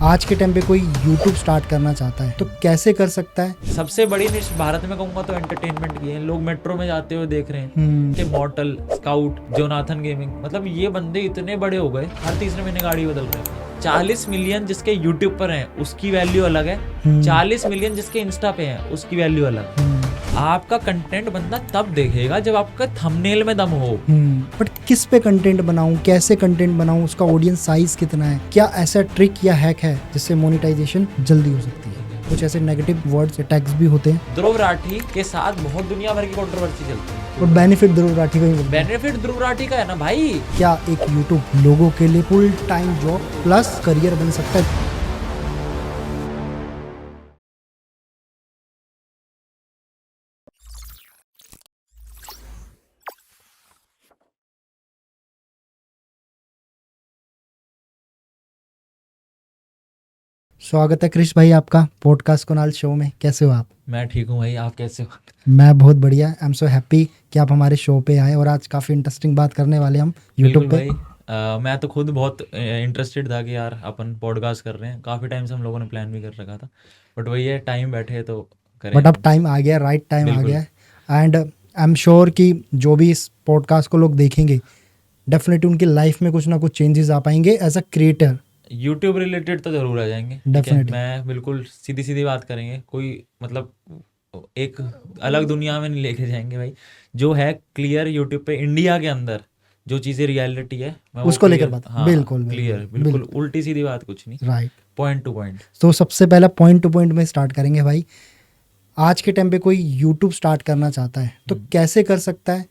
आज के टाइम पे कोई YouTube स्टार्ट करना चाहता है तो कैसे कर सकता है? सबसे बड़ी निश भारत में कहूंगा तो एंटरटेनमेंट की है। लोग मेट्रो में जाते हुए देख रहे हैं कि मॉर्टल, स्काउट, जोनाथन गेमिंग, मतलब ये बंदे इतने बड़े हो गए, हर तीसरे महीने गाड़ी बदल रहे हैं। 40 मिलियन जिसके यूट्यूब पर हैं उसकी वैल्यू अलग है, 40 मिलियन जिसके इंस्टा पे हैं उसकी वैल्यू अलग। आपका कंटेंट बंदा तब देखेगा जब आपका थंबनेल में दम हो। बट किस पे कंटेंट बनाऊं, कैसे कंटेंट बनाऊं, उसका ऑडियंस साइज कितना है, क्या ऐसा ट्रिक या हैक है जिससे मोनेटाइजेशन जल्दी हो सकती है? कुछ ऐसे नेगेटिव वर्ड्स या टैग्स भी होते हैं। ध्रुव राठी के साथ बहुत दुनिया भर की कंट्रोवर्सी चलती है और बेनिफिट ध्रुव राठी का ही मिलता है। बेनिफिट ध्रुव राठी का है ना भाई। क्या एक यूट्यूब लोगों के लिए full time job plus career बन सकता है? स्वागत है क्रिश भाई आपका पॉडकास्ट कुनाल शो में। कैसे हो आप? मैं ठीक हूँ भाई, आप कैसे हो? मैं बहुत बढ़िया। आई एम सो हैप्पी कि आप हमारे शो पे आए और आज काफ़ी इंटरेस्टिंग बात करने वाले हम यूट्यूब पे। भाई मैं तो खुद बहुत इंटरेस्टेड था कि यार अपन पॉडकास्ट कर रहे हैं, काफ़ी टाइम से हम लोगों ने प्लान भी कर रखा था, बट वही है, टाइम बैठे तो करें। बट अब टाइम आ गया, राइट टाइम आ बिल्कुल। गया। एंड आई एम श्योर कि जो भी इस पॉडकास्ट को लोग देखेंगे डेफिनेटली उनकी लाइफ में कुछ ना कुछ चेंजेस आ पाएंगे as a creator. YouTube related तो जरूर आ जाएंगे, ठीक है। Definitely. मैं बिल्कुल सीधी सीधी बात करेंगे, कोई मतलब एक अलग दुनिया में नहीं लेके जाएंगे भाई। जो है क्लियर यूट्यूब पे इंडिया के अंदर जो चीज़ें रियलिटी है मैं वो उसको लेकर clear- बात। हाँ, बिल्कुल, क्लियर, बिल्कुल, बिल्कुल उल्टी सीधी बात कुछ नहीं, राइट। Point two point. तो सबसे पहला पॉइंट टू पॉइंट में स्टार्ट करेंगे भाई। आज के टाइम पे कोई यूट्यूब स्टार्ट करना चाहता है तो कैसे कर सकता है,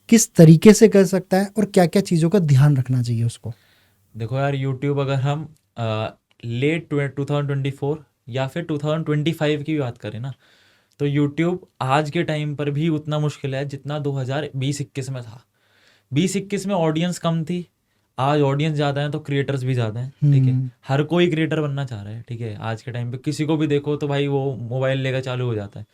किस तरीके से कर सकता है और क्या क्या चीज़ों का ध्यान रखना चाहिए उसको? देखो यार, यूट्यूब अगर हम लेट 2024 या फिर 2025 की भी बात करें ना, तो यूट्यूब आज के टाइम पर भी उतना मुश्किल है जितना 2020-21 में था। 20-21 में ऑडियंस कम थी, आज ऑडियंस ज़्यादा है तो क्रिएटर्स भी ज़्यादा हैं, ठीक है। हर कोई क्रिएटर बनना चाह रहा है, ठीक है। आज के टाइम पे किसी को भी देखो तो भाई वो मोबाइल लेकर चालू हो जाता है।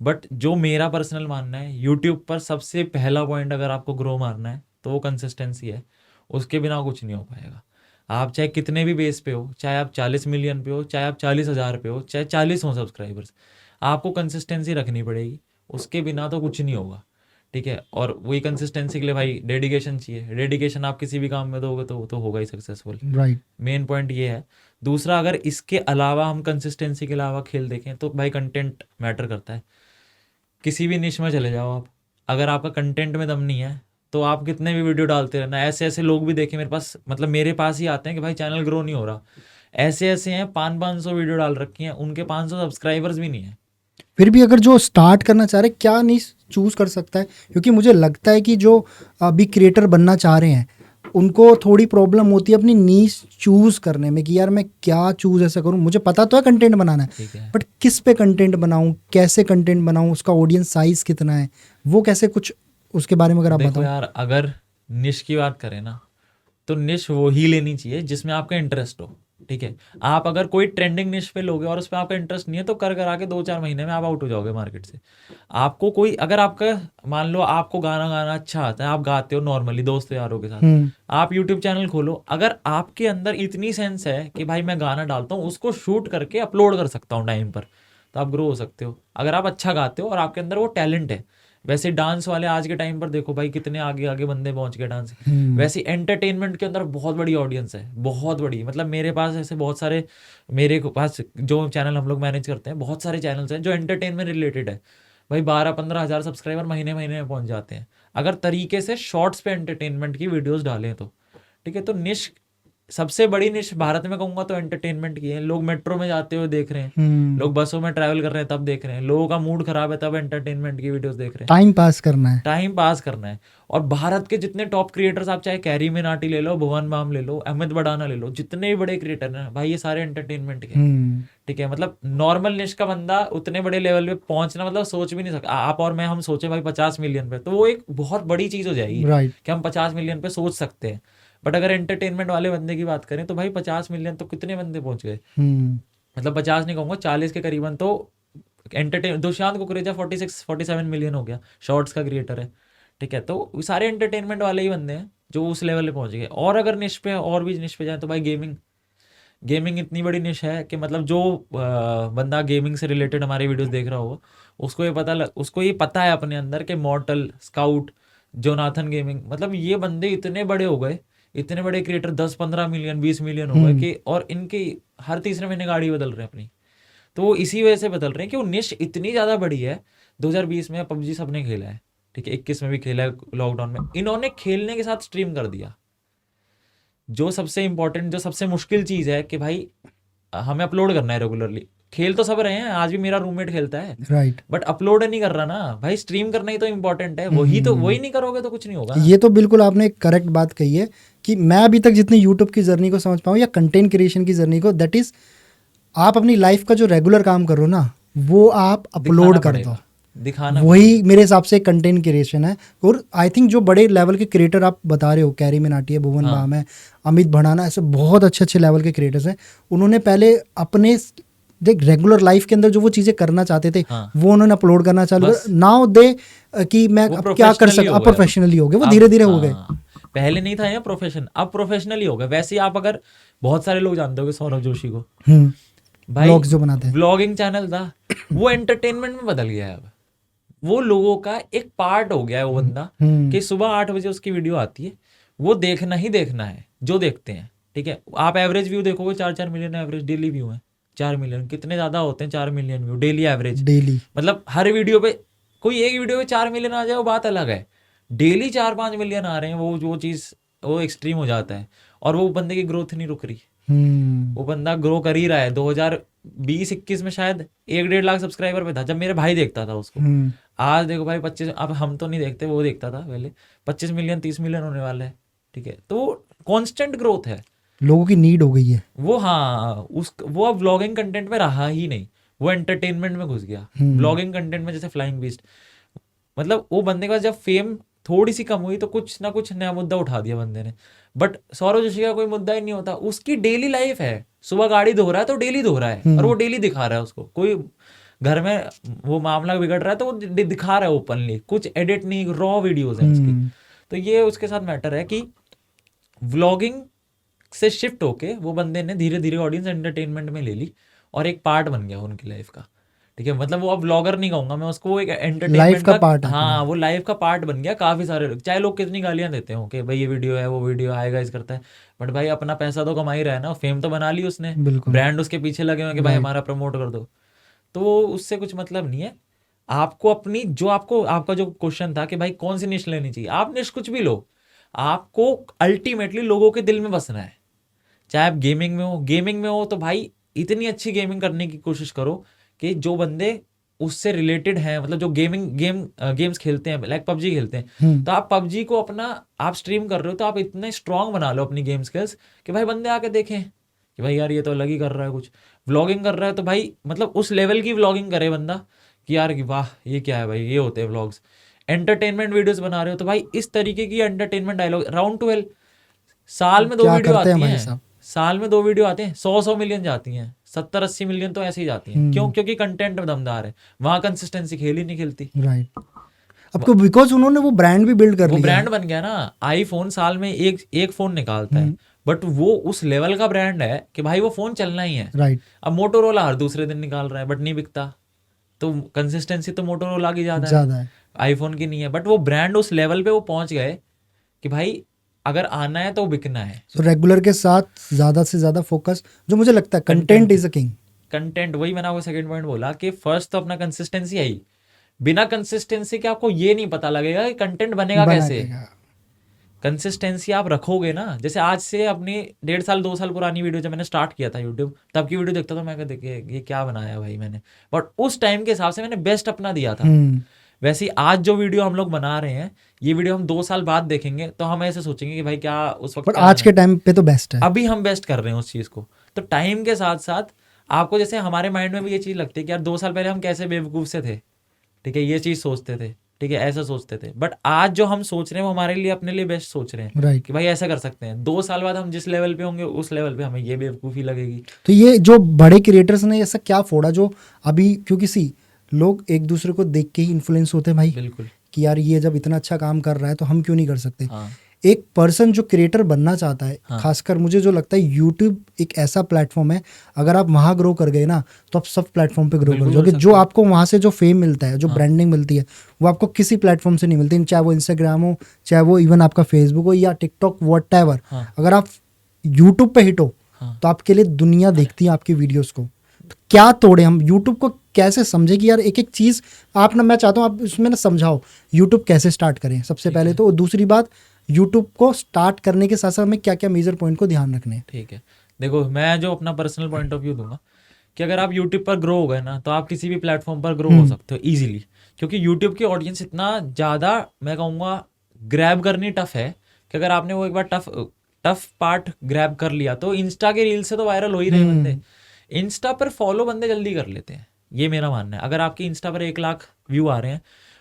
बट जो मेरा पर्सनल मानना है, यूट्यूब पर सबसे पहला पॉइंट अगर आपको ग्रो मारना है तो वो कंसिस्टेंसी है। उसके बिना कुछ नहीं हो पाएगा। आप चाहे कितने भी बेस पे हो, चाहे आप 40 मिलियन पे हो, चाहे आप 40,000 पे हो, चाहे 40 हो सब्सक्राइबर्स, आपको कंसिस्टेंसी रखनी पड़ेगी। उसके बिना तो कुछ नहीं होगा, ठीक है। और वही कंसिस्टेंसी के लिए भाई डेडिकेशन चाहिए। डेडिकेशन आप किसी भी काम में दोगे तो वो तो होगा ही सक्सेसफुल। राइट। मेन पॉइंट ये है। दूसरा, अगर इसके अलावा हम कंसिस्टेंसी के अलावा खेल देखें तो भाई कंटेंट मैटर करता है। किसी भी निश में चले जाओ आप, अगर आपका कंटेंट में दम नहीं है तो आप कितने भी वीडियो डालते रहना। ऐसे ऐसे लोग भी देखे मेरे पास, मतलब मेरे पास ही आते हैं कि भाई चैनल ग्रो नहीं हो रहा। ऐसे ऐसे हैं 500 वीडियो डाल रखी हैं, उनके 500 सब्सक्राइबर्स भी नहीं है। फिर भी अगर जो स्टार्ट करना चाह रहे हैं, क्या नहीं चूज कर सकता है? क्योंकि मुझे लगता है कि जो अभी क्रिएटर बनना चाह रहे हैं उनको थोड़ी प्रॉब्लम होती है अपनी नीश चूज करने में कि यार मैं क्या चूज ऐसा करूं। मुझे पता तो है कंटेंट बनाना है, ठीक है। बट किस पे कंटेंट बनाऊं, कैसे कंटेंट बनाऊं, उसका ऑडियंस साइज कितना है, वो कैसे, कुछ उसके बारे में अगर आप देखो बताओ। यार, अगर निश की बात करें ना तो निश वो ही लेनी चाहिए जिसमें आपका इंटरेस्ट हो, ठीक है। आप अगर कोई ट्रेंडिंग निश पे लोगे और उसमें आपका इंटरेस्ट नहीं है तो कर करा के 2-4 महीने में आप आउट हो जाओगे मार्केट से। आपको कोई, अगर आपका मान लो आपको गाना गाना अच्छा आता है, आप गाते हो नॉर्मली दोस्तों यारों के साथ, आप यूट्यूब चैनल खोलो। अगर आपके अंदर इतनी सेंस है कि भाई मैं गाना डालता हूँ, उसको शूट करके अपलोड कर सकता हूँ टाइम पर, तो आप ग्रो हो सकते हो। अगर आप अच्छा गाते हो और आपके अंदर वो टैलेंट है। वैसे डांस वाले आज के टाइम पर देखो भाई कितने आगे आगे बंदे पहुंच गए डांस। वैसे एंटरटेनमेंट के अंदर बहुत बड़ी ऑडियंस है, बहुत बड़ी। मतलब मेरे पास ऐसे बहुत सारे, मेरे पास जो चैनल हम लोग मैनेज करते हैं, बहुत सारे चैनल्स हैं जो एंटरटेनमेंट रिलेटेड है। भाई 12-15 हज़ार सब्सक्राइबर महीने महीने में पहुंच जाते हैं अगर तरीके से शॉर्ट्स पे एंटरटेनमेंट की वीडियोस डालें तो, ठीक है। तो निश, सबसे बड़ी निश भारत में कहूंगा तो एंटरटेनमेंट की है। लोग मेट्रो में जाते हुए देख रहे हैं, लोग बसों में ट्रैवल कर रहे हैं तब देख रहे हैं, लोगों का मूड खराब है तब एंटरटेनमेंट की वीडियोस देख रहे हैं। टाइम पास करना है, टाइम पास करना है। और भारत के जितने टॉप क्रिएटर्स, आप चाहे कैरी मिनाटी ले लो, भुवन बाम ले लो, अमित बड़ाना ले लो, जितने भी बड़े क्रिएटर हैं भाई, ये सारे एंटरटेनमेंट के, ठीक है। मतलब नॉर्मल निश का बंदा उतने बड़े लेवल पे पहुंचना, मतलब सोच भी नहीं सकता। आप और मैं, हम सोचे भाई 50 मिलियन पे, तो वो एक बहुत बड़ी चीज हो जाएगी राइट। कि हम 50 मिलियन पे सोच सकते हैं। बट अगर एंटरटेनमेंट वाले बंदे की बात करें तो भाई 50 मिलियन तो कितने बंदे पहुंच गए, मतलब 50 नहीं कहूंगा, 40 के करीबन तो एंटरटेन। दुष्यंत कुकरेजा 46-47 मिलियन हो गया, शॉर्ट्स का क्रिएटर है, ठीक है। तो सारे एंटरटेनमेंट वाले ही बंदे हैं जो उस लेवल पे पहुंच गए। और अगर निश पे और भी निश पे जाए तो भाई गेमिंग, गेमिंग इतनी बड़ी निश है कि मतलब जो बंदा गेमिंग से रिलेटेड हमारे वीडियोस देख रहा होगा उसको ये पता है अपने अंदर कि मॉर्टल, स्काउट, जोनाथन गेमिंग, मतलब ये बंदे इतने बड़े हो गए, इतने बड़े क्रिएटर 10-15 मिलियन 20 मिलियन हो गए कि, और इनके हर तीसरे महीने गाड़ी बदल रहे हैं अपनी। तो वो इसी वजह से बदल रहे हैं कि वो निश इतनी ज़्यादा बड़ी है। 2020 में पबजी सबने खेला है, ठीक है, 21 में भी खेला है लॉकडाउन में। इन्होंने खेलने के साथ स्ट्रीम कर दिया। जो सबसे इंपॉर्टेंट, जो सबसे मुश्किल चीज़ है कि भाई हमें अपलोड करना है रेगुलरली। खेल तो सब रहे हैं, आज भी मेरा रूममेट खेलता है, राइट। बट अपलोड नहीं कर रहा ना भाई। स्ट्रीम करना ही तो इम्पोर्टेंट है, वही नहीं करोगे तो कुछ नहीं होगा। ये तो बिल्कुल आपने एक करेक्ट बात कही है कि मैं अभी तक जितनी यूट्यूब की जर्नी को समझ पाऊँ या कंटेंट क्रिएशन की जर्नी को, दैट इज आप अपनी लाइफ का जो रेगुलर काम करो ना वो आप अपलोड कर दो, दिखाना, वही मेरे हिसाब से कंटेंट क्रिएशन है। और आई थिंक जो बड़े लेवल के क्रिएटर आप बता रहे हो, कैरी मिनाटी है, भुवन बाम है, अमित भड़ाना, ऐसे बहुत अच्छे अच्छे लेवल के क्रिएटर्स हैं। उन्होंने पहले अपने देख रेगुलर लाइफ के अंदर जो वो चीज़ें करना चाहते थे वो उन्होंने अपलोड करना चालू कर। नाउ दे कि मैं अब क्या कर सकता, अब प्रोफेशनली हो गए, वो धीरे धीरे हो गए। पहले नहीं था ये प्रोफेशन, अब प्रोफेशनली हो गए। वैसे ही आप अगर बहुत सारे लोग जानते हो सौरभ जोशी को, भाई व्लॉग्स जो बनाते हैं, व्लॉगिंग चैनल था, वो एंटरटेनमेंट में बदल गया है। अब वो लोगों का एक पार्ट हो गया है वो बंदा कि सुबह 8 बजे उसकी वीडियो आती है, वो देखना ही देखना है जो देखते हैं, ठीक है। आप एवरेज व्यू देखोगे 4-4 मिलियन एवरेज डेली व्यू है। 4 मिलियन कितने ज्यादा होते हैं, 4 million view daily average, daily. मतलब हर वीडियो पे कोई एक वीडियो पे 4 मिलियन आ जाए वो बात अलग है, डेली 4-5 मिलियन आ रहे हैं, वो चीज वो एक्सट्रीम हो जाता है। और वो बंदे की ग्रोथ नहीं रुक रही, वो बंदा ग्रो कर ही रहा है। 2020-21 में शायद 1-1.5 लाख सब्सक्राइबर पे था जब मेरे भाई देखता था उसको। आज देखो भाई 25, अब हम तो नहीं देखते, वो देखता था पहले, 25 मिलियन 30 मिलियन होने वाला है, ठीक है। तो कॉन्स्टेंट ग्रोथ है, लोगों की नीड हो गई है वो। हाँ, वो अब व्लॉगिंग कंटेंट में रहा ही नहीं, वो एंटरटेनमेंट में घुस गया। व्लॉगिंग कंटेंट में जैसे फ्लाइंग बीस्ट, मतलब वो बंदे का जब फेम थोड़ी सी कम हुई तो कुछ ना कुछ नया मुद्दा उठा दिया बंदे ने। बट सौरभ जोशी का कोई मुद्दा ही नहीं होता, उसकी डेली लाइफ है। सुबह गाड़ी धो रहा है तो डेली धो रहा है, और वो डेली दिखा रहा है उसको। कोई घर में वो मामला बिगड़ रहा है तो वो दिखा रहा है ओपनली, कुछ एडिट नहीं, रॉ वीडियोस हैं उसकी। तो ये उसके साथ मैटर है कि व्लॉगिंग से शिफ्ट होके वो बंदे ने धीरे धीरे ऑडियंस एंटरटेनमेंट में ले ली और एक पार्ट बन गया उनकी लाइफ का, ठीक है। मतलब वो अब व्लॉगर नहीं कहूंगा मैं उसको, वो एक एंटरटेनमेंट का पार्ट, हाँ, वो लाइफ का पार्ट बन गया। काफी सारे लोग, चाहे लोग कितनी गालियां देते हो कि भाई ये वीडियो है, वो वीडियो आएगा, इस करता है, बट भाई अपना पैसा तो कमा ही रहा है ना, फेम तो बना ली उसने, ब्रांड उसके पीछे लगे हुए कि भाई हमारा प्रमोट कर दो। तो उससे कुछ मतलब नहीं है। आपको अपनी जो आपका जो क्वेश्चन था कि भाई कौन सी निश लेनी चाहिए, आप निश कुछ भी लो, आपको अल्टीमेटली लोगों के दिल में बसना है। चाहे आप गेमिंग में हो तो भाई इतनी अच्छी गेमिंग करने की कोशिश करो कि जो बंदे उससे रिलेटेड हैं, मतलब जो गेम्स खेलते हैं, लाइक पबजी खेलते हैं, तो आप पबजी को अपना आप स्ट्रीम कर रहे हो तो आप इतने स्ट्रांग बना लो अपनी गेम स्किल्स कि भाई बंदे आके देखें कि भाई यार ये तो अलग ही कर रहा है कुछ। व्लॉगिंग कर रहा है तो भाई मतलब उस लेवल की व्लॉगिंग करे बंदा कि यार कि वाह ये क्या है भाई, ये होते हैं व्लॉग्स। एंटरटेनमेंट वीडियोस बना रहे हो तो भाई इस तरीके की एंटरटेनमेंट डायलॉग, राउंड 12 साल में 2 वीडियो आती हैं, साल में 2 वीडियो आते हैं, 100 मिलियन जाती हैं, 70-80 मिलियन तो ऐसे ही जाती हैं। क्यों? क्योंकि कंटेंट में दमदार है, वहां कंसिस्टेंसी खेल ही नहीं खेलती, राइट। अब तो बिकॉज उन्होंने वो ब्रांड भी बिल्ड कर लिया, वो ब्रांड बन गया ना। आईफोन साल में एक फोन निकालता है, बट वो उस लेवल का ब्रांड है कि भाई वो फोन चलना ही है, राइट। अब मोटोरोला हर दूसरे दिन निकाल रहा है बट नहीं बिकता, तो कंसिस्टेंसी तो मोटोरोला की ज्यादा है, आईफोन की नहीं है। बट वो ब्रांड उस लेवल पे वो पहुंच गए कि भाई अगर आना है तो बिकना है। तो रेगुलर के साथ ज्यादा से ज्यादा फोकस, जो मुझे लगता है content is a king. Content, वही मैंने आपको सेकंड पॉइंट बोला कि फर्स्ट तो अपना कंसिस्टेंसी है ही। बिना कंसिस्टेंसी के आपको ये नहीं पता लगेगा कि कंटेंट बनेगा कैसे। कंसिस्टेंसी आप रखोगे ना, जैसे आज से अपनी 1.5 साल 2 साल पुरानी वीडियो जब मैंने स्टार्ट किया था यूट्यूब, तब की वीडियो देखता था मैं, देखिए ये क्या बनाया भाई मैंने, बट उस टाइम के हिसाब से मैंने बेस्ट अपना दिया था। वैसे ही आज जो वीडियो हम लोग बना रहे हैं, ये वीडियो हम 2 साल बाद देखेंगे तो हम ऐसे सोचेंगे कि भाई क्या उस वक्त, आज के टाइम पे तो बेस्ट है, अभी हम बेस्ट कर रहे हैं उस चीज को। तो टाइम के साथ साथ आपको, जैसे हमारे माइंड में भी ये चीज लगती है कि यार 2 साल पहले हम कैसे बेवकूफ से थे, ठीक है, ये चीज सोचते थे, ठीक है, ऐसा सोचते थे, बट आज जो हम सोच रहे हैं वो हमारे लिए अपने लिए बेस्ट सोच रहे हैं, right. कि भाई ऐसा कर सकते हैं। 2 साल बाद हम जिस लेवल पे होंगे उस लेवल पे हमें ये बेवकूफी लगेगी। तो ये जो बड़े क्रिएटर्स ने ऐसा क्या फोड़ा जो अभी, क्योंकि सी लोग एक दूसरे को देख के ही इन्फ्लुएंस होते हैं भाई, बिल्कुल, कि यार ये जब इतना अच्छा काम कर रहा है तो हम क्यों नहीं कर सकते। एक पर्सन जो क्रिएटर बनना चाहता है, हाँ। खासकर मुझे जो लगता है यूट्यूब एक ऐसा प्लेटफॉर्म है, अगर आप वहाँ ग्रो कर गए ना तो आप सब प्लेटफॉर्म पे ग्रो कर बिल्कुल जाओगे। कर जो सकते हो। आपको वहाँ से जो फेम मिलता है, जो हाँ। ब्रांडिंग मिलती है, वो आपको किसी प्लेटफॉर्म से नहीं मिलती, चाहे वो इंस्टाग्राम हो, चाहे वो इवन आपका फेसबुक हो या टिकटॉक, व्हाटएवर। हाँ। अगर आप यूट्यूब पे हिट हो हाँ। तो आपके लिए दुनिया देखती है आपकी वीडियोस को। तो क्या तोड़े हम यूट्यूब को, कैसे समझे कि यार एक एक चीज़ आप ना, मैं चाहता हूँ आप उसमें ना समझाओ यूट्यूब कैसे स्टार्ट करें सबसे ठीक पहले है। तो। और दूसरी बात, यूट्यूब को स्टार्ट करने के साथ साथ हमें क्या क्या मेजर पॉइंट को ध्यान रखने हैं। ठीक है, देखो मैं जो अपना पर्सनल पॉइंट ऑफ व्यू दूंगा कि अगर आप यूट्यूब पर ग्रो हो गए ना तो आप किसी भी प्लेटफॉर्म पर ग्रो हो सकते हो इजीली, क्योंकि यूट्यूब की ऑडियंस इतना ज़्यादा, मैं कहूँगा, ग्रैब करनी टफ है कि अगर आपने वो एक बार टफ पार्ट ग्रैब कर लिया तो इंस्टा के रील से तो वायरल हो ही रहे बंदे। इंस्टा पर फॉलो बंदे जल्दी कर लेते हैं, ये मेरा मानना है। अगर आपकी इंस्टा पर 1 लाख व्यू आ रहे हैं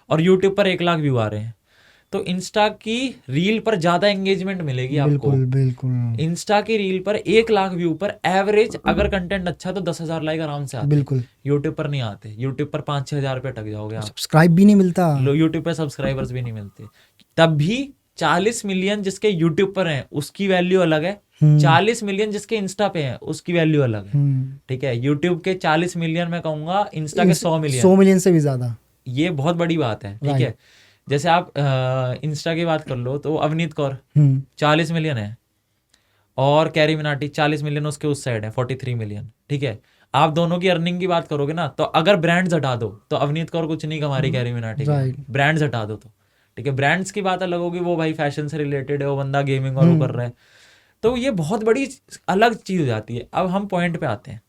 और यूट्यूब पर 1 लाख व्यू आ रहे हैं तो इंस्टा की रील पर ज़्यादा एंगेजमेंट मिलेगी आपको। बिल्कुल बिल्कुल इंस्टा की रील पर 1 लाख व्यू पर एवरेज अगर कंटेंट अच्छा है तो 10,000 लाइक आराम से आते हैं। बिल्कुल। यूट्यूब पर नहीं आते, यूट्यूब पर 5-6 हज़ार पे अटक जाओगे आप। सब्सक्राइब भी नहीं मिलता। यूट्यूब पर सब्सक्राइबर्स भी नहीं मिलते। तब भी 40 मिलियन जिसके यूट्यूब पर हैं उसकी वैल्यू अलग है, 40 मिलियन जिसके इंस्टा पे हैं उसकी वैल्यू अलग है। ठीक है, यूट्यूब के 40 मिलियन मैं कहूंगा, इंस्टा के 100 मिलियन, 100 मिलियन से भी ज्यादा। ये बहुत बड़ी बात है। ठीक है, जैसे आप इंस्टा की बात कर लो तो अवनीत कौर 40 मिलियन है और कैरी मिनाटी 40 मिलियन उसके उस साइड है, 43 मिलियन। ठीक है, आप दोनों की अर्निंग की बात करोगे ना तो अगर ब्रांड्स हटा दो तो अवनीत कौर कुछ नहीं कमा रही कैरी मिनाटी की, ब्रांड्स हटा दो तो। ठीक है, ब्रांड्स की बात अलग होगी, वो भाई फैशन से रिलेटेड है, वो बंदा गेमिंग और वो कर रहा है, तो ये बहुत बड़ी अलग चीज हो जाती है। अब हम पॉइंट पे आते हैं।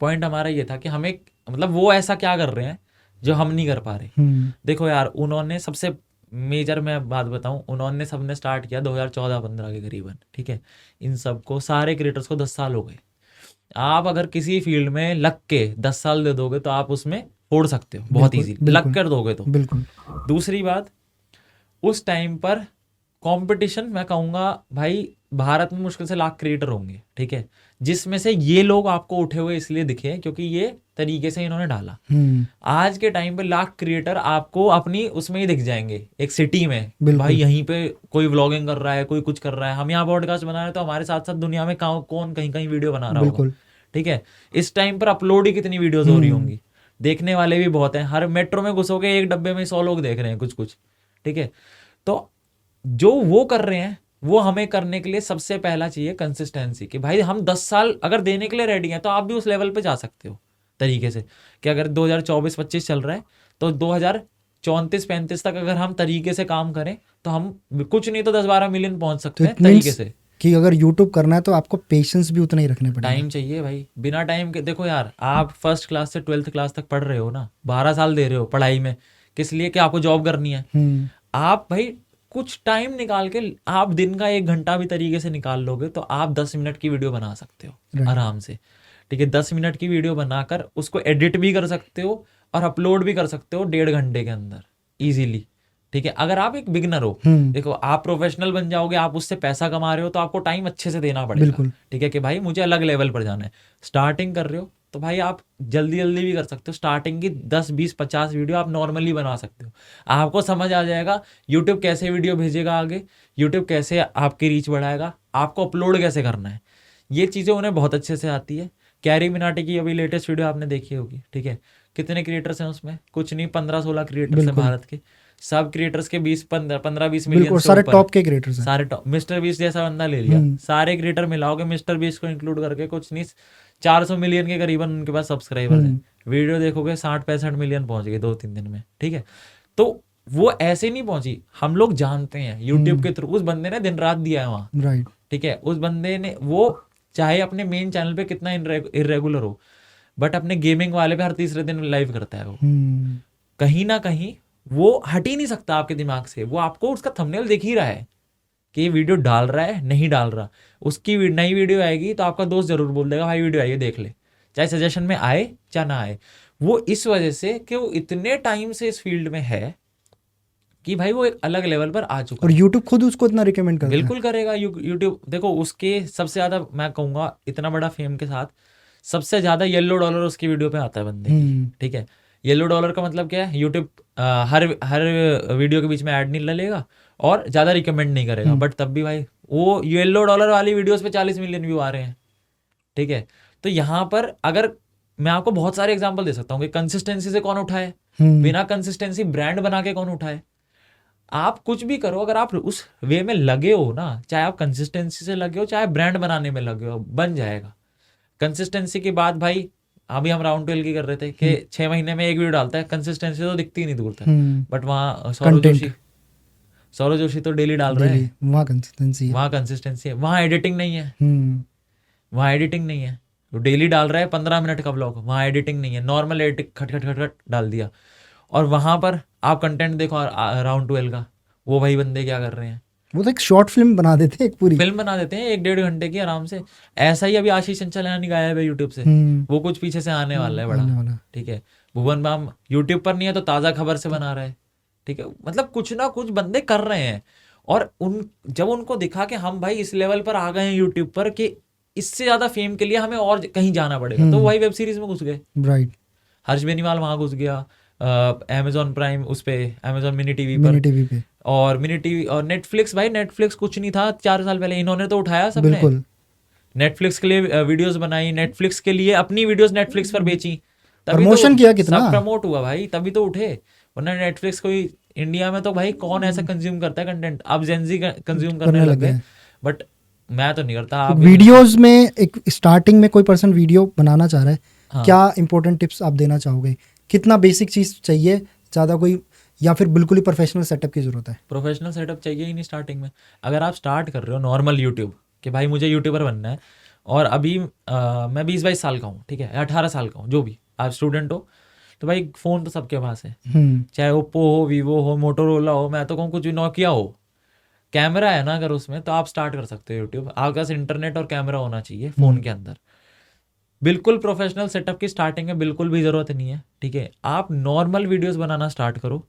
पॉइंट हमारा ये था कि हमें, मतलब वो ऐसा क्या कर रहे हैं जो हम नहीं कर पा रहे। देखो यार, उन्होंने सबसे मेजर मैं बात बताऊं, उन्होंने सबने स्टार्ट किया 2014-15 के करीबन। ठीक है, इन सबको सारे क्रिएटर्स को 10 साल हो गए। आप अगर किसी फील्ड में लग के 10 साल दे दोगे तो आप उसमें फोड़ सकते हो बहुत इजीली, लग कर दोगे तो। बिल्कुल। दूसरी बात, उस टाइम पर कंपटीशन, मैं कहूँगा भाई भारत में मुश्किल से लाख क्रिएटर होंगे। ठीक है, जिसमें से ये लोग आपको उठे हुए इसलिए दिखे क्योंकि ये तरीके से इन्होंने डाला। आज के टाइम पे लाख क्रिएटर आपको अपनी उसमें ही दिख जाएंगे, एक सिटी में भाई यहीं पे कोई व्लॉगिंग कर रहा है, कोई कुछ कर रहा है। हम यहाँ पॉडकास्ट बना रहे हैं तो हमारे साथ साथ दुनिया में कौन कहीं कहीं वीडियो बना रहा होगा। ठीक है, इस टाइम पर अपलोड ही कितनी वीडियोस हो रही होंगी, देखने वाले भी बहुत हैं। हर मेट्रो में घुसोगे एक डब्बे में 100 लोग देख रहे हैं कुछ। ठीक है, तो जो वो कर रहे हैं वो हमें करने के लिए सबसे पहला चाहिए कंसिस्टेंसी, कि भाई हम 10 साल अगर देने के लिए रेडी हैं तो आप भी उस लेवल पे जा सकते हो तरीके से, कि अगर 2024-25 चल रहा है तो 2034-35 तक अगर हम तरीके से काम करें तो हम कुछ नहीं तो 10-12 मिलियन पहुंच सकते हैं तरीके से। कि अगर यूट्यूब करना है तो आपको पेशेंस भी उतना ही रखने पड़ेगा, टाइम चाहिए भाई। बिना टाइम के, देखो यार, आप फर्स्ट क्लास से 12th क्लास तक पढ़ रहे हो ना, 12 साल दे रहे हो पढ़ाई में, किस लिए? कि आपको जॉब करनी है। आप भाई कुछ टाइम निकाल के, आप दिन का 1 घंटा भी तरीके से निकाल लोगे तो आप 10 मिनट की वीडियो बना सकते हो आराम से। ठीक है, 10 मिनट की वीडियो बनाकर उसको एडिट भी कर सकते हो और अपलोड भी कर सकते हो 1.5 घंटे के अंदर इजीली। ठीक है, अगर आप एक बिगनर हो, देखो आप प्रोफेशनल बन जाओगे, आप उससे पैसा कमा रहे हो तो आपको टाइम अच्छे से देना पड़ेगा। ठीक है, कि भाई मुझे अलग लेवल पर जाना है। स्टार्टिंग कर रहे हो तो भाई आप जल्दी जल्दी भी कर सकते हो। स्टार्टिंग की 10, 20, 50 वीडियो आप नॉर्मली बना सकते हो। आपको समझ आ जाएगा यूट्यूब कैसे वीडियो भेजेगा आगे, यूट्यूब कैसे आपकी रीच बढ़ाएगा, आपको अपलोड कैसे करना है, ये चीज़ें उन्हें बहुत अच्छे से आती है। कैरी मिनाटी की अभी लेटेस्ट वीडियो आपने देखी होगी। ठीक है, कितने क्रिएटर्स हैं उसमें? कुछ नहीं, 15-16 क्रिएटर्स हैं भारत के। सब क्रिएटर्स के 15-20 मिलियन, सारे टॉप के क्रिएटर्स हैं, सारे टॉप। मिस्टर बीस्ट जैसा बंदा ले लिया, सारे क्रिएटर मिलाओगे मिस्टर बीस्ट को इंक्लूड करके, कुछ नहीं 400 मिलियन के करीबन उनके पास सब्सक्राइबर्स हैं। वीडियो देखोगे 60-65 मिलियन पहुंच गए 2-3 दिन में। ठीक है, तो वो ऐसे नहीं पहुंची, हम लोग जानते हैं यूट्यूब के थ्रू। उस बंदे ने दिन रात दिया है वहाँ। ठीक है, उस बंदे ने, वो चाहे अपने मेन चैनल पे कितना इरेगुलर हो, बट अपने गेमिंग वाले पे हर तीसरे दिन लाइव करता है वो। कहीं ना कहीं वो हट ही नहीं सकता आपके दिमाग से। वो आपको उसका थंबनेल दिख ही रहा है कि ये वीडियो डाल रहा है, नहीं डाल रहा। उसकी नई वीडियो आएगी तो आपका दोस्त जरूर बोल देगा भाई वीडियो आई है देख ले, चाहे सजेशन में आए चाहे ना आए। वो इस वजह से कि वो इतने टाइम से इस फील्ड में है कि भाई वो एक अलग लेवल पर आ चुका है। और यूट्यूब खुद उसको इतना रिकमेंड करता है। बिल्कुल करेगा यूट्यूब। देखो उसके सबसे ज्यादा, मैं कहूँगा इतना बड़ा फेम के साथ सबसे ज्यादा येलो डॉलर उसकी वीडियो पे आता है बंदे की। ठीक है, येलो डॉलर का मतलब क्या है? यूट्यूब हर वीडियो के बीच में ऐड नहीं लेगा और ज़्यादा रिकमेंड नहीं करेगा, बट तब भी भाई वो $1 वाली वीडियोस पे 40 मिलियन व्यू आ रहे हैं, ठीक है। तो यहाँ पर अगर मैं आपको बहुत सारे एग्जांपल दे सकता हूँ कि कंसिस्टेंसी से कौन उठाए, बिना कंसिस्टेंसी ब्रांड बना के कौन उठाए। आप कुछ भी करो, अगर आप उस वे में लगे हो ना, चाहे आप कंसिस्टेंसी से लगे हो चाहे ब्रांड बनाने में लगे हो, बन जाएगा। कंसिस्टेंसी की बात भाई अभी हम राउंड टेल की कर रहे थे कि 6 महीने में एक वीडियो डालता है, कंसिस्टेंसी तो दिखती ही नहीं दूर तक। बट वहाँ सौरभ जोशी तो डेली डाल रहे हैं, वहाँ कंसिस्टेंसी है, वहाँ एडिटिंग नहीं है, वहाँ एडिटिंग नहीं है, वो डेली डाल रहा है 15 मिनट का ब्लॉग, वहाँ एडिटिंग नहीं है, नॉर्मल एडिट खट खट खट खट डाल दिया। और वहाँ पर आप कंटेंट देखो राउंड 12 का, वो भाई बंदे क्या कर रहे हैं, वो तो एक शॉर्ट फिल्म बना देते हैं, एक पूरी फिल्म बना देते हैं 1-1.5 घंटे की आराम से। ऐसा ही अभी आशीष चंचलानी गायब है यूट्यूब से, वो कुछ पीछे से आने वाला है बड़ा, ठीक है। भुवन बाम यूट्यूब पर नहीं है तो ताज़ा खबर से बना रहा है, ठीक है। मतलब कुछ ना कुछ बंदे कर रहे हैं, और जब उनको दिखा कि हम भाई इस लेवल पर आ गए हैं यूट्यूब पर कि इससे ज़्यादा फेम के लिए हमें और कहीं जाना पड़ेगा, तो वही वेब सीरीज में घुस गए। राइट, हर्ष बेनीवाल वहाँ घुस गया, अमेजॉन प्राइम उस पे, अमेजॉन मिनी टीवी पे, और मिनी टीवी और नेटफ्लिक्स। भाई नेटफ्लिक्स कुछ नहीं था 4 साल पहले, इन्होंने तो उठाया सबने, बिल्कुल। नेटफ्लिक्स के लिए वीडियोस बनाई, नेटफ्लिक्स के लिए अपनी वीडियोस नेटफ्लिक्स पर बेची, प्रमोशन किया, कितना सब प्रमोट हुआ भाई, तभी तो उठे। वरना नेटफ्लिक्स कोई इंडिया में तो भाई कौन ऐसा कंज्यूम करता है कंटेंट, अब जेनजी कंज्यूम करने लग गए, बट मैं तो नहीं करता। आप वीडियोस में एक स्टार्टिंग में कोई पर्सन वीडियो बनाना चाह रहा है, क्या इंपॉर्टेंट टिप्स आप देना चाहोगे? कितना बेसिक चीज चाहिए, ज़्यादा कोई, या फिर बिल्कुल ही प्रोफेशनल सेटअप की जरूरत है? प्रोफेशनल सेटअप चाहिए ही नहीं स्टार्टिंग में। अगर आप स्टार्ट कर रहे हो नॉर्मल यूट्यूब कि भाई मुझे यूट्यूबर बनना है, और अभी मैं 20-22 साल का हूँ, ठीक है, 18 साल का हूँ, जो भी आप स्टूडेंट हो, तो भाई फ़ोन तो सबके पास है, चाहे ओप्पो हो, वीवो हो, मोटोरोला हो, मैं तो कहूँ कुछ भी, नोकिया हो, कैमरा है ना अगर उसमें, तो आप स्टार्ट कर सकते हो यूट्यूब। आपके पास इंटरनेट और कैमरा होना चाहिए फ़ोन के अंदर। बिल्कुल प्रोफेशनल सेटअप की स्टार्टिंग में बिल्कुल भी ज़रूरत नहीं है, ठीक है। आप नॉर्मल वीडियोस बनाना स्टार्ट करो।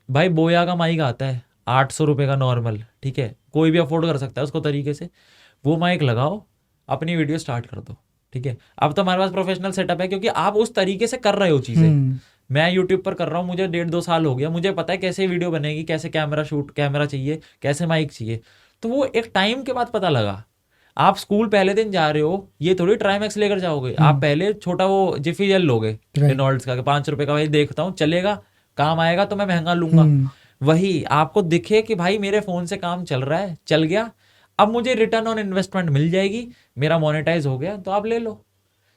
भाई बोया का माइक आता है 800 रुपये का नॉर्मल, ठीक है, कोई भी अफोर्ड कर सकता है उसको तरीके से। वो माइक लगाओ, अपनी वीडियो स्टार्ट कर दो, ठीक है। अब तो हमारे पास प्रोफेशनल सेटअप है, क्योंकि आप उस तरीके से कर रहे हो चीज़ें। मैं यूट्यूब पर कर रहा हूँ, मुझे 1.5-2 साल हो गया, मुझे पता है कैसे वीडियो बनेगी, कैसे कैमरा चाहिए, कैसे माइक चाहिए। तो वो एक टाइम के बाद पता लगा। आप स्कूल पहले दिन जा रहे हो, ये थोड़ी ट्राइमैक्स लेकर जाओगे, आप पहले छोटा वो जिफी जेल लोगे रेनॉल्ड्स का, 5 रुपए का, भाई देखता हूँ चलेगा, काम आएगा तो मैं महंगा लूंगा। वही आपको दिखे कि भाई मेरे फोन से काम चल रहा है, चल गया, अब मुझे रिटर्न ऑन इन्वेस्टमेंट मिल जाएगी, मेरा मोनेटाइज हो गया, तो आप ले लो।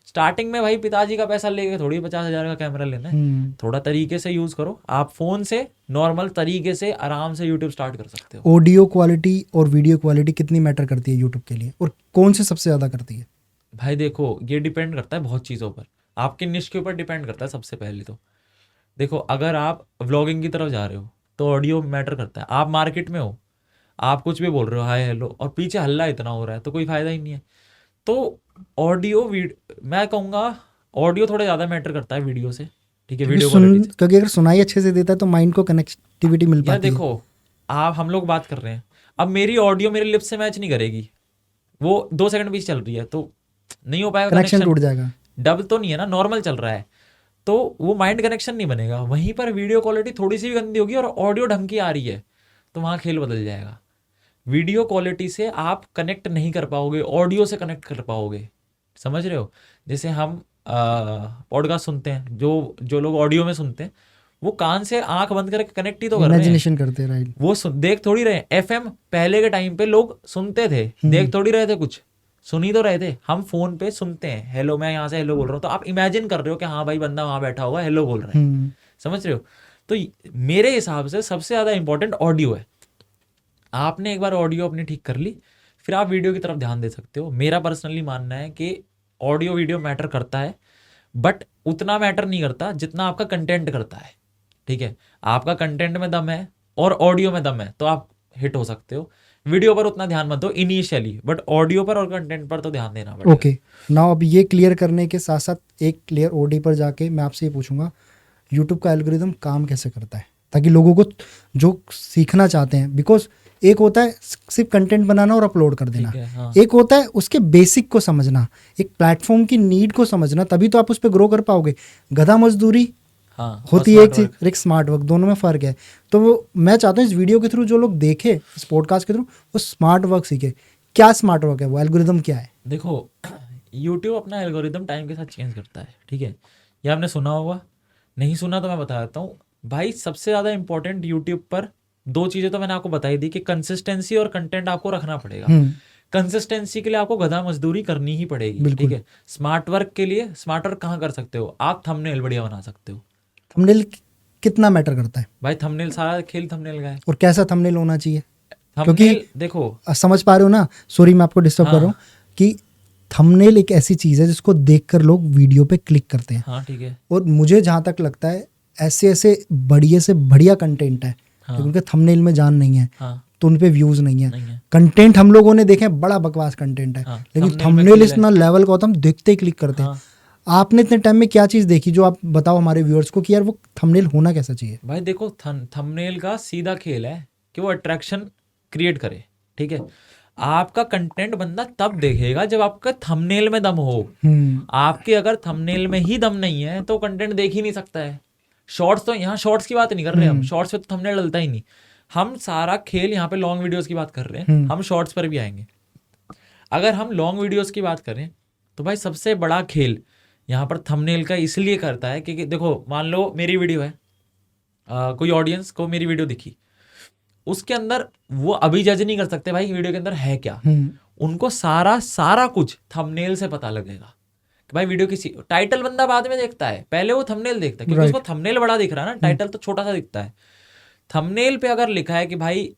स्टार्टिंग में भाई पिताजी का पैसा लेके थोड़ी 50,000 का कैमरा लेना है, थोड़ा तरीके से यूज करो। आप फोन से नॉर्मल तरीके से आराम से यूट्यूब स्टार्ट कर सकते हो। ऑडियो क्वालिटी और वीडियो क्वालिटी कितनी मैटर करती है यूट्यूब के लिए, और कौन से सबसे ज्यादा करती है? भाई देखो, ये डिपेंड करता है बहुत चीज़ों पर, आपके निश के ऊपर डिपेंड करता है। सबसे पहले तो देखो, अगर आप व्लॉगिंग की तरफ जा रहे हो तो ऑडियो मैटर करता है। आप मार्केट में हो, आप कुछ भी बोल रहे हो हाय हेलो, और पीछे हल्ला इतना हो रहा है, तो कोई फायदा ही नहीं है। तो ऑडियो मैं कहूँगा ऑडियो थोड़ा ज़्यादा मैटर करता है वीडियो से, ठीक है, वीडियो क्वालिटी से। क्योंकि अगर सुनाई अच्छे से देता है तो माइंड को कनेक्टिविटी मिल पाती है। देखो, हम लोग बात कर रहे हैं, अब मेरी ऑडियो मेरे लिप्स से मैच नहीं करेगी, वो 2 सेकंड बीच चल रही है, तो नहीं हो पाएगा, कनेक्शन टूट जाएगा। डब तो नहीं है ना, नॉर्मल चल रहा है, तो वो माइंड कनेक्शन नहीं बनेगा। वहीं पर वीडियो क्वालिटी थोड़ी सी भी गंदी होगी और ऑडियो ढंग की आ रही है, तो वहाँ खेल बदल जाएगा। वीडियो क्वालिटी से आप कनेक्ट नहीं कर पाओगे, ऑडियो से कनेक्ट कर पाओगे। समझ रहे हो? जैसे हम पॉडकास्ट सुनते हैं, जो लोग ऑडियो में सुनते हैं, वो कान से आंख बंद करके कनेक्ट ही तो कर रहे हैं, इमेजिनेशन करते हैं, राइट। वो देख थोड़ी रहे। एफएम पहले के टाइम पे लोग सुनते थे, देख थोड़ी रहे थे, कुछ सुन ही तो रहे थे। हम फोन पे सुनते हैं, हेलो, मैं यहाँ से हेलो बोल रहा हूँ, तो आप इमेजिन कर रहे हो कि हाँ भाई बंदा वहां बैठा हुआ हेलो बोल रहा है। समझ रहे हो? तो मेरे हिसाब से सबसे ज्यादा इंपॉर्टेंट ऑडियो है। आपने एक बार ऑडियो अपनी ठीक कर ली, फिर आप वीडियो की तरफ ध्यान दे सकते हो। मेरा पर्सनली मानना है कि ऑडियो वीडियो मैटर करता है, बट उतना मैटर नहीं करता जितना आपका कंटेंट करता है, ठीक है। आपका कंटेंट में दम है और ऑडियो में दम है तो आप हिट हो सकते हो। वीडियो पर उतना ध्यान मत दो इनिशियली, बट ऑडियो पर और कंटेंट पर तो ध्यान देना पड़ेगा। ओके, नाउ अब ये क्लियर करने के साथ साथ एक क्लियर ओडी पर जाके मैं आपसे ये पूछूंगा, यूट्यूब का एल्गोरिदम काम कैसे करता है, ताकि लोगों को जो सीखना चाहते हैं, बिकॉज एक होता है सिर्फ कंटेंट बनाना और अपलोड कर देना, हाँ। एक होता है उसके बेसिक को समझना, एक प्लेटफॉर्म की नीड को समझना, तभी तो आप उस पर ग्रो कर पाओगे। गधा मजदूरी हाँ, होती और है smart एक work। चीज, एक स्मार्ट वर्क, दोनों में फ़र्क है। तो मैं चाहता हूँ इस वीडियो के थ्रू जो लोग देखे, इस पॉडकास्ट के थ्रू, वो स्मार्ट वर्क सीखे। क्या स्मार्ट वर्क है, वो एल्गोरिदम क्या है? देखो यूट्यूब अपना एल्गोरिदम टाइम के साथ चेंज करता है, ठीक है, ये आपने सुना होगा, नहीं सुना तो मैं बता देता हूँ भाई। सबसे ज़्यादा इंपॉर्टेंट यूट्यूब पर दो चीज़ें तो मैंने आपको बताई दी कि कंसिस्टेंसी और कंटेंट आपको रखना पड़ेगा। कंसिस्टेंसी के लिए आपको गधा मजदूरी करनी ही पड़ेगी, ठीक बिल्कुल। है। स्मार्ट वर्क के लिए स्मार्ट वर्क कहाँ कर सकते हो आप? थंबनेल बढ़िया बना सकते हो। थंबनेल कितना मैटर करता है, भाई थंबनेल, सारा खेल थंबनेल का है। और कैसा थंबनेल होना चाहिए? क्योंकि थंबनेल देखो, समझ पा रहे हो ना, सॉरी मैं आपको डिस्टर्ब कर रहा हूँ, हाँ कि थंबनेल एक ऐसी चीज़ है जिसको देखकर लोग वीडियो पे क्लिक करते हैं। हाँ ठीक है, और मुझे जहाँ तक लगता है ऐसे ऐसे बढ़िया से बढ़िया कंटेंट है, हाँ लेकिन उनके थंबनेल में जान नहीं है, हाँ तो उन पे व्यूज़ नहीं है। नहीं है, कंटेंट हम लोगों ने देखे हैं, बड़ा बकवास कंटेंट है, हाँ लेकिन थंबनेल में थंबनेल खेल इस है, ना लेवल का होता है, हम देखते ही क्लिक करते हैं। हाँ। आपने इतने टाइम में क्या चीज़ देखी जो आप बताओ हमारे व्यूअर्स को कि यार वो थंबनेल होना कैसा चाहिए? भाई देखो थंबनेल का सीधा खेल है कि वो अट्रैक्शन क्रिएट करे, ठीक है। आपका कंटेंट बंदा तब देखेगा जब आपका थंबनेल में दम हो। आपके अगर थंबनेल में ही दम नहीं है तो कंटेंट देख ही नहीं सकता है। शॉर्ट्स तो, यहाँ शॉर्ट्स की बात नहीं कर रहे हम, शॉर्ट्स पे तो थंबनेल डलता ही नहीं। हम सारा खेल यहाँ पे लॉन्ग वीडियोस की बात कर रहे हैं, हम शॉर्ट्स पर भी आएंगे। अगर हम लॉन्ग वीडियोस की बात करें तो भाई सबसे बड़ा खेल यहाँ पर थंबनेल का इसलिए करता है क्योंकि देखो मान लो मेरी वीडियो है, कोई ऑडियंस को मेरी वीडियो दिखी, उसके अंदर वो अभी जज नहीं कर सकते भाई वीडियो के अंदर है क्या। उनको सारा सारा कुछ थंबनेल से पता लगेगा कि भाई वीडियो किसी, टाइटल बंदा बाद में देखता है, पहले वो थंबनेल देखता है क्योंकि उसको थंबनेल बड़ा दिख रहा है ना, टाइटल तो छोटा सा दिखता है। थंबनेल पे अगर लिखा है कि भाई,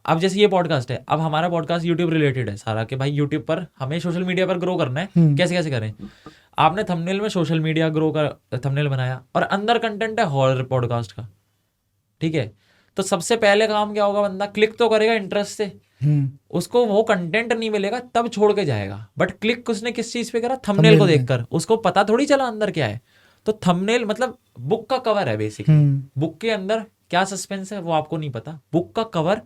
अब जैसे ये पॉडकास्ट है, अब हमारा पॉडकास्ट यूट्यूब रिलेटेड है सारा, कि भाई यूट्यूब पर हमें सोशल मीडिया पर ग्रो करना है, कैसे कैसे करें। आपने थंबनेल में सोशल मीडिया ग्रो कर थंबनेल बनाया और अंदर कंटेंट है हॉरर पॉडकास्ट का, ठीक है, तो सबसे पहले काम क्या होगा, बंदा क्लिक तो करेगा इंटरेस्ट से, उसको वो कंटेंट नहीं मिलेगा तब छोड़ के जाएगा। बट क्लिक उसने किस चीज पे करा? थंबनेल को देखकर। उसको पता थोड़ी चला अंदर क्या है। तो थंबनेल मतलब बुक का कवर है बेसिकली। बुक के अंदर क्या सस्पेंस है वो आपको नहीं पता, बुक का कवर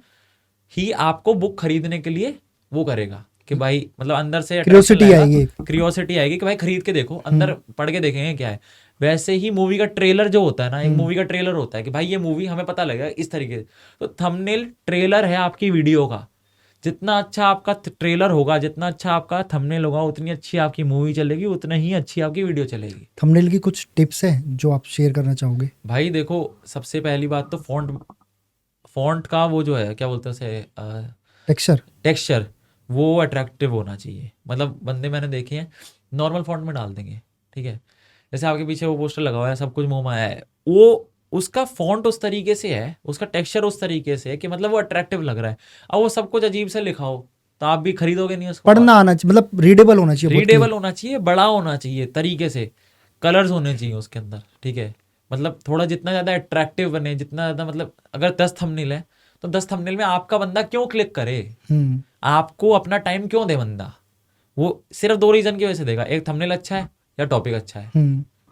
ही आपको बुक खरीदने के लिए वो करेगा कि भाई मतलब अंदर से क्यूरियोसिटी आएगी कि भाई खरीद के देखो, अंदर पढ़ के देखेंगे क्या है। वैसे ही मूवी का ट्रेलर जो होता है ना, एक मूवी का ट्रेलर होता है कि भाई ये मूवी हमें पता लगेगा इस तरीके से। तो थंबनेल ट्रेलर है आपकी वीडियो का। जितना अच्छा आपका ट्रेलर होगा, जितना अच्छा आपका थंबनेल होगा, उतनी अच्छी आपकी मूवी चलेगी, उतना ही अच्छी आपकी वीडियो चलेगी। थंबनेल की कुछ टिप्स है जो आप शेयर करना चाहोगे? भाई देखो सबसे पहली बात तो फॉन्ट का वो जो है क्या बोलते हैं उसे, टेक्सचर वो अट्रैक्टिव होना चाहिए। मतलब बंदे मैंने देखे हैं नॉर्मल फॉन्ट में डाल देंगे, ठीक है, जैसे आपके पीछे वो पोस्टर लगा हुआ है सब कुछ मुंह में है, वो उसका फॉन्ट उस तरीके से है, उसका टेक्सचर उस तरीके से है कि मतलब वो अट्रैक्टिव लग रहा है। अब वो सब कुछ अजीब से लिखा हो तो आप भी खरीदोगे नहीं उसको। पढ़ना आना चाहिए, मतलब रीडेबल होना चाहिए, रीडेबल होना चाहिए, बड़ा होना चाहिए तरीके से, कलर्स होने चाहिए उसके अंदर, ठीक है। मतलब थोड़ा जितना ज़्यादा अट्रैक्टिव बने, जितना ज़्यादा, मतलब अगर 10 थंबनेल है तो 10 थंबनेल में आपका बंदा क्यों क्लिक करे, आपको अपना टाइम क्यों दे बंदा। वो सिर्फ 2 रीजन की वजह से देगा, एक थंबनेल अच्छा है या टॉपिक अच्छा है,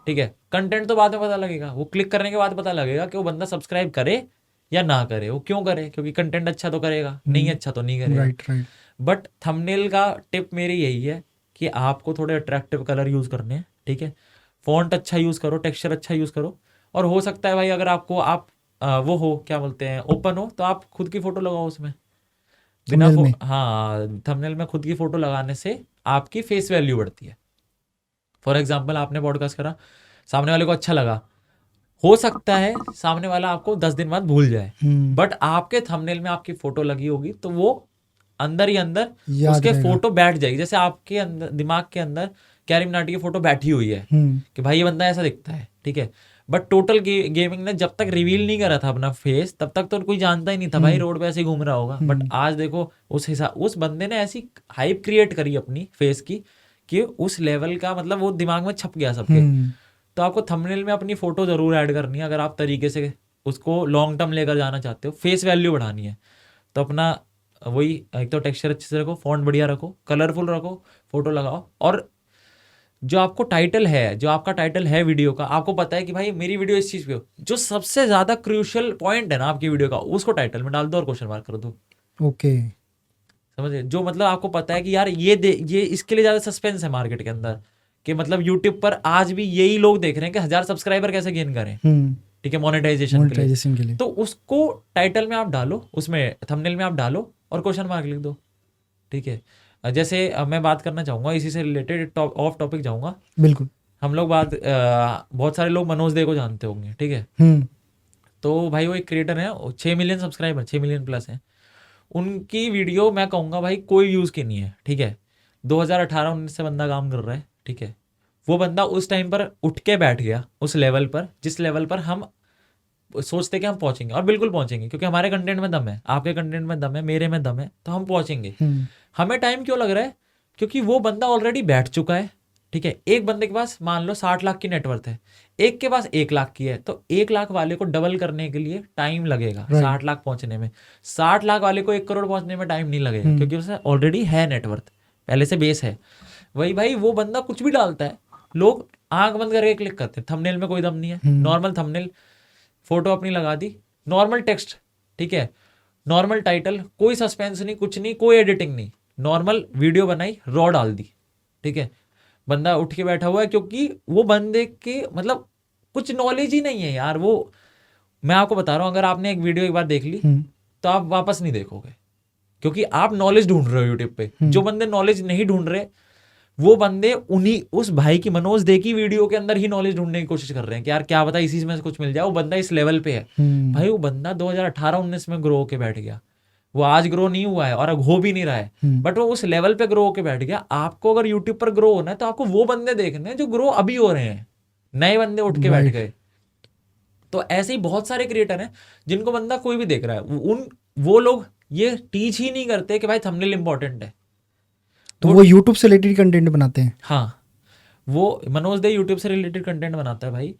ठीक है। कंटेंट तो बाद में पता लगेगा, वो क्लिक करने के बाद पता लगेगा कि वो बंदा सब्सक्राइब करे या ना करे। वो क्यों करे? क्योंकि कंटेंट अच्छा तो करेगा, नहीं अच्छा तो नहीं करेगा। बट थंबनेल का टिप मेरी यही है कि आपको थोड़े अट्रैक्टिव कलर यूज करने हैं, ठीक है। फॉन्ट अच्छा यूज करो, टेक्सचर अच्छा यूज करो, और हो सकता है भाई अगर आपको वो हो क्या बोलते हैं ओपन हो तो आप खुद की फोटो लगाओ उसमें बिना हाँ, थंबनेल में खुद की फोटो लगाने से आपकी फेस वैल्यू बढ़ती है। फॉर एग्जाम्पल आपने पॉडकास्ट करा, सामने वाले को अच्छा लगा, हो सकता है सामने वाला आपको 10 दिन बाद भूल जाए, बट आपके थंबनेल में आपकी फोटो लगी होगी तो वो अंदर ही अंदर उसके फोटो बैठ जाएगी। जैसे आपके अंदर दिमाग के अंदर कैरी मिनाटी की फोटो बैठी हुई है कि भाई ये बंदा ऐसा दिखता है, ठीक है। बट टोटल गेमिंग ने जब तक रिवील नहीं करा था अपना फेस तब तक तो कोई जानता ही नहीं था भाई, रोड पे ऐसे ही घूम रहा होगा। बट आज देखो उस बंदे ने ऐसी हाइप क्रिएट करी अपनी फेस की कि उस लेवल का मतलब वो दिमाग में छप गया सबके। तो आपको थंबनेल में अपनी फोटो जरूर ऐड करनी है अगर आप तरीके से उसको लॉन्ग टर्म लेकर जाना चाहते हो, फेस वैल्यू बढ़ानी है। तो अपना वही एक तो टेक्सचर अच्छे से रखो, फॉन्ट बढ़िया रखो, कलरफुल रखो, फोटो लगाओ, और जो आपको टाइटल है, जो आपका टाइटल है वीडियो का, आपको पता है कि भाई मेरी वीडियो इस चीज पे हो, जो सबसे ज्यादा क्रूशियल पॉइंट है ना आपकी वीडियो का, उसको टाइटल में डाल दो और क्वेश्चन मार्क कर दो। ओके, समझे? जो मतलब आपको पता है कि यार ये इसके लिए ज्यादा सस्पेंस है मार्केट के अंदर कि मतलब यूट्यूब पर आज भी यही लोग देख रहे हैं कि 1000 सब्सक्राइबर कैसे गेन करें, ठीक है, मोनेटाइजेशन के लिए। मोनेटाइजेशन के लिए तो उसको टाइटल में आप डालो, उसमें थंबनेल में आप डालो और क्वेश्चन मार्क लिख दो, ठीक है। जैसे मैं बात करना चाहूंगा इसी से रिलेटेड, ऑफ टॉपिक जाऊंगा बिल्कुल। हम लोग बात, बहुत सारे लोग मनोज दे को जानते होंगे, ठीक है। तो भाई वो एक क्रिएटर है, 6 मिलियन सब्सक्राइबर, 6 मिलियन प्लस हैं। उनकी वीडियो मैं कहूँगा भाई कोई व्यूज़ की नहीं है, ठीक है। 2018-19 से बंदा काम कर रहा है, ठीक है। वो बंदा उस टाइम पर उठ के बैठ गया उस लेवल पर, जिस लेवल पर हम सोचते कि हम पहुंचेंगे, और बिल्कुल पहुंचेंगे, क्योंकि हमारे कंटेंट में दम है, आपके कंटेंट में दम है, मेरे में दम है, तो हम पहुंचेंगे। हमें टाइम क्यों लग रहा है? क्योंकि वो बंदा ऑलरेडी बैठ चुका है, ठीक है। एक बंदे के पास मान लो 60 लाख की नेटवर्थ है, एक के पास 1 लाख की है, तो 1 लाख वाले को डबल करने के लिए टाइम लगेगा 60 लाख पहुंचने में। 60 लाख वाले को 1 करोड़ पहुंचने में टाइम नहीं लगेगा, क्योंकि उसे ऑलरेडी है नेटवर्थ, पहले से बेस है। वही भाई वो बंदा कुछ भी डालता है, लोग आंख बंद करके क्लिक करते हैं। थंबनेल में कोई दम नहीं है, नॉर्मल थंबनेल, फोटो अपनी लगा दी, नॉर्मल टेक्स्ट, ठीक है, नॉर्मल टाइटल, कोई सस्पेंस नहीं, कुछ नहीं, कोई एडिटिंग नहीं, नॉर्मल वीडियो बनाई, रॉ डाल दी, ठीक है। बंदा उठ के बैठा हुआ है, क्योंकि वो बंदे के मतलब कुछ नॉलेज ही नहीं है यार। वो मैं आपको बता रहा हूँ, अगर आपने एक वीडियो एक बार देख ली तो आप वापस नहीं देखोगे, क्योंकि आप नॉलेज ढूंढ रहे हो यूट्यूब पे। जो बंदे नॉलेज नहीं ढूंढ रहे, वो बंदे उन्हीं उस भाई की, मनोज दे की वीडियो के अंदर ही नॉलेज ढूंढने की कोशिश कर रहे हैं कि यार क्या पता इसी में से कुछ मिल जाए। वो बंदा इस लेवल पे है भाई, वो बंदा 2018-19 में ग्रो होके बैठ गया। वो आज ग्रो नहीं हुआ है और अब हो भी नहीं रहा है, बट वो उस लेवल पे ग्रो होके बैठ गया। आपको अगर यूट्यूब पर ग्रो होना है तो आपको वो बंदे देखने हैं जो ग्रो अभी हो रहे हैं, नए बंदे उठ के बैठ गए। तो ऐसे ही बहुत सारे क्रिएटर हैं जिनको बंदा कोई भी देख रहा है, वो लोग ये टीच ही नहीं करते कि भाई थंबनेल इंपॉर्टेंट है, तो वो यूट्यूब से रिलेटेड कंटेंट बनाते हैं। हाँ, वो मनोज दे यूट्यूब से रिलेटेड कंटेंट बनाता है भाई,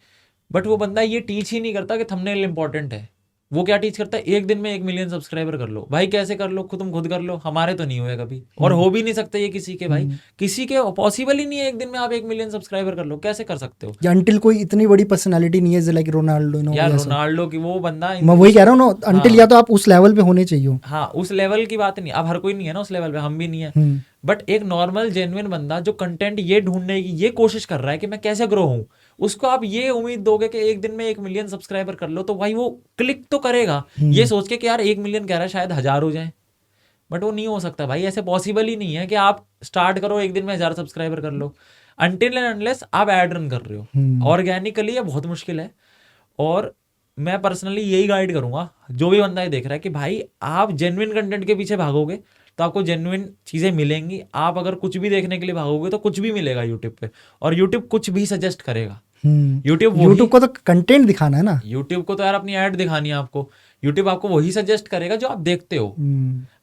बट वो बंदा ये टीच ही नहीं करता कि थंबनेल इंपॉर्टेंट है। वो क्या टीच करता है? एक दिन में 1 मिलियन सब्सक्राइबर कर लो। भाई कैसे कर लो? तुम खुद कर लो, हमारे तो नहीं हुए कभी, और हो भी नहीं सकते ये किसी के, भाई किसी के पॉसिबल ही नहीं है एक दिन में आप 1 मिलियन सब्सक्राइबर कर लो। कैसे कर सकते हो? या अंटिल कोई इतनी बड़ी पर्सनालिटी नहीं है लाइक रोनाल्डो, यार रोनाल्डो की वो बंदा, मैं वही कह रहा हूँ ना, अंटिल या तो आप उस लेवल पे होने चाहिए। हाँ, उस लेवल की बात नहीं, अब हर कोई नहीं है ना उस लेवल पे, हम भी नहीं है, बट एक नॉर्मल जेन्युइन बंदा जो कंटेंट ये ढूंढने की ये कोशिश कर रहा है कि मैं कैसे ग्रो हूँ, उसको आप ये उम्मीद दोगे कि एक दिन में 1 मिलियन सब्सक्राइबर कर लो, तो भाई वो क्लिक तो करेगा ये सोच के कि यार 1 मिलियन कह रहा है, शायद 1000 हो जाए, बट वो नहीं हो सकता भाई। ऐसे पॉसिबल ही नहीं है कि आप स्टार्ट करो एक दिन में 1000 सब्सक्राइबर कर लो, अनटिल एंड अनलेस आप एड रन कर रहे हो। ऑर्गेनिकली ये बहुत मुश्किल है, और मैं पर्सनली यही गाइड करूंगा जो भी बंदा ये देख रहा है कि भाई आप जेन्युइन कंटेंट के पीछे भागोगे तो आपको जेन्युइन चीजें मिलेंगी। आप अगर कुछ भी देखने के लिए भागोगे तो कुछ भी मिलेगा यूट्यूब पे, और यूट्यूब कुछ भी सजेस्ट करेगा। यूट्यूब को तो कंटेंट दिखाना है ना, यूट्यूब को तो यार अपनी ऐड दिखानी है आपको। यूट्यूब आपको वही सजेस्ट करेगा जो आप देखते हो।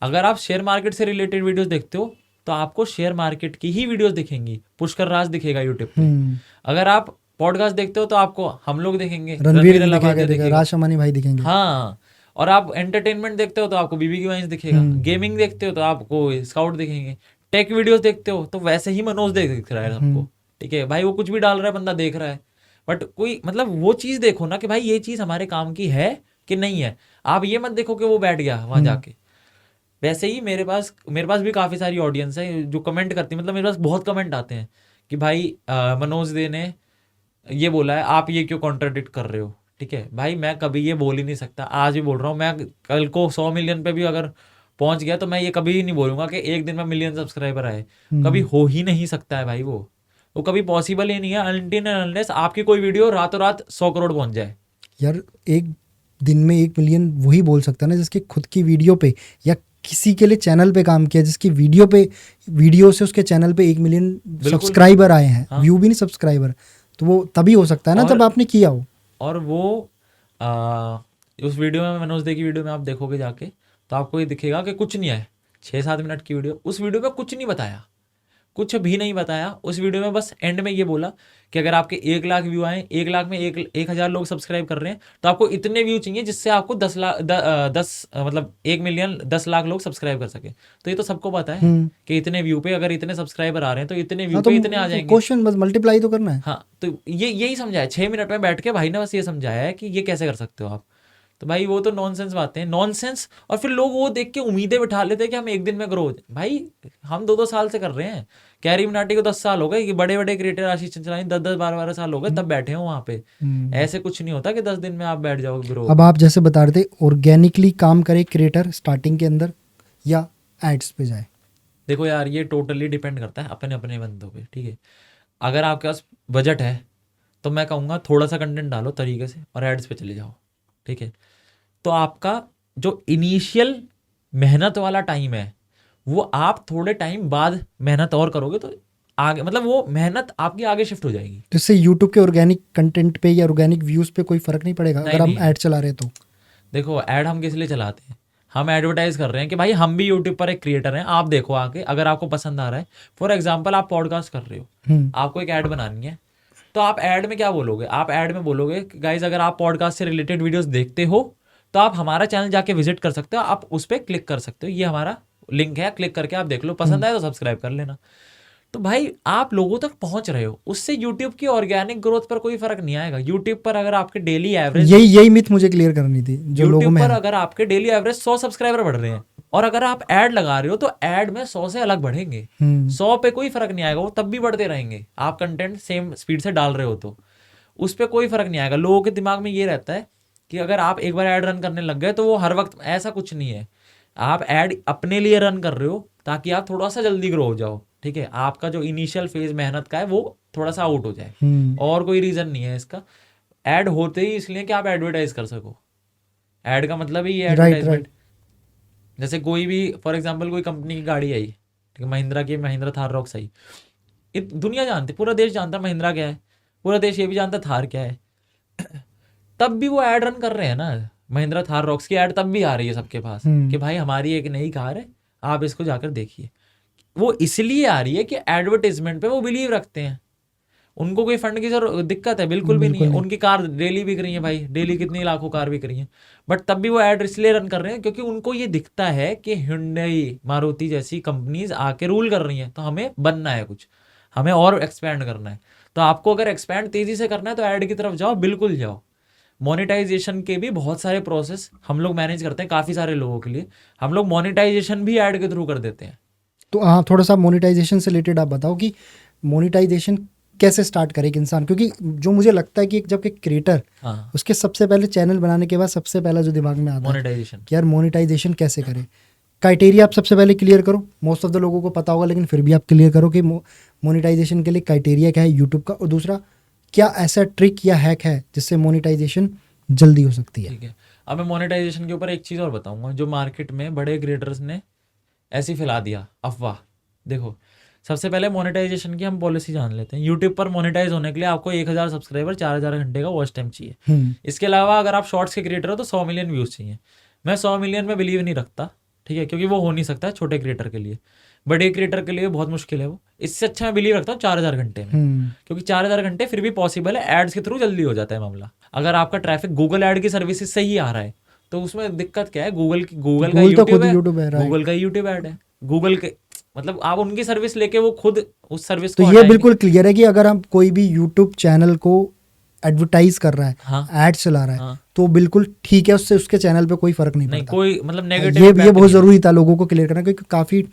अगर आप शेयर मार्केट से रिलेटेड वीडियोस देखते हो तो आपको शेयर मार्केट की ही वीडियोस दिखेंगी, पुष्कर राज दिखेगा यूट्यूब पे। अगर आप पॉडकास्ट देखते हो तो आपको हम लोग दिखेंगे, रणवीर दिखेगा, राज शमानी भाई दिखेंगे। हाँ, और आप एंटरटेनमेंट देखते हो तो आपको बीबी की वाइन्स दिखेगा, गेमिंग देखते हो तो आपको स्काउट दिखेंगे, टेक वीडियोस देखते हो तो वैसे ही मनोज दिख रहा है सबको, ठीक है भाई। वो कुछ भी डाल रहा है, बंदा देख रहा है, बट कोई मतलब वो चीज देखो ना कि भाई ये चीज हमारे काम की है कि नहीं है। आप ये मत देखो कि वो बैठ गया वहां जाके। वैसे ही मेरे पास भी काफी सारी ऑडियंस है जो कमेंट करती है, मतलब मेरे पास बहुत कमेंट आते हैं कि भाई मनोज दे ने ये बोला है, आप ये क्यों कॉन्ट्राडिक्ट कर रहे हो, ठीक है भाई। मैं कभी ये बोल ही नहीं सकता, आज भी बोल रहा हूँ, मैं कल को 100 मिलियन पे भी अगर पहुंच गया तो मैं ये कभी नहीं बोलूंगा कि एक दिन में मिलियन सब्सक्राइबर आए। कभी हो ही नहीं सकता है भाई, वो कभी पॉसिबल ही नहीं है अनटिल एंड अनलेस आपकी कोई वीडियो रातों रात 100 करोड़ पहुंच जाए। यार एक दिन में 1 मिलियन वही बोल सकता है ना जिसकी खुद की वीडियो पे या किसी के लिए चैनल पे काम किया, जिसकी वीडियो से उसके चैनल पे 1 मिलियन सब्सक्राइबर आए हैं। हाँ। व्यू भी नहीं, सब्सक्राइबर, तो वो तभी हो सकता है ना जब आपने किया हो। और वो उस वीडियो में, मनोज दे की वीडियो में आप देखोगे जाके तो आपको ये दिखेगा कि कुछ नहीं है, 6-7 मिनट की वीडियो, उस वीडियो में कुछ नहीं बताया, कुछ भी नहीं बताया उस वीडियो में। बस एंड में ये बोला कि अगर आपके 1 लाख व्यू आए, 1 लाख में 1,000 लोग सब्सक्राइब कर रहे हैं, तो आपको इतने व्यू चाहिए जिससे आपको 1 मिलियन 10 लाख लोग सब्सक्राइब कर सके। तो ये तो सबको पता है कि इतने व्यू पे अगर इतने सब्सक्राइबर आ रहे हैं तो इतने व्यू पे इतने आ जाएंगे। क्वेश्चन बस मल्टीप्लाई तो करना है। हाँ, तो यही समझाया 6 मिनट में बैठ के भाई ने, बस ये समझाया है कि ये कैसे कर सकते हो आप। तो भाई वो तो नॉनसेंस बातें हैं, नॉनसेंस। और फिर लोग वो देख के उम्मीदें बिठा लेते हैं कि हम एक दिन में ग्रो हो जाए। भाई हम 2-2 साल से कर रहे हैं, कैरी मिनाटी को 10 साल हो गए, कि बड़े बड़े क्रिएटर आशीष चंचलानी 10-10 12-12 साल हो गए तब बैठे हो वहाँ पे। ऐसे कुछ नहीं होता कि 10 दिन में आप बैठ जाओगे ब्रो। अब आप जैसे बता रहे थे ऑर्गेनिकली काम करे क्रिएटर स्टार्टिंग के अंदर या एड्स पे जाए। देखो यार, ये टोटली डिपेंड करता है अपने अपने बंदों पे, ठीक है। अगर आपके पास बजट है तो मैं कहूँगा थोड़ा सा कंटेंट डालो तरीके से और एड्स पे चले जाओ, ठीक है। तो आपका जो इनिशियल मेहनत वाला टाइम है वो आप थोड़े टाइम बाद मेहनत और करोगे तो आगे, मतलब वो मेहनत आपकी आगे शिफ्ट हो जाएगी। तो इससे यूट्यूब के ऑर्गेनिक कंटेंट पे या ऑर्गेनिक व्यूज पे कोई फर्क नहीं पड़ेगा नहीं, अगर हम नहीं। ऐड चला रहे हैं तो? देखो, ऐड हम किस लिए चलाते हैं? हम एडवर्टाइज कर रहे हैं कि भाई हम भी यूट्यूब पर एक क्रिएटर हैं, आप देखो आके, अगर आपको पसंद आ रहा है। फॉर एग्जाम्पल आप पॉडकास्ट कर रहे हो, आपको एक ऐड बनानी है, तो आप ऐड में क्या बोलोगे? आप ऐड में बोलोगे गाइज अगर आप पॉडकास्ट से रिलेटेड वीडियोस देखते हो तो आप हमारा चैनल जाके विजिट कर सकते हो, आप उस पर क्लिक कर सकते हो, ये हमारा लिंक है, क्लिक करके आप देख लो, पसंद आए तो सब्सक्राइब कर लेना। तो भाई आप लोगों तक पहुंच रहे हो, उससे यूट्यूब की ऑर्गेनिक ग्रोथ पर कोई फर्क नहीं आएगा। यूट्यूब पर अगर आपके डेली एवरेज, यही मिथ मुझे क्लियर करनी थी जो लोगों यूट्यूब में पर है। अगर आपके डेली एवरेज 100 सब्सक्राइबर बढ़ रहे हैं और अगर आप ऐड लगा रहे हो तो ऐड में 100 से अलग बढ़ेंगे। 100 पे कोई फर्क नहीं आएगा, वो तब भी बढ़ते रहेंगे। आप कंटेंट सेम स्पीड से डाल रहे हो तो उस पर कोई फर्क नहीं आएगा। लोगों के दिमाग में ये रहता है कि अगर आप एक बार ऐड रन करने लग गए तो वो हर वक्त, ऐसा कुछ नहीं है। आप ऐड अपने लिए रन कर रहे हो ताकि आप थोड़ा सा जल्दी ग्रो हो जाओ, ठीक है। आपका जो इनिशियल फेज मेहनत का है वो थोड़ा सा आउट हो जाए, और कोई रीजन नहीं है इसका। ऐड होते ही इसलिए कि आप एडवर्टाइज कर सको। ऐड का मतलब ही ये एडवर्टाइजमेंट। जैसे कोई भी, फॉर एग्जांपल कोई कंपनी की गाड़ी आई, ठीक है, महिंद्रा की, महिंद्रा थार रॉक्स आई, दुनिया जानती, पूरा देश जानता महिंद्रा क्या है, पूरा देश ये भी जानता थार क्या है। तब भी वो ऐड रन कर रहे हैं ना, महिंद्रा थार रॉक्स की ऐड तब भी आ रही है सबके पास कि भाई हमारी एक नई कार है, आप इसको जाकर देखिए। वो इसलिए आ रही है कि एडवर्टाइजमेंट पे वो बिलीव रखते हैं। उनको कोई फंड की जरूरत दिक्कत है बिल्कुल भी नहीं है। उनकी कार डेली बिक रही है भाई, डेली कितनी लाखों कार बिक रही है, बट तब भी वो ऐड इसलिए रन कर रहे हैं क्योंकि उनको ये दिखता है कि हुंडई, मारुति जैसी कंपनीज आके रूल कर रही हैं, तो हमें बनना है कुछ, हमें और एक्सपैंड करना है। तो आपको अगर एक्सपैंड तेजी से करना है तो ऐड की तरफ जाओ, बिल्कुल जाओ। मोनेटाइजेशन के भी बहुत सारे प्रोसेस हम लोग मैनेज करते हैं काफ़ी सारे लोगों के लिए। हम लोग मोनेटाइजेशन भी ऐड के थ्रू कर देते हैं। तो हाँ, थोड़ा सा मोनेटाइजेशन से रिलेटेड आप बताओ कि मोनेटाइजेशन कैसे स्टार्ट करे एक इंसान, क्योंकि जो मुझे लगता है कि जब एक क्रिएटर, हाँ, उसके सबसे पहले चैनल बनाने के बाद सबसे पहला जो दिमाग में आता है मोनेटाइजेशन। कि यार मोनेटाइजेशन कैसे करे। क्राइटेरिया आप सबसे पहले क्लियर करो। मोस्ट ऑफ द लोगों को पता होगा लेकिन फिर भी आप क्लियर करो कि मोनेटाइजेशन के लिए क्राइटेरिया क्या है यूट्यूब का, और दूसरा क्या ऐसा ट्रिक या हैक है जिससे मोनेटाइजेशन जल्दी हो सकती है। ठीक है, अब मैं मोनेटाइजेशन के ऊपर एक चीज़ और बताऊंगा जो मार्केट में बड़े क्रिएटर्स ने ऐसी फैला दिया अफवाह। देखो, सबसे पहले मोनेटाइजेशन की हम पॉलिसी जान लेते हैं। यूट्यूब पर मोनेटाइज होने के लिए आपको 1000 सब्सक्राइबर, 4000 घंटे का वॉच टाइम चाहिए। इसके अलावा अगर आप शॉर्ट्स के क्रिएटर हो तो 100 मिलियन व्यूज़ चाहिए। मैं 100 मिलियन में बिलीव नहीं रखता, ठीक है, क्योंकि वो हो नहीं सकता छोटे क्रिएटर के लिए। बड़े क्रिएटर के लिए बहुत मुश्किल है वो। इससे अच्छा मैं बिलीव रखता हूँ 4000 घंटे में, क्योंकि 4000 घंटे फिर भी पॉसिबल है, एड्स के थ्रू जल्दी हो जाता है मामला। अगर आपका ट्रैफिक गूगल ऐड की सर्विसेज से ही आ रहा है तो उसमें दिक्कत क्या है? गूगल का यूट्यूब है, गूगल का यूट्यूब ऐड है, गूगल के, मतलब आप उनकी सर्विस लेके वो खुद उस सर्विस को तो ये बिल्कुल क्लियर है कि अगर हम कोई भी यूट्यूब चैनल को एडवर्टाइज कर रहा है, हाँ, एड चला रहा है, हाँ, तो बिल्कुल ठीक है, उससे उसके चैनल पे कोई फर्क नहीं पड़ता। कोई मतलब नेगेटिव ये बहुत जरूरी था लोगों को क्लियर करना, क्योंकि काफी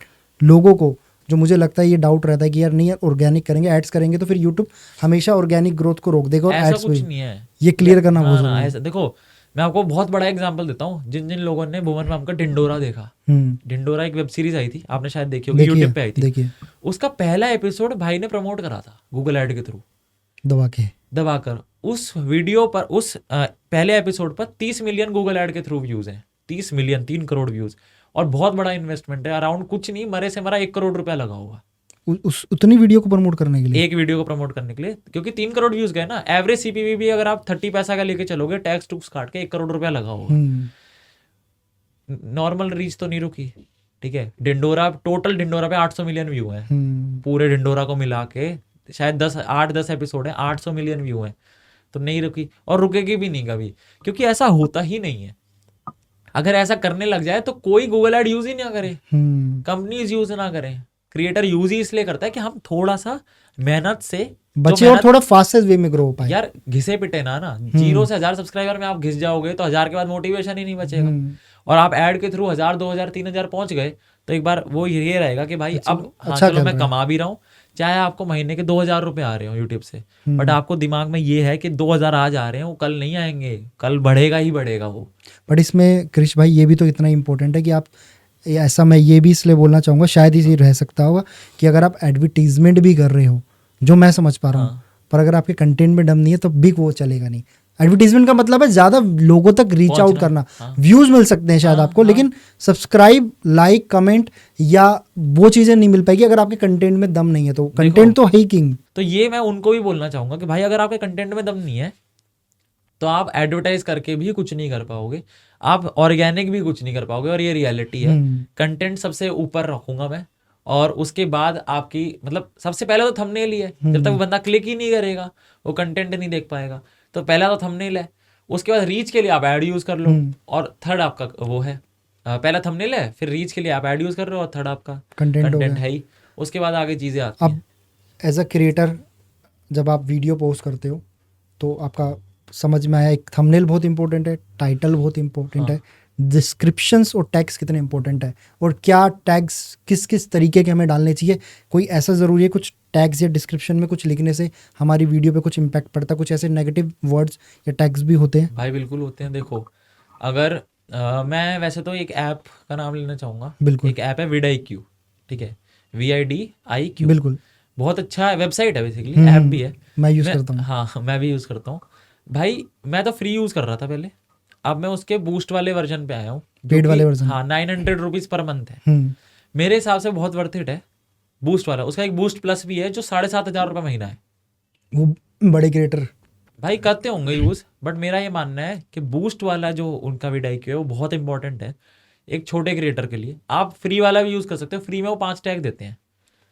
लोगों को जो मुझे लगता है ये डाउट रहता है कि यार नहीं यार ऑर्गेनिक करेंगे, एड्स करेंगे तो फिर यूट्यूब हमेशा ऑर्गेनिक ग्रोथ को रोक देगा और ऐसा एड्स कुछ में नहीं है। ये क्लियर करना बहुत हाँ, जरूरी ऐसा देखो, मैं आपको बहुत बड़ा एग्जांपल देता हूँ। जिन जिन लोगों ने भुवन मैम का ढिंडोरा देखा, है। ढिंडोरा एक वेब सीरीज आई थी, आपने शायद देखी होगी, यूट्यूब पे आई थी। देखिए उसका पहला एपिसोड भाई ने प्रमोट करा था गूगल ऐड के थ्रू, दबाकर। उस वीडियो पर, उस पहले एपिसोड पर 30 मिलियन गूगल ऐड के थ्रू व्यूज हैं। 30 मिलियन, 3 करोड़ व्यूज, और बहुत बड़ा इन्वेस्टमेंट है। अराउंड कुछ नहीं, मरे से मरा 1 करोड़ रुपया लगा होगा उस उतनी वीडियो को प्रमोट करने के लिए, एक वीडियो को प्रमोट करने के लिए, क्योंकि 3 करोड़ व्यूज गए ना। एवरेज सीपीवी भी अगर आप 30 पैसा का लेके चलोगे, टैक्स टूक्स काट के 1 करोड़ रुपया लगा होगा। नॉर्मल रीच तो नहीं रुकी, ठीक है। टोटल ढिंडोरा पे 800 मिलियन व्यू है, पूरे ढिंडोरा को मिला के शायद 8-10 एपिसोड है, 800 मिलियन व्यू है, तो नहीं रुकी और रुकेगी भी नहीं कभी, क्योंकि ऐसा होता ही नहीं है। अगर ऐसा करने लग जाए तो कोई गूगल ऐड यूज ही ना करे, कंपनीज यूज ना करें, क्रिएटर यूज ही इसलिए करता है कि हम थोड़ा सा मेहनत से बचे और थोड़ा फास्टेस्ट वे में ग्रो हो पाए। यार घिसे पिटे ना 0 से 1000 सब्सक्राइबर में आप घिस जाओगे तो 1000 के बाद मोटिवेशन ही नहीं बचेगा। और आप ऐड के थ्रू 1000, 2000, 3000 पहुंच गए तो एक बार वो ये रहेगा कि भाई अब हाँ चलो मैं कमा भी रहा हूँ, चाहे आपको महीने के 2,000 रुपये आ रहे हो यूट्यूब से, बट आपको दिमाग में ये है कि 2,000 आज आ रहे हैं, वो कल नहीं आएंगे, कल बढ़ेगा ही बढ़ेगा वो। बट इसमें कृष भाई ये भी तो इतना इंपॉर्टेंट है कि आप, ऐसा मैं ये भी इसलिए बोलना चाहूँगा, शायद इसी रह सकता होगा कि अगर आप एडवर्टीजमेंट भी कर रहे हो, जो मैं समझ पा रहा हूँ, पर अगर आपके कंटेंट में दम नहीं है तो भी वो चलेगा नहीं। एडवर्टीजमेंट का मतलब है ज़्यादा लोगों तक रीच आउट करना, व्यूज़ मिल सकते हैं शायद आपको, लेकिन सब्सक्राइब, लाइक, कमेंट या वो चीज़ें नहीं मिल पाएगी अगर आपके कंटेंट में दम नहीं है। तो कंटेंट तो है ही किंग। तो ये मैं उनको भी बोलना चाहूँगा कि भाई अगर आपके कंटेंट में दम नहीं है तो आप एडवर्टाइज करके भी कुछ नहीं कर पाओगे, आप ऑर्गेनिक भी कुछ नहीं कर पाओगे, और ये रियलिटी है। कंटेंट सबसे ऊपर रखूंगा मैं, और उसके बाद आपकी मतलब सबसे पहले तो थंबनेल ही है। जब तक बंदा क्लिक ही नहीं करेगा वो कंटेंट नहीं देख पाएगा, तो पहला तो थंबनेल है। उसके बाद रीच के लिए आप ऐड यूज कर लो, और थर्ड आपका वो है, पहला थंबनेल है, फिर रीच के लिए आप ऐड यूज कर रहे हो, और थर्ड आपका कंटेंट है ही। उसके बाद आगे चीजें आती हैं। अब एज अ क्रिएटर जब आप वीडियो पोस्ट करते हो तो आपका समझ में आया, एक थंबनेल बहुत इंपॉर्टेंट है, टाइटल बहुत इंपॉर्टेंट है, डिस्क्रिप्शंस और टैग्स कितने इंपॉर्टेंट है, और क्या टैग्स किस किस तरीके के हमें डालने चाहिए। कोई ऐसा ज़रूरी है कुछ टैग्स या डिस्क्रिप्शन में कुछ लिखने से हमारी वीडियो पे कुछ इम्पैक्ट पड़ता है? कुछ ऐसे नेगेटिव वर्ड्स या टैग्स भी होते हैं? भाई बिल्कुल होते हैं। देखो अगर मैं वैसे तो एक ऐप का नाम लेना चाहूँगा। बिल्कुल। एक ऐप है VidIQ, ठीक है, VIDIQ, बिल्कुल, बहुत अच्छा वेबसाइट है, बेसिकली ऐप भी है। मैं यूज़ करता हूँ। हाँ मैं भी यूज़ करता हूँ भाई। मैं तो फ्री यूज़ कर रहा था पहले, अब मैं उसके बूस्ट वाले वर्जन पे आया हूँ, पेड वाले वर्जन। हाँ 900 रुपीज़ पर मंथ है। मेरे हिसाब से बहुत वर्थ इट है बूस्ट वाला। उसका एक बूस्ट प्लस भी है जो 7,500 रुपये महीना है। वो बड़े क्रिएटर भाई करते होंगे यूज़, बट मेरा ये मानना है कि बूस्ट वाला जो उनका VidIQ है वो बहुत इंपॉर्टेंट है एक छोटे क्रिएटर के लिए। आप फ्री वाला भी यूज़ कर सकते हो, फ्री में वो 5 टैग देते हैं।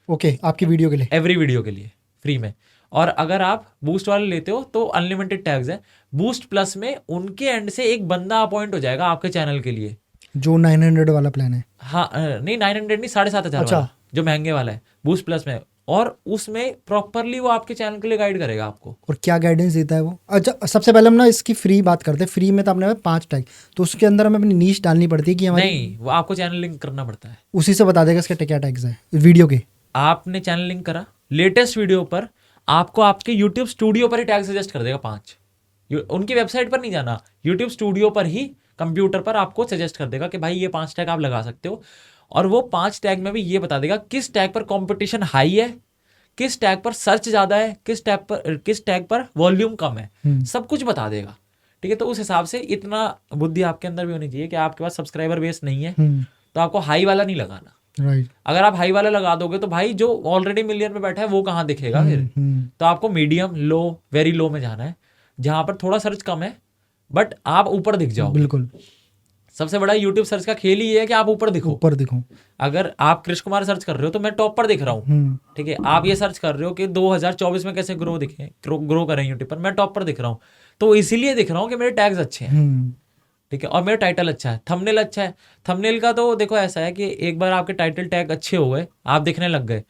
ओके, आपकी वीडियो के लिए, एवरी वीडियो के लिए फ्री में। और अगर आप बूस्ट वाले लेते हो तो अनलिमिटेड टैग्स है। बूस्ट प्लस में उनके एंड से एक बंदा अपॉइंट हो जाएगा आपके चैनल के लिए, जो 900 वाला प्लान है। हाँ नहीं 900 नहीं, 7,500 अच्छा। वाला जो महंगे वाला है बूस्ट प्लस में, और उसमें प्रॉपरली वो आपके चैनल के लिए गाइड करेगा आपको। और क्या गाइडेंस देता है वो? अच्छा, सबसे पहले हम ना इसकी फ्री बात करते हैं। फ्री में तो आपने 5 टैग, तो उसके अंदर हमें अपनी नीश डालनी पड़ती है कि हमारी, नहीं वो आपको चैनल लिंक करना पड़ता है, उसी से बता देगा इसके क्या टैग्स है वीडियो के। आपने चैनल लिंक करा, लेटेस्ट वीडियो पर आपको आपके यूट्यूब स्टूडियो पर ही टैग सजेस्ट कर देगा 5। उनकी वेबसाइट पर नहीं जाना, यूट्यूब स्टूडियो पर ही कंप्यूटर पर आपको सजेस्ट कर देगा कि भाई ये 5 टैग आप लगा सकते हो। और वो 5 टैग में भी ये बता देगा किस टैग पर कंपटीशन हाई है, किस टैग पर सर्च ज़्यादा है, किस टैग पर वॉल्यूम कम है, सब कुछ बता देगा। ठीक है, तो उस हिसाब से इतना बुद्धि आपके अंदर भी होनी चाहिए कि आपके पास सब्सक्राइबर बेस नहीं है तो आपको हाई वाला नहीं लगाना। राइट। अगर आप हाई वाला लगा दोगे तो भाई जो ऑलरेडी मिलियन में बैठा है वो कहाँ दिखेगा फिर। तो आपको मीडियम, लो, वेरी लो में जाना है, जहां पर थोड़ा सर्च कम है बट आप ऊपर दिख जाओ। बिल्कुल। सबसे बड़ा यूट्यूब सर्च का खेल ही है कि आप ऊपर दिखो। ऊपर दिखो। अगर आप कृष कुमार सर्च कर रहे हो तो मैं टॉप पर दिख रहा हूँ, ठीक है। आप ये सर्च कर रहे हो कि 2024 में कैसे ग्रो करें यूट्यूब पर, मैं टॉप पर दिख रहा हूँ, तो इसीलिए दिख रहा हूँ कि मेरे टैग्स अच्छे हैं, ठीक है, और मेरा टाइटल अच्छा है, थंबनेल अच्छा है। थंबनेल का तो देखो ऐसा है कि एक बार आपके टाइटल टैग अच्छे हो गए, आप दिखने लग गए,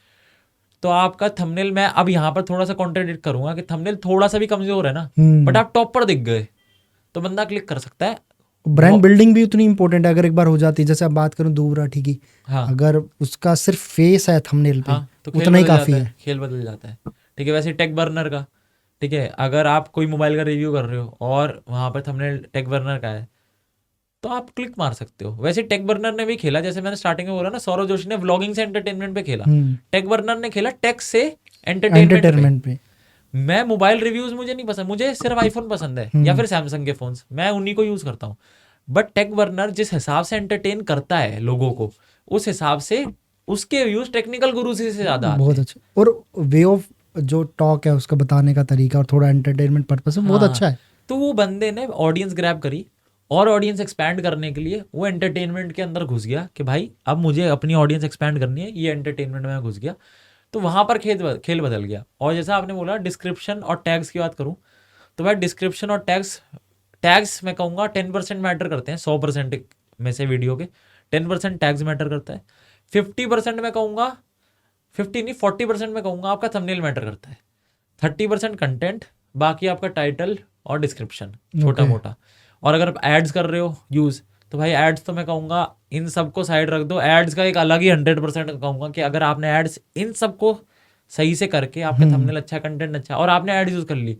तो आपका थंबनेल, मैं अब यहाँ पर थोड़ा सा कॉन्ट्रडिक्ट करूंगा कि थंबनेल थोड़ा सा भी कमजोर है ना, बट आप टॉप पर दिख गए तो बंदा क्लिक कर सकता है। ब्रांड बिल्डिंग भी उतनी इंपॉर्टेंट है, अगर एक बार हो जाती है, जैसे आप बात करूं दूर राठी की, हाँ, अगर उसका सिर्फ फेस है थंबनेल पे, हाँ, तो उतना ही काफी है, खेल बदल जाता है। ठीक है, वैसे टेक बर्नर का, ठीक है, अगर आप कोई मोबाइल का रिव्यू कर रहे हो और वहां पर थंबनेल टेक बर्नर का है तो आप क्लिक मार सकते हो। वैसे टेक बर्नर ने भी खेला, जैसे मैंने स्टार्टिंग में बोला ना, सौरव जोशी ने व्लॉगिंग से एंटरटेनमेंट पे खेला, टेक बर्नर ने खेला टेक्स से एंटरटेनमेंट पे। मैं मोबाइल रिव्यूज मुझे नहीं पसंद, मुझे सिर्फ आईफोन पसंद है या फिर सैमसंग के फोन्स, मैं उन्हीं को यूज करता हूँ। बट टेक बर्नर जिस हिसाब से एंटरटेन करता है लोगों को, उस हिसाब से उसके व्यूज टेक्निकल गुरु से ज्यादा आते हैं। बहुत अच्छा, और वे ऑफ जो टॉक है उसका बताने का तरीका और थोड़ा एंटरटेनमेंट पर्पस से बहुत अच्छा है। तो वो बंदे ने ऑडियंस ग्रैब करी और ऑडियंस एक्सपैंड करने के लिए वो एंटरटेनमेंट के अंदर घुस गया कि भाई अब मुझे अपनी ऑडियंस एक्सपैंड करनी है, ये एंटरटेनमेंट में घुस गया, तो वहां पर खेल बदल गया। और जैसा आपने बोला डिस्क्रिप्शन और टैग्स की बात करूं, तो भाई डिस्क्रिप्शन और टैग्स मैं कहूँगा 10% मैटर करते हैं 100% में से वीडियो के 10% टैग्स मैटर करता है। 50% मैं कहूँगा, 50 नहीं 40% मैं कहूँगा आपका थंबनेल मैटर करता है। 30% कंटेंट, बाकी आपका टाइटल और डिस्क्रिप्शन छोटा मोटा। और अगर आप एड्स कर रहे हो यूज़, तो भाई एड्स तो मैं कहूँगा इन सबको साइड रख दो, एड्स का एक अलग ही 100% कहूँगा कि अगर आपने एड्स इन सबको सही से करके, आपका थंबनेल अच्छा, कंटेंट अच्छा, और आपने एड यूज कर ली,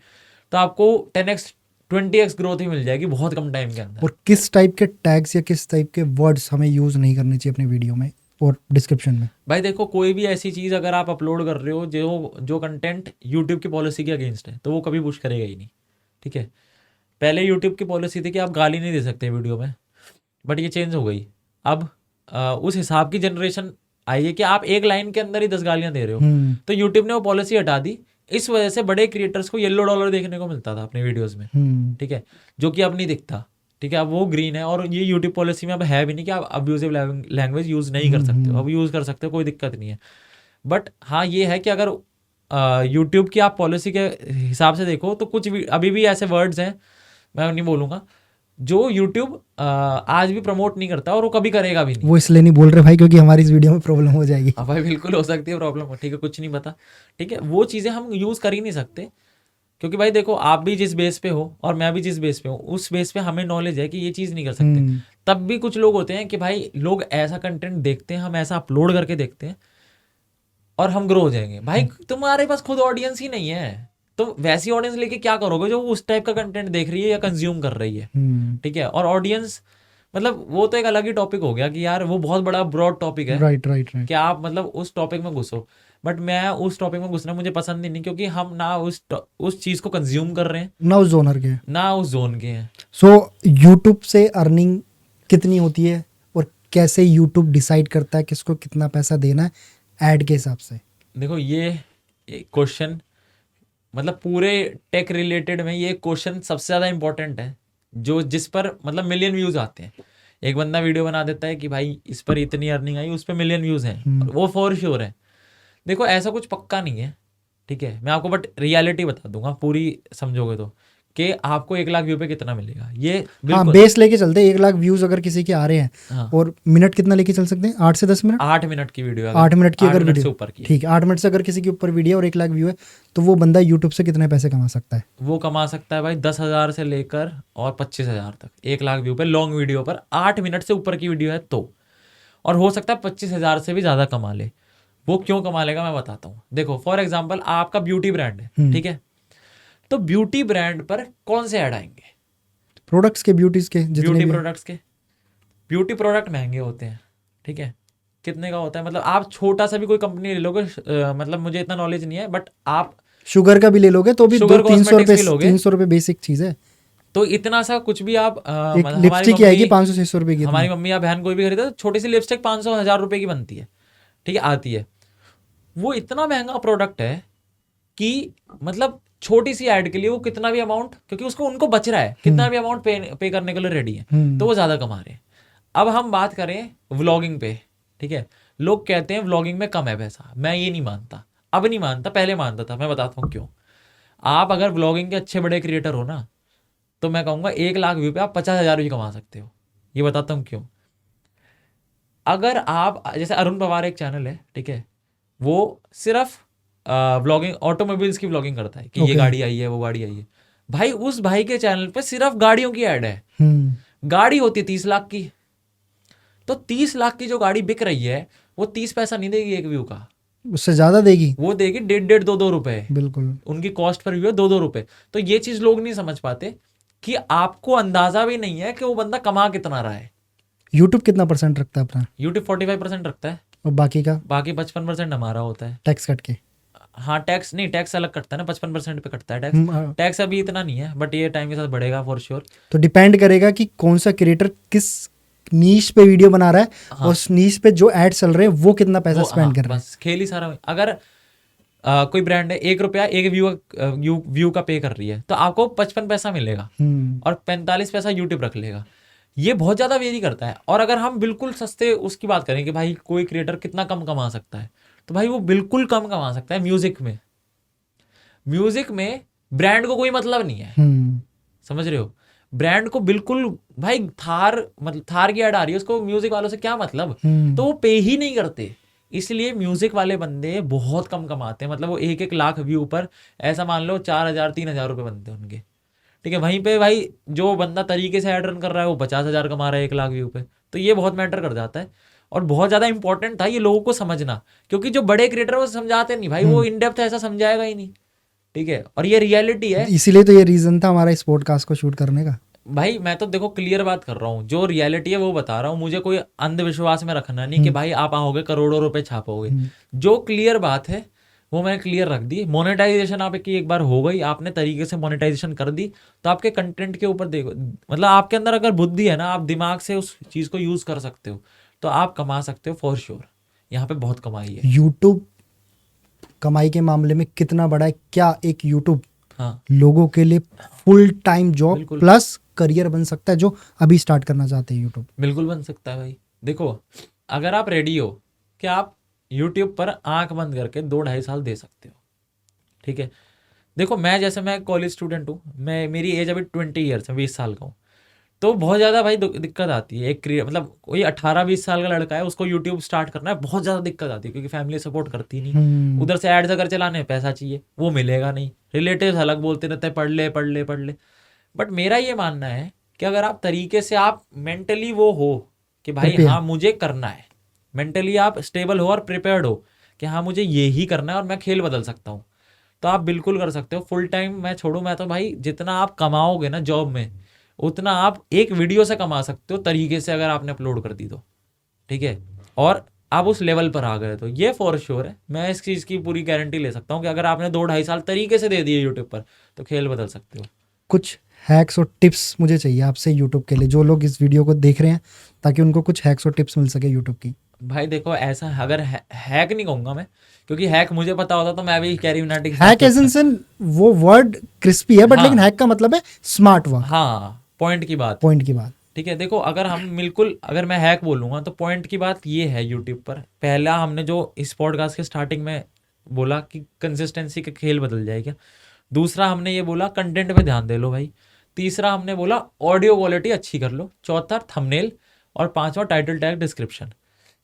तो आपको 10x 20x ग्रोथ ही मिल जाएगी बहुत कम टाइम के अंदर। और किस टाइप के टैग्स या किस टाइप के वर्ड्स हमें यूज नहीं करने चाहिए अपने वीडियो में और डिस्क्रिप्शन में? भाई देखो, कोई भी ऐसी चीज़ अगर आप अपलोड कर रहे हो जो कंटेंट यूट्यूब की पॉलिसी के अगेंस्ट है, तो वो कभी पुश करेगा ही नहीं, ठीक है। पहले यूट्यूब की पॉलिसी थी कि आप गाली नहीं दे सकते वीडियो में, बट ये चेंज हो गई। अब उस हिसाब की जनरेशन आई है कि आप एक लाइन के अंदर ही 10 गालियां दे रहे हो, तो यूट्यूब ने वो पॉलिसी हटा दी। इस वजह से बड़े क्रिएटर्स को येलो डॉलर देखने को मिलता था अपने वीडियोस में, ठीक है, जो कि अब नहीं दिखता, ठीक है। अब वो ग्रीन है, और ये यूट्यूब पॉलिसी में अब है भी नहीं कि आप अब्यूजिव लैंग्वेज यूज़ नहीं कर सकते हो, अब यूज़ कर सकते हो, कोई दिक्कत नहीं है। बट हाँ, ये है कि अगर यूट्यूब की आप पॉलिसी के हिसाब से देखो तो कुछ अभी भी ऐसे वर्ड्स हैं, मैं नहीं बोलूँगा, जो यूट्यूब आज भी प्रमोट नहीं करता, और वो कभी करेगा भी नहीं। वो इसलिए नहीं बोल रहे भाई क्योंकि हमारी इस वीडियो में प्रॉब्लम हो जाएगी। हाँ भाई, बिल्कुल हो सकती है प्रॉब्लम, ठीक है, कुछ नहीं पता, ठीक है। वो चीज़ें हम यूज़ कर ही नहीं सकते, क्योंकि भाई देखो, आप भी जिस बेस पे हो और मैं भी जिस बेस पे हूँ, उस बेस पे हमें नॉलेज है कि ये चीज़ नहीं कर सकते। तब भी कुछ लोग होते हैं कि भाई लोग ऐसा कंटेंट देखते हैं, हम ऐसा अपलोड करके देखते हैं और हम ग्रो हो जाएंगे। भाई तुम्हारे पास खुद ऑडियंस ही नहीं है, तो वैसी ऑडियंस लेके क्या करोगे जो उस टाइप का कंटेंट देख रही है या कंज्यूम कर रही है, ठीक है। और ऑडियंस मतलब वो तो एक अलग ही टॉपिक हो गया कि यार वो बहुत बड़ा ब्रॉड टॉपिक है, राइट राइट राइट, कि आप मतलब उस टॉपिक में घुसो, बट मैं उस टॉपिक में घुसना मुझे पसंद ही नहीं, क्योंकि हम ना उस चीज़ को कंज्यूम कर रहे हैं, ना उस जोनर के, ना उस जोन के हैं। सो यूट्यूब से अर्निंग कितनी होती है और कैसे यूट्यूब डिसाइड करता है किसको कितना पैसा देना है ऐड के हिसाब से? देखो, ये क्वेश्चन मतलब पूरे टेक रिलेटेड में ये क्वेश्चन सबसे ज़्यादा इंपॉर्टेंट है, जिस पर मतलब मिलियन व्यूज़ आते हैं। एक बंदा वीडियो बना देता है कि भाई इस पर इतनी अर्निंग आई, उस पर मिलियन व्यूज़ हैं, वो फॉर श्योर है। देखो, ऐसा कुछ पक्का नहीं है, ठीक है, मैं आपको बट रियलिटी बता दूंगा पूरी, समझोगे तो, कि आपको 1 लाख व्यू पे कितना मिलेगा, ये हाँ, बेस लेके चलते हैं 1 लाख व्यूज अगर किसी के आ रहे हैं, हाँ, और मिनट कितना लेके चल सकते हैं? 8 से 10 मिनट, 8 मिनट की वीडियो, 8 मिनट की अगर 8 मिनट से वीडियो, ऊपर की, ठीक है, 8 मिनट से अगर किसी के ऊपर वीडियो और 1 लाख व्यू है, तो वो बंदा यूट्यूब से कितने पैसे कमा सकता है? वो कमा सकता है भाई 10,000 से लेकर और 25,000 तक 1 लाख व्यू पे, लॉन्ग वीडियो पर। 8 मिनट से ऊपर की वीडियो है तो, और हो सकता है 25,000 से भी ज़्यादा कमा ले। वो क्यों कमा लेगा मैं बताता हूँ। देखो, फॉर एग्जाम्पल आपका ब्यूटी ब्रांड है, ठीक है, तो ब्यूटी ब्रांड पर कौन से ऐड आएंगे? प्रोडक्ट्स के, ब्यूटीज के, जितने ब्यूटी भी प्रोडक्ट्स के। ब्यूटी प्रोडक्ट महंगे होते हैं, ठीक है, कितने का होता है, मतलब आप छोटा सा भी कोई कंपनी ले लोगे, मतलब मुझे इतना नॉलेज नहीं है, बट आप शुगर का भी ले लोगे तो भी शुगर 300 रुपए, भी लोगे, 300 रुपए बेसिक चीज है। तो इतना सा कुछ भी आप एक लिपस्टिक की आएगी 500-600 रुपए की, हमारी मम्मी या बहन कोई भी खरीदे तो छोटी सी लिपस्टिक 500-1000 रुपए की बनती है, ठीक है, आती है। वो इतना महंगा प्रोडक्ट है कि मतलब छोटी सी ऐड के लिए वो कितना भी अमाउंट, क्योंकि उसको उनको बच रहा है, कितना भी अमाउंट पे करने के लिए रेडी है, तो वो ज़्यादा कमा रहे हैं। अब हम बात करें व्लॉगिंग पे, ठीक है, लोग कहते हैं व्लॉगिंग में कम है पैसा, मैं ये नहीं मानता, अब नहीं मानता, पहले मानता था। मैं बताता हूँ क्यों। आप अगर व्लॉगिंग के अच्छे बड़े क्रिएटर हो ना, तो मैं कहूँगा 1 लाख व्यू पे आप 50,000 भी कमा सकते हो। ये बताता हूँ क्यों। अगर आप जैसे अरुण पवार एक चैनल है, ठीक है, वो सिर्फ व्लॉगिंग, ऑटोमोबाइल्स की व्लॉगिंग करता है कि ये गाड़ी आई है, वो गाड़ी आई है। भाई उस भाई के चैनल पे सिर्फ गाड़ियों की ऐड है, गाड़ी होती है 30 लाख की, तो 30 लाख की जो गाड़ी बिक रही है वो 30 पैसा नहीं देगी एक व्यू का, उससे ज्यादा देगी, वो देगी 1.5 2 रुपए, बिल्कुल। उनकी कॉस्ट पर व्यू है 2 रुपए। तो ये चीज लोग नहीं समझ पाते कि आपको अंदाजा भी नहीं है कि वो बंदा कमा कितना रहा है। यूट्यूब कितना % रखता है अपना? यूट्यूब 45% रखता है, और बाकी का? बाकी 55% हमारा होता है, टैक्स कट के। हाँ, टैक्स नहीं, टैक्स अलग कटता है ना, 55% पे कटता है टैक्स। टैक्स अभी इतना नहीं है, बट ये टाइम के साथ बढ़ेगा फॉर श्योर। तो डिपेंड करेगा कि कौन सा क्रिएटर किस नीश पे वीडियो बना रहा है, और उस नीश पे जो ऐड चल रहे हैं वो कितना पैसा स्पेंड कर रहा है। बस खेल ही सारा। अगर कोई ब्रांड है 1 रुपया एक व्यू का पे कर रही है, तो आपको 55 पैसा मिलेगा, और 45 पैसा यूट्यूब रख लेगा। ये बहुत ज़्यादा वेरी करता है। और अगर हम बिल्कुल सस्ते उसकी बात करें कि भाई कोई क्रिएटर कितना कम कमा सकता है, तो भाई वो बिल्कुल कम कमा सकता है म्यूजिक में। म्यूजिक में ब्रांड को कोई मतलब नहीं है, समझ रहे हो, ब्रांड को बिल्कुल, भाई थार की ऐड आ रही है, उसको म्यूजिक वालों से क्या मतलब, तो वो पे ही नहीं करते। इसलिए म्यूजिक वाले बंदे बहुत कम कमाते हैं, मतलब वो 1-1 लाख व्यू पर ऐसा मान लो 4,000-3,000 रुपए बनते हैं उनके, ठीक है। वहीं पे भाई जो बंदा तरीके से ऐड रन कर रहा है वो 50,000 कमा रहा है 1 लाख व्यू पे, तो ये बहुत मैटर कर जाता है। और बहुत ज्यादा इंपॉर्टेंट था ये लोगों को समझना, क्योंकि जो बड़े क्रिएटर वो समझाते नहीं भाई, वो इन डेप्थ ऐसा समझाएगा ही नहीं, ठीक है। और ये रियलिटी है इसीलिए तो ये रीजन था हमारा इस पॉडकास्ट को शूट करने का। भाई। मैं तो देखो क्लियर बात कर रहा हूँ, जो रियलिटी है वो बता रहा हूँ। मुझे कोई अंधविश्वास में रखना नहीं कि भाई आप आओगे करोड़ों रुपए छापोगे। जो क्लियर बात है वो मैंने क्लियर रख दी। मोनेटाइजेशन आपकी एक बार हो गई, आपने तरीके से मोनेटाइजेशन कर दी, तो आपके कंटेंट के ऊपर देखो, मतलब आपके अंदर अगर बुद्धि है ना, आप दिमाग से उस चीज को यूज कर सकते हो, तो आप कमा सकते हो फॉर श्योर। यहाँ पे बहुत कमाई है। यूट्यूब कमाई के मामले में कितना बड़ा है, क्या एक यूट्यूब हाँ लोगों के लिए फुल टाइम जॉब बिल्कुल। प्लस करियर बन सकता है, जो अभी स्टार्ट करना चाहते हैं यूट्यूब? बिल्कुल बन सकता है भाई। देखो अगर आप रेडी हो कि आप यूट्यूब पर आंख बंद करके 2-2.5 साल दे सकते हो, ठीक है। देखो मैं कॉलेज स्टूडेंट हूँ, मेरी एज अभी 20 ईयर्स है, 20 साल का हूँ। तो बहुत ज़्यादा भाई दिक्कत आती है। मतलब कोई 18-20 साल का लड़का है, उसको यूट्यूब स्टार्ट करना है, बहुत ज़्यादा दिक्कत आती है, क्योंकि फैमिली सपोर्ट करती नहीं। उधर से एड्स अगर चलाने हैं, पैसा चाहिए, वो मिलेगा नहीं। रिलेटिव्स अलग बोलते रहते हैं, पढ़ ले पढ़ ले पढ़ ले। बट मेरा ये मानना है कि अगर आप तरीके से आप मेंटली वो हो कि भाई हाँ मुझे करना है, मेंटली आप स्टेबल हो और प्रिपेयर्ड हो कि हाँ मुझे ये ही करना है और मैं खेल बदल सकता हूँ, तो आप बिल्कुल कर सकते हो। फुल टाइम मैं छोड़ू, मैं तो भाई जितना आप कमाओगे ना जॉब में, उतना आप एक वीडियो से कमा सकते हो तरीके से, अगर आपने अपलोड कर दी तो, ठीक है। और आप उस लेवल पर आ गए तो ये फॉर श्योर है, मैं इस चीज़ की पूरी गारंटी ले सकता हूँ कि अगर आपने 2-2.5 साल तरीके से दे दिए यूट्यूब पर, तो खेल बदल सकते हो। कुछ हैक्स और टिप्स मुझे चाहिए आपसे यूट्यूब के लिए, जो लोग इस वीडियो को देख रहे हैं, ताकि उनको कुछ हैक्स और टिप्स मिल सके यूट्यूब की। भाई देखो ऐसा, अगर हैक नहीं कहूंगा मैं, क्योंकि हैक मुझे पता होता तो मैं भी कैरी मिनाटी के साथ हैक एज इन वो वर्ड क्रिस्पी है, बट हाँ। लेकिन हैक का मतलब है स्मार्ट वर्क, हाँ पॉइंट की बात, पॉइंट की बात। ठीक है। देखो अगर हम बिल्कुल, अगर मैं हैक बोलूंगा तो पॉइंट की बात ये है यूट्यूब पर, पहला हमने जो इस पॉडकास्ट के स्टार्टिंग में बोला कि कंसिस्टेंसी का खेल बदल जाएगा। दूसरा हमने ये बोला कंटेंट पे ध्यान दे लो भाई। तीसरा हमने बोला ऑडियो क्वालिटी अच्छी कर लो। चौथा थंबनेल। और पांचवा टाइटल टैग डिस्क्रिप्शन।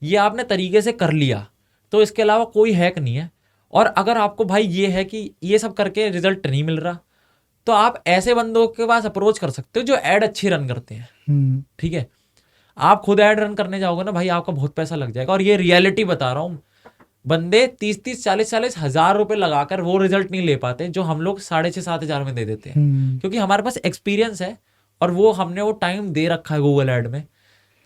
ये आपने तरीके से कर लिया तो इसके अलावा कोई हैक नहीं है। और अगर आपको भाई ये है कि ये सब करके रिजल्ट नहीं मिल रहा, तो आप ऐसे बंदों के पास अप्रोच कर सकते हो जो ऐड अच्छी रन करते हैं, ठीक है। आप खुद ऐड रन करने जाओगे ना भाई, आपका बहुत पैसा लग जाएगा। और ये रियलिटी बता रहा हूँ, बंदे 30-30, 40-40 हजार रुपए लगाकर वो रिजल्ट नहीं ले पाते जो हम लोग 6,500-7 हजार में दे देते हैं, क्योंकि हमारे पास एक्सपीरियंस है और वो हमने वो टाइम दे रखा है गूगल ऐड में,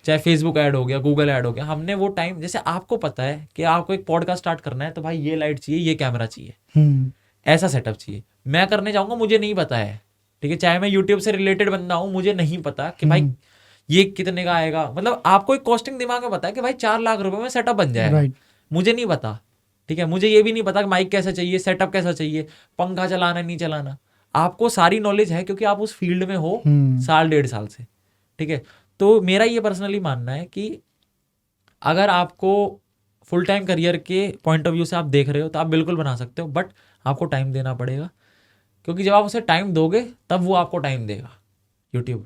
चाहे फेसबुक ऐड हो गया, गूगल ऐड हो गया। हमने वो टाइम, जैसे आपको पता है कि आपको एक पॉडकास्ट स्टार्ट करना है, तो भाई ये लाइट चाहिए, ये कैमरा चाहिए, ऐसा सेटअप चाहिए। मैं करने जाऊंगा, मुझे नहीं पता है, ठीक है। चाहे मैं यूट्यूब से रिलेटेड बंदा हूं, मुझे नहीं पता कि भाई ये कितने का आएगा। मतलब आपको एक कॉस्टिंग दिमाग में पता है कि भाई 4 लाख रुपए में सेटअप बन जाएगा, मुझे नहीं पता, ठीक है। मुझे ये भी नहीं पता कि माइक कैसा चाहिए, सेटअप कैसा चाहिए, पंखा चलाना नहीं चलाना। आपको सारी नॉलेज है क्योंकि आप उस फील्ड में हो 1.5 साल से, ठीक है। तो मेरा ये पर्सनली मानना है कि अगर आपको फुल टाइम करियर के पॉइंट ऑफ व्यू से आप देख रहे हो तो आप बिल्कुल बना सकते हो, बट आपको टाइम देना पड़ेगा, क्योंकि जब आप उसे टाइम दोगे तब वो आपको टाइम देगा यूट्यूब,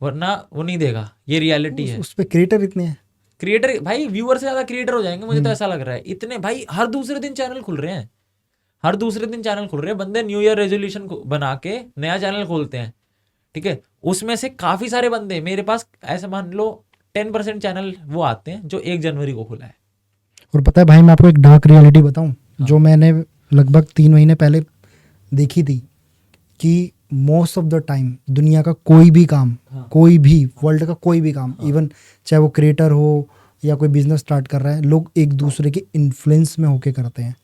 वरना वो नहीं देगा। ये रियलिटी है। उस पे क्रिएटर इतने हैं, क्रिएटर भाई व्यूअर से ज़्यादा क्रिएटर हो जाएंगे, मुझे तो ऐसा लग रहा है। इतने भाई हर दूसरे दिन चैनल खुल रहे हैं, हर दूसरे दिन चैनल खुल रहे हैं। बंदे न्यू ईयर रेजोल्यूशन बना के नया चैनल खोलते हैं, ठीक है। उसमें से काफ़ी सारे बंदे मेरे पास, ऐसे मान लो 10% चैनल वो आते हैं जो 1 जनवरी को खुला है। और पता है भाई, मैं आपको एक डार्क रियलिटी बताऊं, जो मैंने लगभग 3 महीने पहले देखी थी, कि मोस्ट ऑफ द टाइम दुनिया का कोई भी काम, कोई भी वर्ल्ड का कोई भी काम, इवन चाहे वो क्रिएटर हो या कोई बिजनेस स्टार्ट कर रहा है, लोग एक दूसरे के इन्फ्लुएंस में होके करते हैं।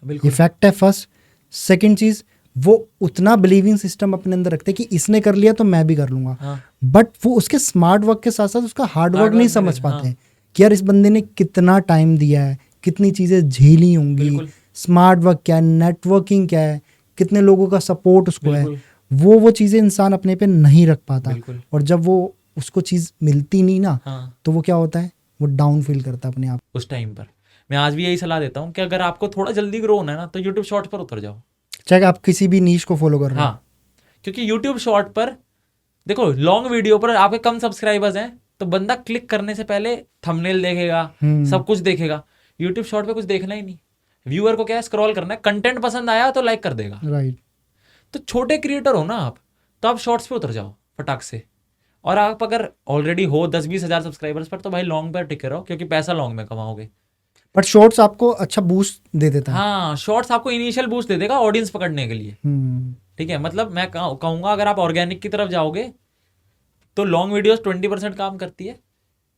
ये फैक्ट है फर्स्ट। सेकंड चीज, वो उतना बिलीविंग सिस्टम अपने अंदर रखते हैं कि इसने कर लिया तो मैं भी कर लूंगा, बट वो उसके स्मार्ट वर्क के साथ साथ उसका हार्ड वर्क नहीं समझ पाते हैं कि यार इस बंदे ने कितना टाइम दिया है, कितनी चीजें झेली होंगी, स्मार्ट वर्क क्या है, नेटवर्किंग क्या है, कितने लोगों का सपोर्ट उसको है, वो चीजें इंसान अपने पे नहीं रख पाता। और जब वो उसको चीज मिलती नहीं ना, तो वो क्या होता है, वो डाउन फील करता है अपने आप उस टाइम पर। मैं आज भी यही सलाह देता हूँ कि अगर आपको थोड़ा जल्दी ग्रो होना है ना, तो यूट्यूब शॉर्ट पर उतर जाओ, चाहे आप किसी भी नीश को फॉलो कर रहे हो। क्योंकि यूट्यूब शॉर्ट पर देखो, लॉन्ग वीडियो पर आपके कम सब्सक्राइबर्स हैं तो बंदा क्लिक करने से पहले थंबनेल देखेगा, सब कुछ देखेगा। यूट्यूब शॉर्ट पे कुछ देखना ही नहीं, व्यूअर को क्या है, स्क्रॉल करना है, कंटेंट पसंद आया तो लाइक कर देगा, राइट। तो छोटे क्रिएटर हो ना आप, तो आप शॉर्ट्स पे उतर जाओ फटाक से। और आप अगर ऑलरेडी हो 10-20 हज़ार सब्सक्राइबर्स पर, तो भाई लॉन्ग पर टिके रहो, क्योंकि पैसा लॉन्ग में कमाओगे। बट शॉर्ट्स आपको अच्छा बूस्ट दे देता है। हाँ, शॉर्ट्स आपको इनिशियल बूस्ट दे देगा ऑडियंस पकड़ने के लिए, ठीक है। मतलब मैं कहूंगा अगर आप ऑर्गेनिक की तरफ जाओगे तो लॉन्ग वीडियोस 20% काम करती है,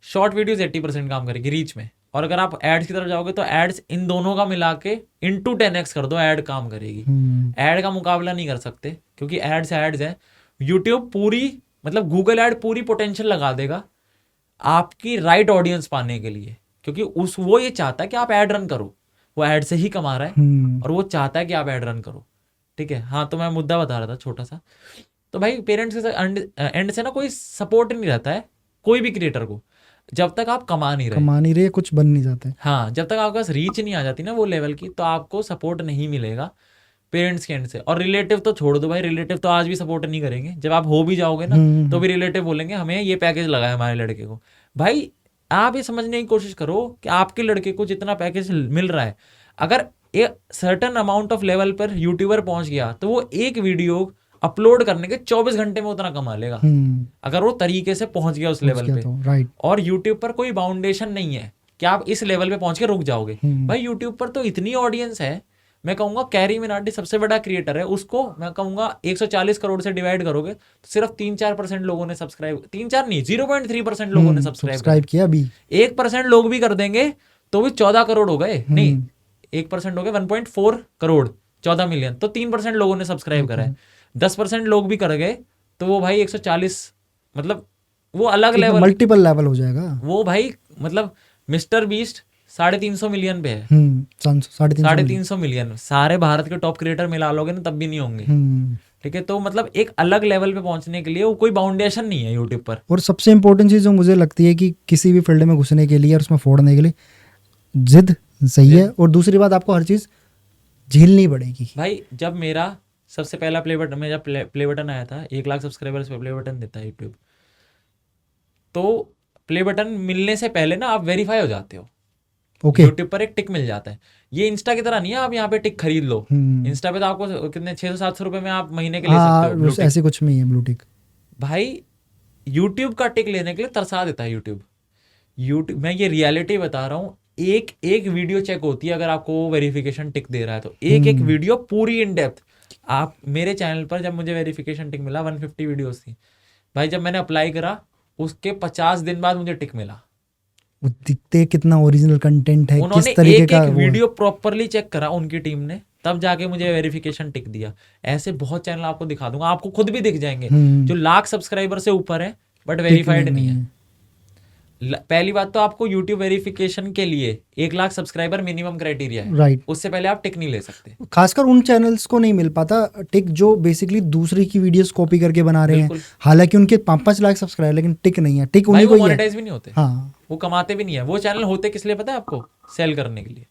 शॉर्ट वीडियोस 80% काम करेगी रीच में। और अगर आप एड्स की तरफ जाओगे तो एड्स इन दोनों का मिला के इंटू 10x कर दो, एड काम करेगी। एड का मुकाबला नहीं कर सकते, क्योंकि एड्स है। यूट्यूब पूरी, मतलब गूगल एड पूरी पोटेंशियल लगा देगा आपकी राइट ऑडियंस पाने के लिए, क्योंकि वो ये चाहता है कि आप एड रन करो, वो एड से ही कमा रहा है और वो चाहता है कि आप एड रन करो, ठीक है। हाँ, तो मैं मुद्दा बता रहा था छोटा सा। तो भाई पेरेंट्स के एंड से ना कोई सपोर्ट नहीं रहता है कोई भी क्रिएटर को, जब तक आप कमा नहीं रहे, कुछ बन नहीं जाता है। हाँ, जब तक आपके पास रीच नहीं आ जाती ना वो लेवल की, तो आपको सपोर्ट नहीं मिलेगा पेरेंट्स के एंड से। और रिलेटिव तो छोड़ दो भाई, रिलेटिव तो आज भी सपोर्ट नहीं करेंगे। जब आप हो भी जाओगे ना तो भी रिलेटिव बोलेंगे हमें ये पैकेज लगा है हमारे लड़के को। भाई आप ये समझने की कोशिश करो कि आपके लड़के को जितना पैकेज मिल रहा है, अगर एक सर्टन अमाउंट ऑफ लेवल पर यूट्यूबर पहुंच गया तो वो एक वीडियो अपलोड करने के 24 घंटे में उतना कमा लेगा, अगर वो तरीके से पहुंच गया उस लेवल पे। राइट। और यूट्यूब पर कोई बाउंडेशन नहीं है कि आप इस लेवल पे पहुंच के रुक जाओगे। भाई यूट्यूब पर तो इतनी ऑडियंस है, मैं कहूंगा कैरी मिनाटी सबसे बड़ा क्रिएटर है, उसको मैं कहूंगा 140 करोड़ से डिवाइड करोगे तो सिर्फ 3-4% लोगों ने सब्सक्राइब, 3-4 नहीं 0.3% लोगों ने सब्सक्राइब किया। अभी 1% लोग भी कर देंगे तो भी 14 करोड़ हो गए, नहीं 1% हो गए 1.4 करोड़, 14 मिलियन, तो 3% लोगों ने सब्सक्राइब करा है। 10% लोग भी कर गए तो वो भाई 140, मतलब वो अलग लेवल, मल्टीपल लेवल हो जाएगा वो भाई। मतलब मिस्टर बीस्ट 350 मिलियन पे है, 350 मिलियन, सारे भारत के टॉप क्रिएटर मिला लोगे ना तब भी नहीं होंगे, ठीक है। तो मतलब एक अलग लेवल पे पहुंचने के लिए वो कोई बाउंडेशन नहीं है यूट्यूब पर। और सबसे इंपॉर्टेंट चीज़ जो मुझे लगती है कि किसी भी फील्ड में घुसने के लिए और उसमें फोड़ने के लिए जिद सही है, और दूसरी बात आपको हर चीज़ झेलनी पड़ेगी। भाई जब मेरा सबसे पहला प्ले बटन, जब प्ले बटन आया था 1 लाख सब्सक्राइबर्स पे प्ले बटन देता है यूट्यूब, तो प्ले बटन मिलने से पहले ना आप वेरीफाई हो जाते हो, यूट्यूब पर एक टिक मिल जाता है। ये इंस्टा की तरह नहीं है आप यहाँ पे टिक खरीद लो, इंस्टा पे तो आपको कितने 600-700 रुपए में आप महीने के ले सकते हो, ऐसे कुछ नहीं है ब्लू टिक। भाई यूट्यूब का टिक लेने के लिए तरसा देता है यूट्यूब। मैं ये रियलिटी बता रहा हूँ, एक एक वीडियो चेक होती है अगर आपको वेरिफिकेशन टिक दे रहा है तो, एक एक वीडियो पूरी इन डेप्थ। आप मेरे चैनल पर जब मुझे वेरिफिकेशन टिक मिला 150 वीडियोस थी भाई, जब मैंने अप्लाई करा उसके 50 दिन बाद मुझे टिक मिला। वो दिखते कितना ओरिजिनल कंटेंट है, उन्होंने किस तरीके का एक वीडियो प्रॉपरली चेक करा उनकी टीम ने, तब जाके मुझे वेरिफिकेशन टिक दिया। ऐसे बहुत चैनल आपको दिखा दूंगा, आपको खुद भी दिख जाएंगे जो लाख सब्सक्राइबर से ऊपर है बट वेरीफाइड नहीं है। पहली बात तो आपको यूट्यूब वेरिफिकेशन के लिए 1 लाख सब्सक्राइबर मिनिमम क्राइटेरिया है, राइट। उससे पहले आप टिक नहीं ले सकते। खासकर उन चैनल्स को नहीं मिल पाता टिक जो बेसिकली दूसरी की वीडियोस कॉपी करके बना रहे हैं, हालांकि उनके 5-5 लाख सब्सक्राइबर लेकिन टिक नहीं है। टिक उन्हीं को ही है, मोनेटाइज भी नहीं होते, हाँ वो कमाते भी नहीं है। वो चैनल होते किस लिए पता है आपको? सेल करने के लिए।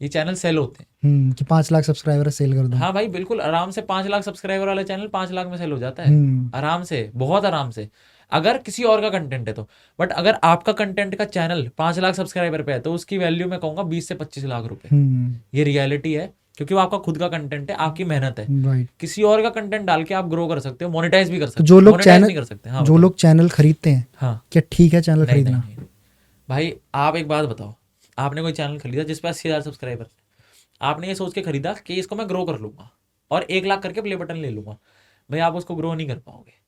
ये चैनल सेल होते हैं कि 5 लाख सब्सक्राइबर सेल कर दो। हाँ भाई बिल्कुल, आराम से 5 लाख सब्सक्राइबर वाला चैनल 5 लाख में सेल हो जाता है, आराम से, बहुत आराम से, अगर किसी और का कंटेंट है तो। बट अगर आपका कंटेंट का चैनल 5 लाख सब्सक्राइबर पे है तो उसकी वैल्यू मैं कहूंगा 20 से 25 लाख रुपए। ये रियलिटी है, क्योंकि वो आपका खुद का कंटेंट है, आपकी मेहनत है। किसी और का कंटेंट डाल के आप ग्रो कर सकते हो, मोनेटाइज भी कर सकते हो। जो लोग चैनल नहीं कर सकते, हाँ, जो लोग चैनल खरीदते हैं, हाँ, क्या ठीक है चैनल खरीदना? नहीं। भाई आप एक बात बताओ, आपने कोई चैनल खरीदा जिस पे 80,000 सब्सक्राइबर, आपने ये सोच के खरीदा कि इसको मैं ग्रो कर लूंगा और 1 लाख करके प्ले बटन ले लूंगा, भाई आप उसको ग्रो नहीं कर पाओगे।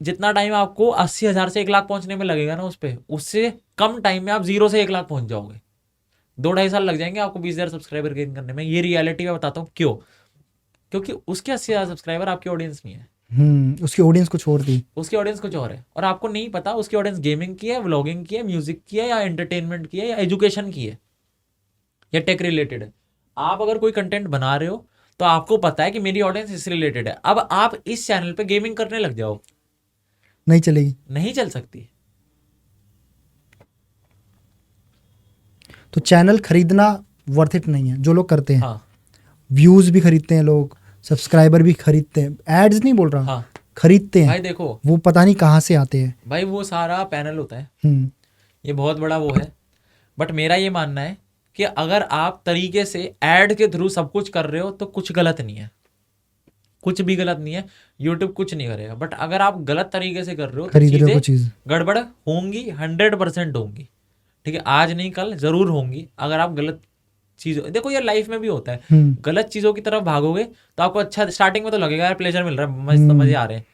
जितना टाइम आपको 80,000 से 1 लाख पहुंचने में लगेगा ना उस पे, उससे कम टाइम में आप 0 से 1 लाख पहुंच जाओगे। 2-2.5 साल लग जाएंगे आपको 20,000 सब्सक्राइबर गेन करने में। ये रियलिटी में बताता हूँ क्यों, क्योंकि उसके 80,000 सब्सक्राइबर आपकी ऑडियंस नहीं है, उसकी ऑडियंस कुछ और थी, उसकी ऑडियंस कुछ और है, और आपको नहीं पता उसकी ऑडियंस गेमिंग की है, व्लॉगिंग की है, म्यूजिक की है, या एंटरटेनमेंट की है, या एजुकेशन की है, या टेक रिलेटेड है। आप अगर कोई कंटेंट बना रहे हो तो आपको पता है कि मेरी ऑडियंस इससे रिलेटेड है। अब आप इस चैनल पे गेमिंग करने लग जाओ, नहीं चलेगी, नहीं चल सकती। तो चैनल खरीदना वर्थ इट नहीं है जो लोग करते हैं। हाँ, व्यूज भी खरीदते हैं लोग, सब्सक्राइबर भी खरीदते हैं, एड्स नहीं बोल रहा, हाँ, खरीदते हैं। भाई देखो, वो पता नहीं कहाँ से आते हैं भाई वो सारा पैनल होता है, ये बहुत बड़ा वो है। बट मेरा ये मानना है कि अगर आप तरीके से ऐड के थ्रू सब कुछ कर रहे हो तो कुछ गलत नहीं है। कुछ भी गलत नहीं है, यूट्यूब कुछ नहीं करेगा। बट अगर आप गलत तरीके से कर रहे हो तो खरीद रहे हो चीजें कुछ चीज। गड़बड़ होंगी, 100% होंगी, ठीक है। आज नहीं कल जरूर होंगी। अगर आप गलत चीज, देखो यार लाइफ में भी होता है, गलत चीजों की तरफ भागोगे तो आपको अच्छा स्टार्टिंग में तो लगेगा यार प्लेजर मिल रहा है, मजे आ रहे हैं,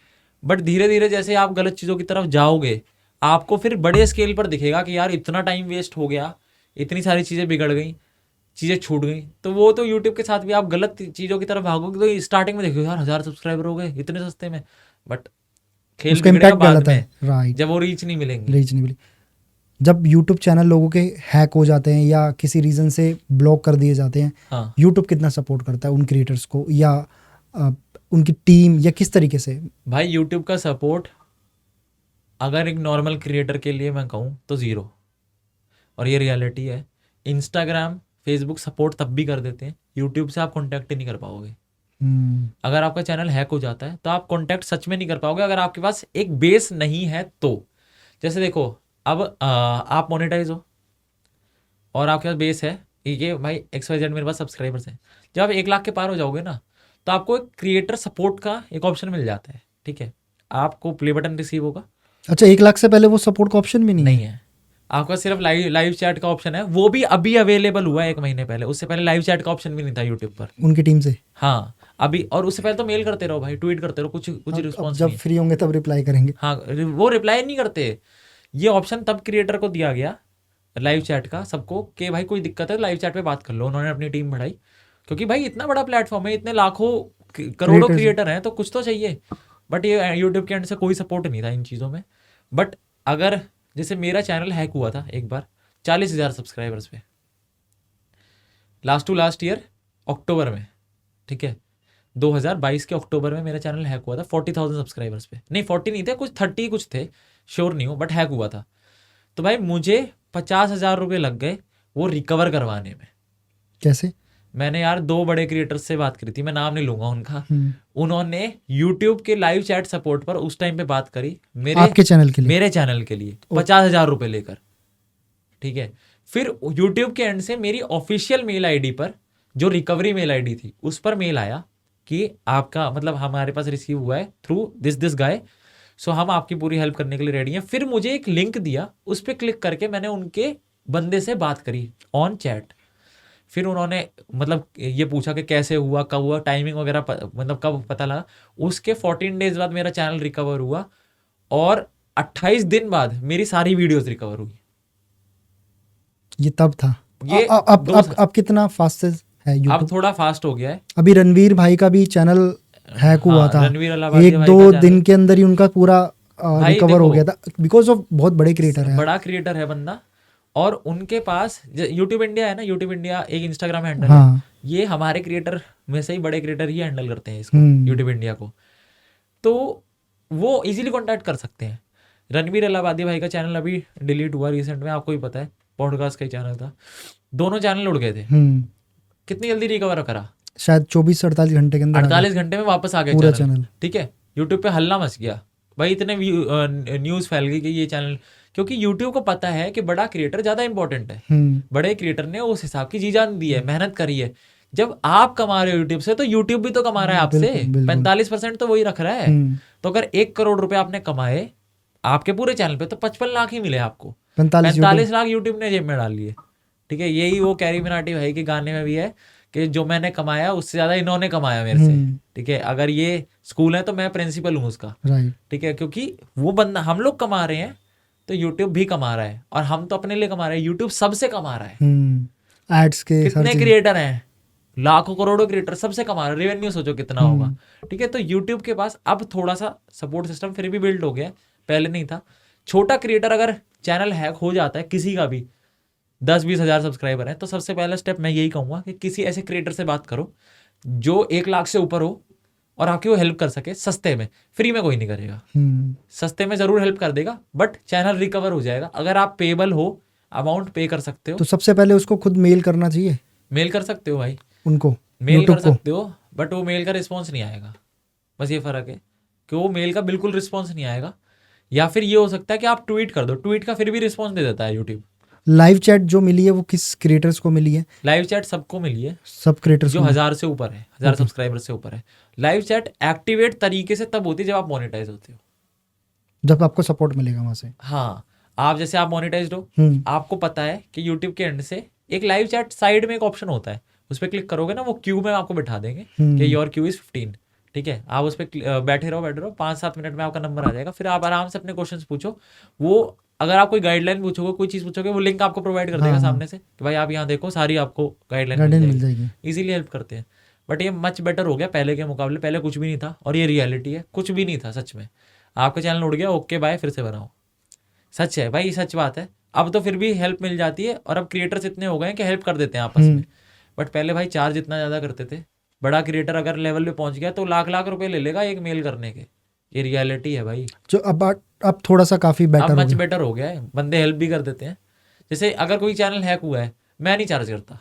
बट धीरे धीरे जैसे आप गलत चीजों की तरफ जाओगे आपको फिर बड़े स्केल पर दिखेगा कि यार इतना टाइम वेस्ट हो गया, इतनी सारी चीजें बिगड़ गई, चीजें छूट गई। तो वो तो यूट्यूब के साथ भी आप गलत चीजों की तरफ भागोगे तो स्टार्टिंग में देखोगे यार 1000 सब्सक्राइबर हो गए इतने सस्ते में, बट खेल उसका बिगड़ेगा इम्पैक्ट बाद गलत है, में राइट। जब वो रीच नहीं मिलेंगी। रीच नहीं मिली। जब यूट्यूब चैनल लोगों के हैक हो जाते हैं या किसी रीजन से ब्लॉक कर दिए जाते हैं, हाँ यूट्यूब कितना सपोर्ट करता है उन क्रिएटर्स को, या उनकी टीम, या किस तरीके से? भाई यूट्यूब का सपोर्ट अगर एक नॉर्मल क्रिएटर के लिए मैं कहूँ तो ज़ीरो, और ये रियलिटी है। इंस्टाग्राम फेसबुक सपोर्ट तब भी कर देते हैं, यूट्यूब से आप कॉन्टैक्ट ही नहीं कर पाओगे। अगर आपका चैनल हैक हो जाता है तो आप कॉन्टैक्ट सच में नहीं कर पाओगे अगर आपके पास एक बेस नहीं है तो। जैसे देखो अब आप मोनेटाइज हो और आपके पास बेस है, ये भाई XYZ मेरे पास सब्सक्राइबर्स हैं, जब आप 1 लाख के पार हो जाओगे ना तो आपको एक क्रिएटर सपोर्ट का एक ऑप्शन मिल जाता है, ठीक है। आपको प्ले बटन रिसीव होगा। अच्छा, 1 लाख से पहले वो सपोर्ट का ऑप्शन भी नहीं नहीं है, आपका सिर्फ लाइव चैट का ऑप्शन है, वो भी अभी अवेलेबल हुआ है 1 महीने पहले, उससे पहले लाइव चैट का ऑप्शन भी नहीं था यूट्यूब पर उनकी टीम से? हाँ अभी, और उससे पहले तो मेल करते रहो भाई, ट्वीट करते रहो, कुछ अब रिस्पॉन्स जब नहीं है। फ्री होंगे तब रिप्लाई करेंगे। हाँ वो रिप्लाई नहीं करते। ये ऑप्शन तब क्रिएटर को दिया गया लाइव चैट का सबको कि भाई कोई दिक्कत है लाइव चैट पे बात कर लो, उन्होंने अपनी टीम बढ़ाई, क्योंकि भाई इतना बड़ा प्लेटफॉर्म है, इतने लाखों करोड़ों Creators- क्रिएटर हैं तो कुछ तो चाहिए। बट ये यूट्यूब के एंड से कोई सपोर्ट नहीं था इन चीज़ों में। बट अगर जैसे मेरा चैनल हैक हुआ था एक बार 40,000 सब्सक्राइबर्स पे लास्ट टू लास्ट ईयर अक्टूबर में, ठीक है 2022 के अक्टूबर में मेरा चैनल हैक हुआ था 40,000 सब्सक्राइबर्स पे, नहीं 40 नहीं थे, कुछ 30 कुछ थे, श्योर नहीं हूँ, बट हैक हुआ था। तो भाई मुझे 50,000 रुपये लग गए वो रिकवर करवाने में। कैसे? मैंने यार 2 बड़े क्रिएटर्स से बात करी थी, मैं नाम नहीं लूंगा उनका, उन्होंने यूट्यूब के लाइव चैट सपोर्ट पर उस टाइम पे बात करी आपके चैनल के लिए? मेरे चैनल के लिए 50,000 रुपये लेकर, ठीक है। फिर यूट्यूब के एंड से मेरी ऑफिशियल मेल आईडी पर जो रिकवरी मेल आईडी थी उस पर मेल आया कि आपका मतलब हमारे पास रिसीव हुआ है थ्रू दिस गाय, सो हम आपकी पूरी हेल्प करने के लिए रेडी हैं। फिर मुझे एक लिंक दिया, उस पर क्लिक करके मैंने उनके बंदे से बात करी ऑन चैट। फिर उन्होंने मतलब ये पूछा कि कैसे हुआ, कब हुआ, टाइमिंग वगैरह मतलब कब पता लगा। उसके 14 डेज बाद मेरा चैनल रिकवर हुआ और 28 दिन बाद मेरी सारी वीडियोस रिकवर हुई। ये तब था। ये अब कितना फास्ट है यूट्यूब? अब थोड़ा फास्ट हो गया है। अभी रणवीर भाई का भी चैनल हैक हुआ था, रणवीर अलाहाबादी एक भाई दो का चैनल- दिन के अंदर ही उनका पूरा भाई रिकवर हो देखो, गया था, बिकॉज ऑफ बहुत बड़े क्रिएटर है। बड़ा क्रिएटर है बंदा, और उनके पास यूट्यूब इंडिया है ना, यूट्यूब इंडिया एक इंस्टाग्राम हैंडल हाँ। है, ये हमारे क्रिएटर में से ही बड़े क्रिएटर ही हैंडल करते हैं इसको, हम्म। यूट्यूब इंडिया को, तो वो इजीली कांटेक्ट कर सकते हैं। रणवीर अलाहाबादी भाई का चैनल अभी डिलीट हुआ रिसेंट में, आपको ही पता है, पॉडकास्ट का ही चैनल था, दोनों चैनल उड़ गए थे। कितनी जल्दी रिकवर करा? शायद 24 से 48 घंटे के अंदर 48 घंटे में वापस आ गया पूरा चैनल, चैनल। ठीक है। यूट्यूब पे हल्ला मच गया भाई, इतने न्यूज़ फैल गई कि ये चैनल, क्योंकि यूट्यूब को पता है कि बड़ा क्रिएटर ज़्यादा इंपॉर्टेंट है, बड़े क्रिएटर ने उस हिसाब की जी जान दी है, मेहनत करी है। जब आप कमा रहे हो यूट्यूब से तो यूट्यूब भी तो कमा रहा है आपसे, 45% तो वही रख रहा है। तो अगर 1 करोड़ रुपए आपने कमाए आपके पूरे चैनल पे तो 55 लाख ही मिले आपको, 45 लाख यूट्यूब ने जेब में डाल लिए, ठीक है। यही वो कैरी मिनाटी भाई के गाने में भी है कि जो मैंने कमाया उससे ज्यादा इन्होंने कमाया मेरे से, ठीक है। अगर ये स्कूल है तो मैं प्रिंसिपल हूँ उसका, ठीक है, क्योंकि वो बंदा, हम लोग कमा रहे हैं तो यूट्यूब भी कमा रहा है, और हम तो अपने लिए कमा रहे हैं, यूट्यूब सबसे कमा रहा है। एड्स के कितने क्रिएटर हैं, लाखों करोड़ों क्रिएटर, सबसे कमा रहे हैं, रेवेन्यू सोचो कितना होगा, ठीक है। तो यूट्यूब के पास अब थोड़ा सा सपोर्ट सिस्टम फिर भी बिल्ड हो गया, पहले नहीं था। छोटा क्रिएटर अगर चैनल हैक हो जाता है किसी का भी, 10-20 हज़ार सब्सक्राइबर है, तो सबसे पहला स्टेप मैं यही कहूँगा कि किसी ऐसे क्रिएटर से बात करो जो 1 लाख से ऊपर हो और आपकी वो हेल्प कर सके सस्ते में। फ्री में कोई नहीं करेगा, सस्ते में जरूर हेल्प कर देगा, बट चैनल रिकवर हो जाएगा अगर आप पेबल हो, अमाउंट पे कर सकते हो। तो सबसे पहले उसको खुद मेल करना चाहिए। मेल कर सकते हो भाई, उनको मेल कर सकते हो, बट वो मेल का रिस्पॉन्स नहीं आएगा, बस ये फर्क है कि वो मेल का बिल्कुल रिस्पॉन्स नहीं आएगा। या फिर ये हो सकता है कि आप ट्वीट कर दो, ट्वीट का फिर भी रिस्पॉन्स दे देता है यूट्यूब, लाइव चैट जो मिली है वो किस क्रिएटर्स को मिली है? लाइव चैट सबको मिली है, सब क्रिएटर्स जो को? 1000 से ऊपर है, 1000 Okay. सब्सक्राइबर से ऊपर है। लाइव चैट एक्टिवेट तरीके से तब होती है जब आप मोनेटाइज होते हो। जब आपको सपोर्ट मिलेगा वहां से। हाँ, आप जैसे आप मोनेटाइज्ड हो, आपको पता है कि यूट्यूब के एंड से एक लाइव चैट साइड में एक ऑप्शन होता है, उस पर क्लिक करोगे ना, वो क्यू में आपको बिठा देंगे कि योर क्यू इज 15। ठीक है, आप उस पर बैठे रहो 5-7 मिनट में आपका नंबर आ जाएगा, फिर आप आराम से अपने क्वेश्चंस पूछो। वो अगर आप कोई गाइडलाइन पूछोगे, कोई चीज़ पूछोगे, वो लिंक आपको प्रोवाइड कर देगा सामने से कि भाई आप यहाँ देखो, सारी आपको गाइडलाइन मिल जाएगी। इजीली हेल्प करते हैं। बट ये मच बेटर हो गया पहले के मुकाबले। पहले कुछ भी नहीं था, और ये रियलिटी है, कुछ भी नहीं था सच में। आपका चैनल उड़ गया, ओके बाय, फिर से बनाओ। सच है भाई, सच बात है। अब तो फिर भी हेल्प मिल जाती है, और अब क्रिएटर्स इतने हो गए हैं कि हेल्प कर देते हैं आपस में। बट पहले भाई चार्ज इतना ज़्यादा करते थे। बड़ा क्रिएटर अगर लेवल पे पहुंच गया तो लाख रुपए ले लेगा एक मेल करने के। ये रियलिटी है भाई। जो अब थोड़ा सा काफी बेटर अब मच बेटर हो गया है, बंदे हेल्प भी कर देते हैं। जैसे अगर कोई चैनल हैक हुआ है, मैं नहीं चार्ज करता,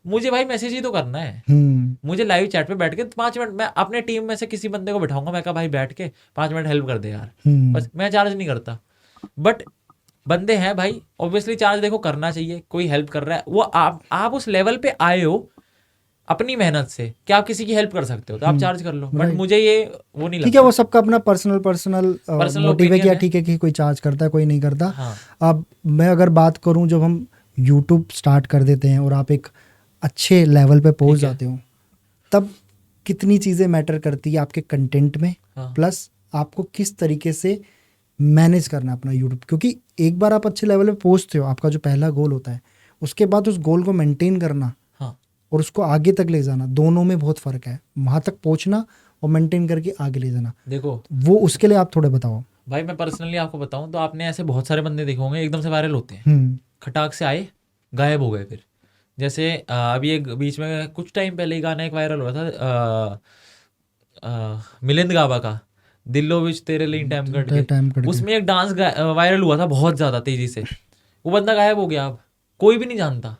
मुझे भाई मैसेज ही तो करना है। मुझे लाइव चैट पे बैठ के 5 मिनट, मैं अपने टीम में से किसी बंदे को बैठाऊंगा, मैं कहा भाई बैठ के 5 मिनट हेल्प कर दे यार, बस। मैं चार्ज नहीं करता। बट बंदे हैं भाई, ऑब्वियसली चार्ज देखो करना चाहिए। कोई हेल्प कर रहा है, वो आप उस लेवल पे आए हो अपनी मेहनत से कि आप किसी की हेल्प कर सकते हो, तो आप चार्ज कर लो। बट मुझे ये वो नहीं लगता। ठीक है, वो सबका अपना पर्सनल मोटिव है, क्या ठीक है कि कोई चार्ज करता है, कोई नहीं करता। हाँ। अब मैं अगर बात करूं, जब हम यूट्यूब स्टार्ट कर देते हैं और आप एक अच्छे लेवल पे पहुंच जाते हो, तब कितनी चीज़ें मैटर करती है आपके कंटेंट में, प्लस आपको किस तरीके से मैनेज करना है अपना यूट्यूब। क्योंकि एक बार आप अच्छे लेवल पे पहुंचते हो, आपका जो पहला गोल होता है, उसके बाद उस गोल को मेंटेन करना और उसको आगे तक ले जाना, दोनों में बहुत फ़र्क है। वहाँ तक पहुँचना और मेंटेन करके आगे ले जाना, देखो वो उसके लिए आप थोड़े बताओ। भाई मैं पर्सनली आपको बताऊं तो आपने ऐसे बहुत सारे बंदे देखे होंगे एकदम से वायरल होते हैं, खटाक से आए, गायब हो गए। फिर जैसे अभी एक बीच में कुछ टाइम पहले ही गाना एक वायरल हुआ था मिलिंद गाबा का, दिल्लो विच तेरे लिए टाइम कट के। उसमें एक डांस वायरल हुआ था बहुत ज़्यादा तेज़ी से। वो बंदा गायब हो गया, अब कोई भी नहीं जानता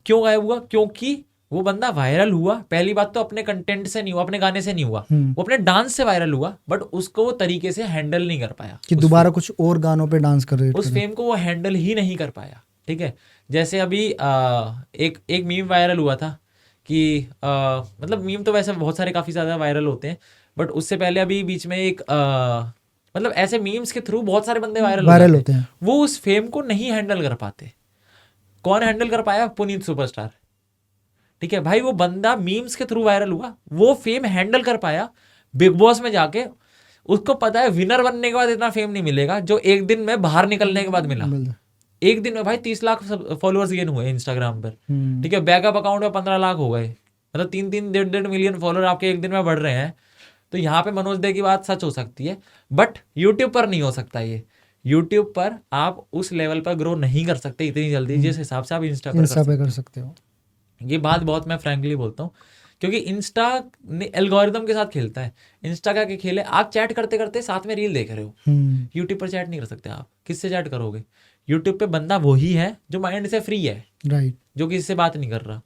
क्यों गायब हुआ। क्योंकि वो बंदा वायरल हुआ, पहली बात तो अपने कंटेंट से नहीं हुआ, अपने गाने से नहीं हुआ, वो अपने डांस से वायरल हुआ, बट उसको वो तरीके से हैंडल नहीं कर पाया कि दोबारा कुछ और गानों पे डांस कर रहे, उस फेम को वो हैंडल ही नहीं कर पाया। ठीक है, जैसे अभी एक मीम वायरल हुआ था कि मतलब मीम तो वैसे बहुत सारे काफ़ी ज़्यादा वायरल होते हैं, बट उससे पहले अभी बीच में एक मतलब ऐसे मीम्स के थ्रू बहुत सारे बंदे वायरल होते हैं। वो उस फेम को नहीं हैंडल कर पाते। कौन हैंडल कर पाया? पुनीत सुपरस्टार। ठीक है भाई, वो बंदा मीम्स के थ्रू वायरल हुआ, वो फेम हैंडल कर पाया। बिग बॉस में जाके उसको पता है विनर बनने के बाद इतना फेम नहीं मिलेगा जो एक दिन में बाहर निकलने के बाद मिला। एक दिन में भाई 30 लाख फॉलोअर्स गेन हुए इंस्टाग्राम पर। ठीक है, बैकअप अकाउंट में 15 लाख हो गए, मतलब 3-3, 1.5 मिलियन फॉलोअर आपके एक दिन में बढ़ रहे हैं। तो यहाँ पे मनोज दे की बात सच हो सकती है, बट यूट्यूब पर नहीं हो सकता ये। यूट्यूब पर आप उस लेवल पर ग्रो नहीं कर सकते इतनी जल्दी जिस हिसाब से आप इंस्टा पर कर सकते हो। ये बात बहुत मैं फ्रैंकली बोलता हूँ, क्योंकि इंस्टा ने एल्गोरिदम के साथ खेलता है। इंस्टा का क्या खेल है, आप चैट करते करते साथ में रील देख रहे हो। यूट्यूब पर चैट नहीं कर सकते आप, किससे चैट करोगे? यूट्यूब पे बंदा वही है जो माइंड से फ्री है, राइट, जो किसी से बात नहीं कर रहा,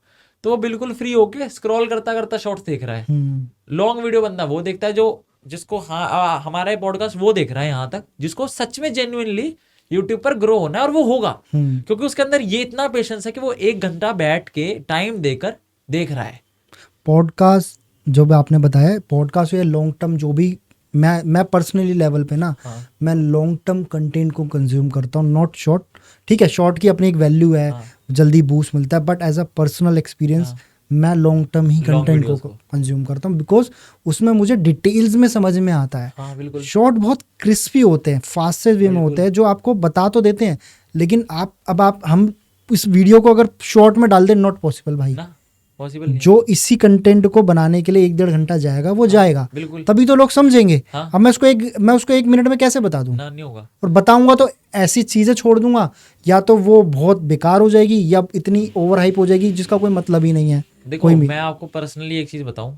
तो वो बिल्कुल फ्री होके स्क्रॉल करता करता शॉर्ट्स देख रहा है। लॉन्ग वीडियो बंदा वो देखता है जो जिसको हमारा पॉडकास्ट वो देख रहा है यहाँ तक, जिसको सच में जेन्युइनली यूट्यूब पर ग्रो होना है, और वो होगा क्योंकि उसके अंदर ये इतना पेशेंस है कि वो 1 घंटा बैठ के टाइम देकर देख रहा है। पॉडकास्ट जो भी आपने बताया, पॉडकास्ट या लॉन्ग टर्म जो भी, मैं पर्सनली लेवल पे ना, मैं लॉन्ग टर्म कंटेंट को कंज्यूम करता हूँ, नॉट शॉर्ट। ठीक है, शॉर्ट की अपनी एक वैल्यू है, जल्दी बूस्ट मिलता है, but as a personal experience मैं लॉन्ग टर्म ही कंटेंट को कंज्यूम करता हूँ, बिकॉज उसमें मुझे डिटेल्स में समझ में आता है। शॉर्ट बहुत क्रिस्पी होते हैं, फास्ट वे में होते हैं, जो आपको बता तो देते हैं, लेकिन हम इस वीडियो को अगर शॉर्ट में डाल दें, नॉट पॉसिबल भाई। पॉसिबल जो इसी कंटेंट को बनाने के लिए 1-1.5 घंटा जाएगा, वो जाएगा, तभी तो लोग समझेंगे। अब मैं उसको 1 मिनट में कैसे बता दूं? नहीं होगा। और बताऊंगा तो ऐसी चीजें छोड़ दूंगा, या तो वो बहुत बेकार हो जाएगी, या इतनी ओवर हाइप हो जाएगी जिसका कोई मतलब ही नहीं है। देखो, मैं आपको पर्सनली एक चीज बताऊं,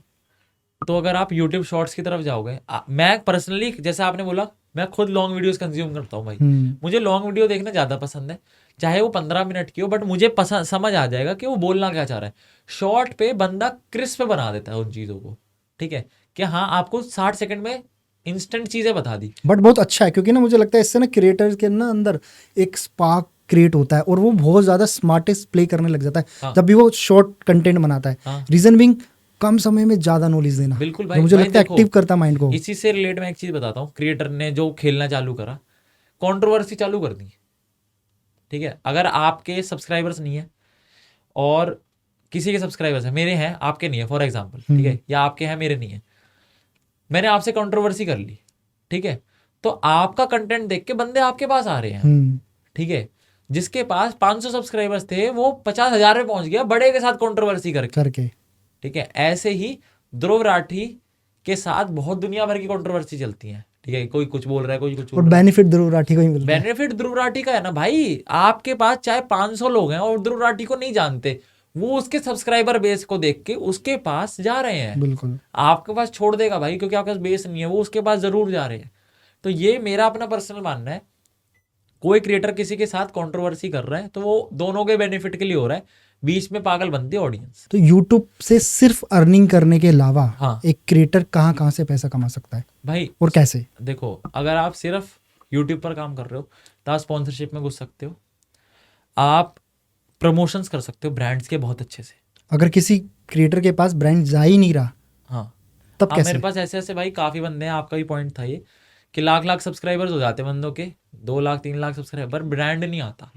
तो अगर आप YouTube शॉर्ट्स की तरफ जाओगे, मैं पर्सनली, जैसे आपने बोला, मैं खुद लॉन्ग वीडियोस कंज्यूम करता हूँ भाई। मुझे लॉन्ग वीडियो देखना ज़्यादा पसंद है, चाहे वो 15 मिनट की हो, बट मुझे समझ आ जाएगा कि वो बोलना क्या चाह रहा है। शॉर्ट पे बंदा क्रिस्प बना देता है उन चीज़ों को। ठीक है, कि हाँ आपको 60 सेकंड में इंस्टेंट चीज़ें बता दी, बट बहुत अच्छा है, क्योंकि ना मुझे लगता है इससे ना क्रिएटर्स के ना अंदर एक स्पार्क क्रिएट होता है और वो बहुत ज़्यादा स्मार्टेस्ट प्ले करने लग जाता है हाँ। जब भी वो शॉर्ट कंटेंट बनाता है। हाँ। रीजन बिंग कम समय में ज़्यादा नॉलेज देना, बिल्कुल जो भाई, मुझे भाई लगता है देखो, एक्टिव करता माइंड को। इसी से रिलेट मैं एक चीज बताता हूँ। क्रिएटर ने जो खेलना चालू करा, कंट्रोवर्सी चालू कर दी, ठीक है। अगर आपके सब्सक्राइबर्स नहीं है और किसी के सब्सक्राइबर्स है, मेरे हैं आपके नहीं है फॉर एग्जांपल, ठीक है, या आपके हैं मेरे नहीं है, मैंने आपसे कंट्रोवर्सी कर ली, ठीक है, तो आपका कंटेंट देख के बंदे आपके पास आ रहे हैं, ठीक है। जिसके पास 500 सब्सक्राइबर्स थे वो 50,000 में पहुंच गया बड़े के साथ कंट्रोवर्सी करके, ठीक है। ऐसे ही ध्रुव राठी के साथ बहुत दुनिया भर की कंट्रोवर्सी चलती है, ठीक है। कोई कुछ बोल रहा है, कोई कुछ और बेनिफिट ध्रुव राठी को ही मिलता है। बेनिफिट ध्रुव राठी का है ना भाई। आपके पास चाहे 500 लोग हैं और ध्रुव राठी को नहीं जानते, वो उसके सब्सक्राइबर बेस को देख के उसके पास जा रहे हैं। बिल्कुल। आपके पास छोड़ देगा भाई, क्योंकि आपके पास बेस नहीं है, वो उसके पास जरूर जा रहे हैं। तो ये मेरा अपना पर्सनल मानना है, कोई क्रिएटर किसी के साथ कंट्रोवर्सी कर रहा है तो वो दोनों के बेनिफिट के लिए हो रहा है, बीच में पागल बनती है ऑडियंस। तो यूट्यूब से सिर्फ अर्निंग करने के अलावा हाँ। एक क्रिएटर कहाँ कहाँ से पैसा कमा सकता है भाई और कैसे? देखो, अगर आप सिर्फ यूट्यूब पर काम कर रहे हो तो आप स्पॉन्सरशिप में घुस सकते हो, आप प्रमोशंस कर सकते हो ब्रांड्स के बहुत अच्छे से। अगर किसी क्रिएटर के पास ब्रांड जा ही नहीं रहा, हाँ, तब हाँ, कैसे? मेरे पास ऐसे ऐसे भाई काफ़ी बंदे हैं। आपका भी पॉइंट था ये कि लाख लाख सब्सक्राइबर्स हो जाते हैं बंदों के, 2 लाख 3 लाख सब्सक्राइबर, ब्रांड नहीं आता।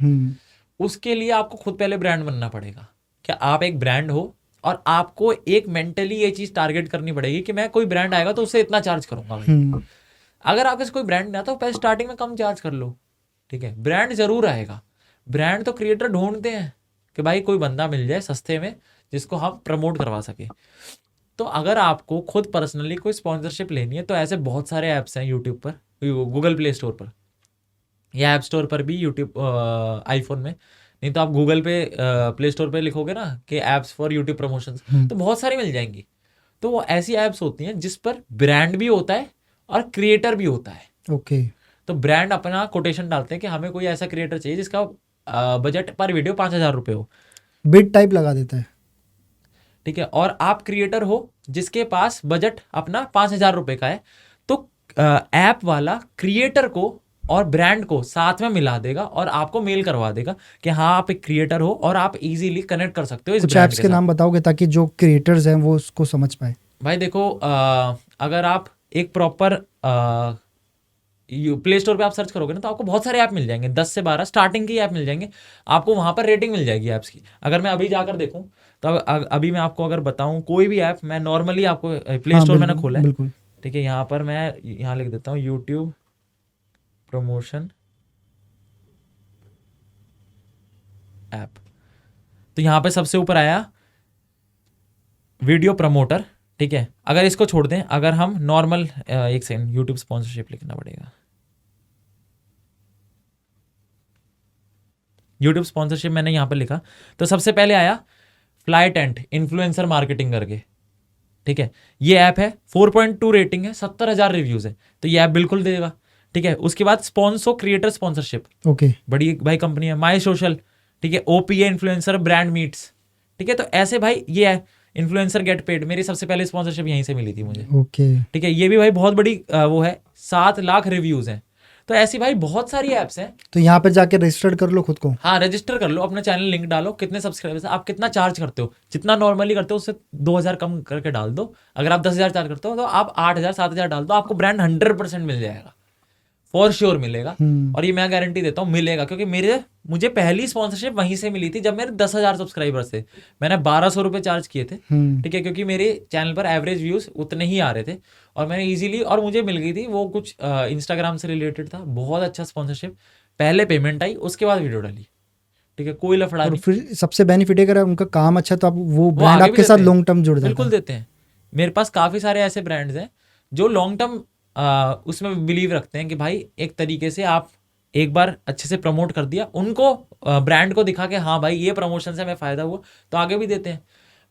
उसके लिए आपको खुद पहले ब्रांड बनना पड़ेगा। क्या आप एक ब्रांड हो और आपको एक मेंटली ये चीज़ टारगेट करनी पड़ेगी कि मैं कोई ब्रांड आएगा तो उससे इतना चार्ज करूंगा भाई। अगर आपके कोई ब्रांड नहीं आता तो पहले स्टार्टिंग में कम चार्ज कर लो, ठीक है। ब्रांड जरूर आएगा। ब्रांड तो क्रिएटर ढूंढते हैं कि भाई कोई बंदा मिल जाए सस्ते में जिसको हम प्रमोट करवा सके। तो अगर आपको खुद पर्सनली कोई स्पॉन्सरशिप लेनी है तो ऐसे बहुत सारे ऐप्स हैं यूट्यूब पर, गूगल प्ले स्टोर पर या ऐप स्टोर पर भी, यूट्यूब आईफोन में, नहीं तो आप गूगल पे प्ले स्टोर पे लिखोगे ना कि ऐप्स फॉर यूट्यूब प्रमोशंस, तो बहुत सारी मिल जाएंगी। तो वो ऐसी ऐप्स होती हैं जिस पर ब्रांड भी होता है और क्रिएटर भी होता है। ओके। तो ब्रांड अपना कोटेशन डालते हैं कि हमें कोई ऐसा क्रिएटर चाहिए जिसका बजट पर वीडियो 5,000 रुपये हो, बिड टाइप लगा देता है, ठीक है। और आप क्रिएटर हो जिसके पास बजट अपना 5,000 रुपये का है, तो ऐप वाला क्रिएटर को और ब्रांड को साथ में मिला देगा और आपको मेल करवा देगा कि हाँ आप एक क्रिएटर हो और आप इजीली कनेक्ट कर सकते हो इस कुछ ब्रांड ऐप्स के नाम बताओगे ताकि जो क्रिएटर्स हैं वो उसको समझ पाए। भाई देखो, अगर आप एक प्रॉपर प्ले स्टोर पे आप सर्च करोगे ना तो आपको बहुत सारे ऐप मिल जाएंगे, 10 से 12 स्टार्टिंग के ऐप मिल जाएंगे। आपको वहां पर रेटिंग मिल जाएगी ऐप्स की। अगर मैं अभी जाकर देखूं तो अभी मैं आपको अगर बताऊं कोई भी ऐप, मैं नॉर्मली आपको प्ले स्टोर मैंने खोला है, बिल्कुल। ठीक है। यहाँ पर मैं यहाँ लिख देता हूँ यूट्यूब प्रमोशन ऐप। तो यहाँ पे सबसे ऊपर आया वीडियो प्रमोटर, ठीक है। अगर इसको छोड़ दें, अगर हम नॉर्मल, एक सेकंड, यूट्यूब स्पॉन्सरशिप लिखना पड़ेगा। यूट्यूब स्पॉन्सरशिप मैंने यहाँ पर लिखा तो सबसे पहले आया फ्लाई टेंट इन्फ्लुएंसर मार्केटिंग करके, ठीक है। ये ऐप है, 4.2 रेटिंग है, 70,000 रिव्यूज है, तो ये ऐप बिल्कुल देगा, ठीक है। उसके बाद स्पॉन्सो क्रिएटर स्पॉन्सरशिप, ओके, बड़ी भाई कंपनी है। माई सोशल, ठीक है। ओपीए इन्फ्लुएंसर ब्रांड मीट्स, ठीक है। तो ऐसे भाई ये है इन्फ्लुएंसर गेट पेड, मेरी सबसे पहले स्पॉन्सरशिप यहीं से मिली थी मुझे, ओके, ठीक है। ये भी भाई बहुत बड़ी वो है, 7 लाख रिव्यूज हैं। तो ऐसी भाई बहुत सारी ऐप्स हैं। तो यहाँ पे जाके रजिस्टर कर लो खुद को। हाँ, रजिस्टर कर लो, अपना चैनल लिंक डालो, कितने सब्सक्राइबर्स, आप कितना चार्ज करते हो, जितना नॉर्मली करते हो उससे 2,000 कम करके डाल दो। अगर आप 10,000 चार्ज करते हो तो आप 8,000 7,000 डाल दो, आपको ब्रांड 100% मिल जाएगा, फॉर श्योर मिलेगा। और ये मैं गारंटी देता हूँ मिलेगा, क्योंकि मुझे पहली स्पॉन्सरशिप वहीं से मिली थी जब मेरे 10,000 सब्सक्राइबर्स थे। मैंने 1,200 रुपये चार्ज किए थे, ठीक है, क्योंकि मेरे चैनल पर एवरेज व्यूज उतने ही आ रहे थे और मैंने इजीली, और मुझे मिल गई थी वो कुछ इंस्टाग्राम से रिलेटेड था, बहुत अच्छा स्पॉन्सरशिप। पहले पेमेंट आई, उसके बाद वीडियो डाली, ठीक है, कोई लफड़ा और नहीं। फिर सबसे बेनिफिट है, अगर उनका काम अच्छा तो आप वो ब्रांड आगे भी आपके साथ देते हैं, लॉन्ग टर्म जुड़ जाता है। बिल्कुल देते हैं। मेरे पास काफ़ी सारे ऐसे ब्रांड्स हैं जो लॉन्ग टर्म उसमें बिलीव रखते हैं कि भाई एक तरीके से आप एक बार अच्छे से प्रमोट कर दिया, उनको ब्रांड को दिखा के हाँ भाई ये प्रमोशन से हमें फ़ायदा हुआ, तो आगे भी देते हैं।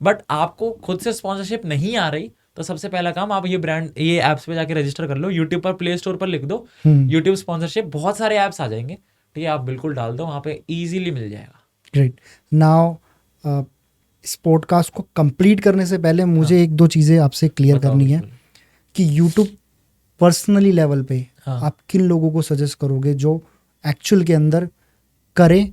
बट आपको खुद से स्पॉन्सरशिप नहीं आ रही तो सबसे पहला काम, आप ये ऐप्स पे जाके रजिस्टर कर लो। यूट्यूब पर प्ले स्टोर पर लिख दो यूट्यूब स्पॉन्सरशिप, बहुत सारे ऐप्स आ जाएंगे, ठीक है। आप बिल्कुल डाल दो, वहाँ पे ईजिली मिल जाएगा। ग्रेट। नाउ इस पॉडकास्ट को कंप्लीट करने से पहले मुझे एक दो चीज़ें आपसे क्लियर करनी है कि यूट्यूब पर्सनली लेवल पे आप किन लोगों को सजेस्ट करोगे जो एक्चुअल के अंदर करें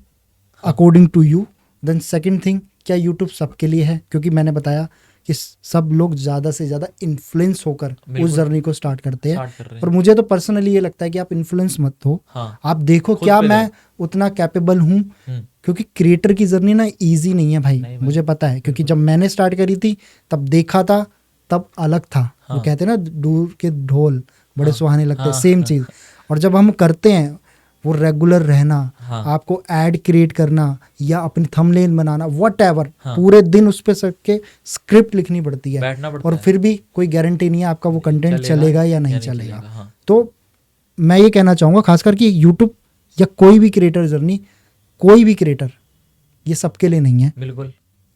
according to you? Then second thing, क्या यूट्यूब सबके लिए है? क्योंकि मैंने बताया कि सब लोग ज़्यादा से ज़्यादा इन्फ्लुएंस होकर उस जर्नी को स्टार्ट करते हैं, स्टार्ट कर रहे पर हैं। मुझे तो पर्सनली ये लगता है कि आप इन्फ्लुएंस मत हो, हाँ, आप देखो खुद क्या पे मैं रहो। उतना कैपेबल हूँ, हम्म, क्योंकि क्रिएटर की जर्नी ना इजी नहीं है भाई, नहीं भाई, मुझे पता है, क्योंकि बिल्कुल। जब मैंने स्टार्ट करी थी तब देखा था, तब अलग था। वो हाँ, कहते हैं ना, दूर के ढोल बड़े हाँ, सुहाने लगते हैं, हाँ, सेम चीज़। और जब हम करते हैं वो रेगुलर रहना, हाँ, आपको ऐड क्रिएट करना या अपनी थंबनेल बनाना, व्हाटएवर, हाँ, पूरे दिन उस पे सबके स्क्रिप्ट लिखनी पड़ती है, बैठना पड़ता और है, फिर भी कोई गारंटी नहीं है आपका वो कंटेंट चलेगा या नहीं चलेगा। हाँ, तो मैं ये कहना चाहूँगा खासकर कि यूट्यूब या कोई भी क्रिएटर जर्नी, कोई भी क्रिएटर, ये सबके लिए नहीं है। बिल्कुल।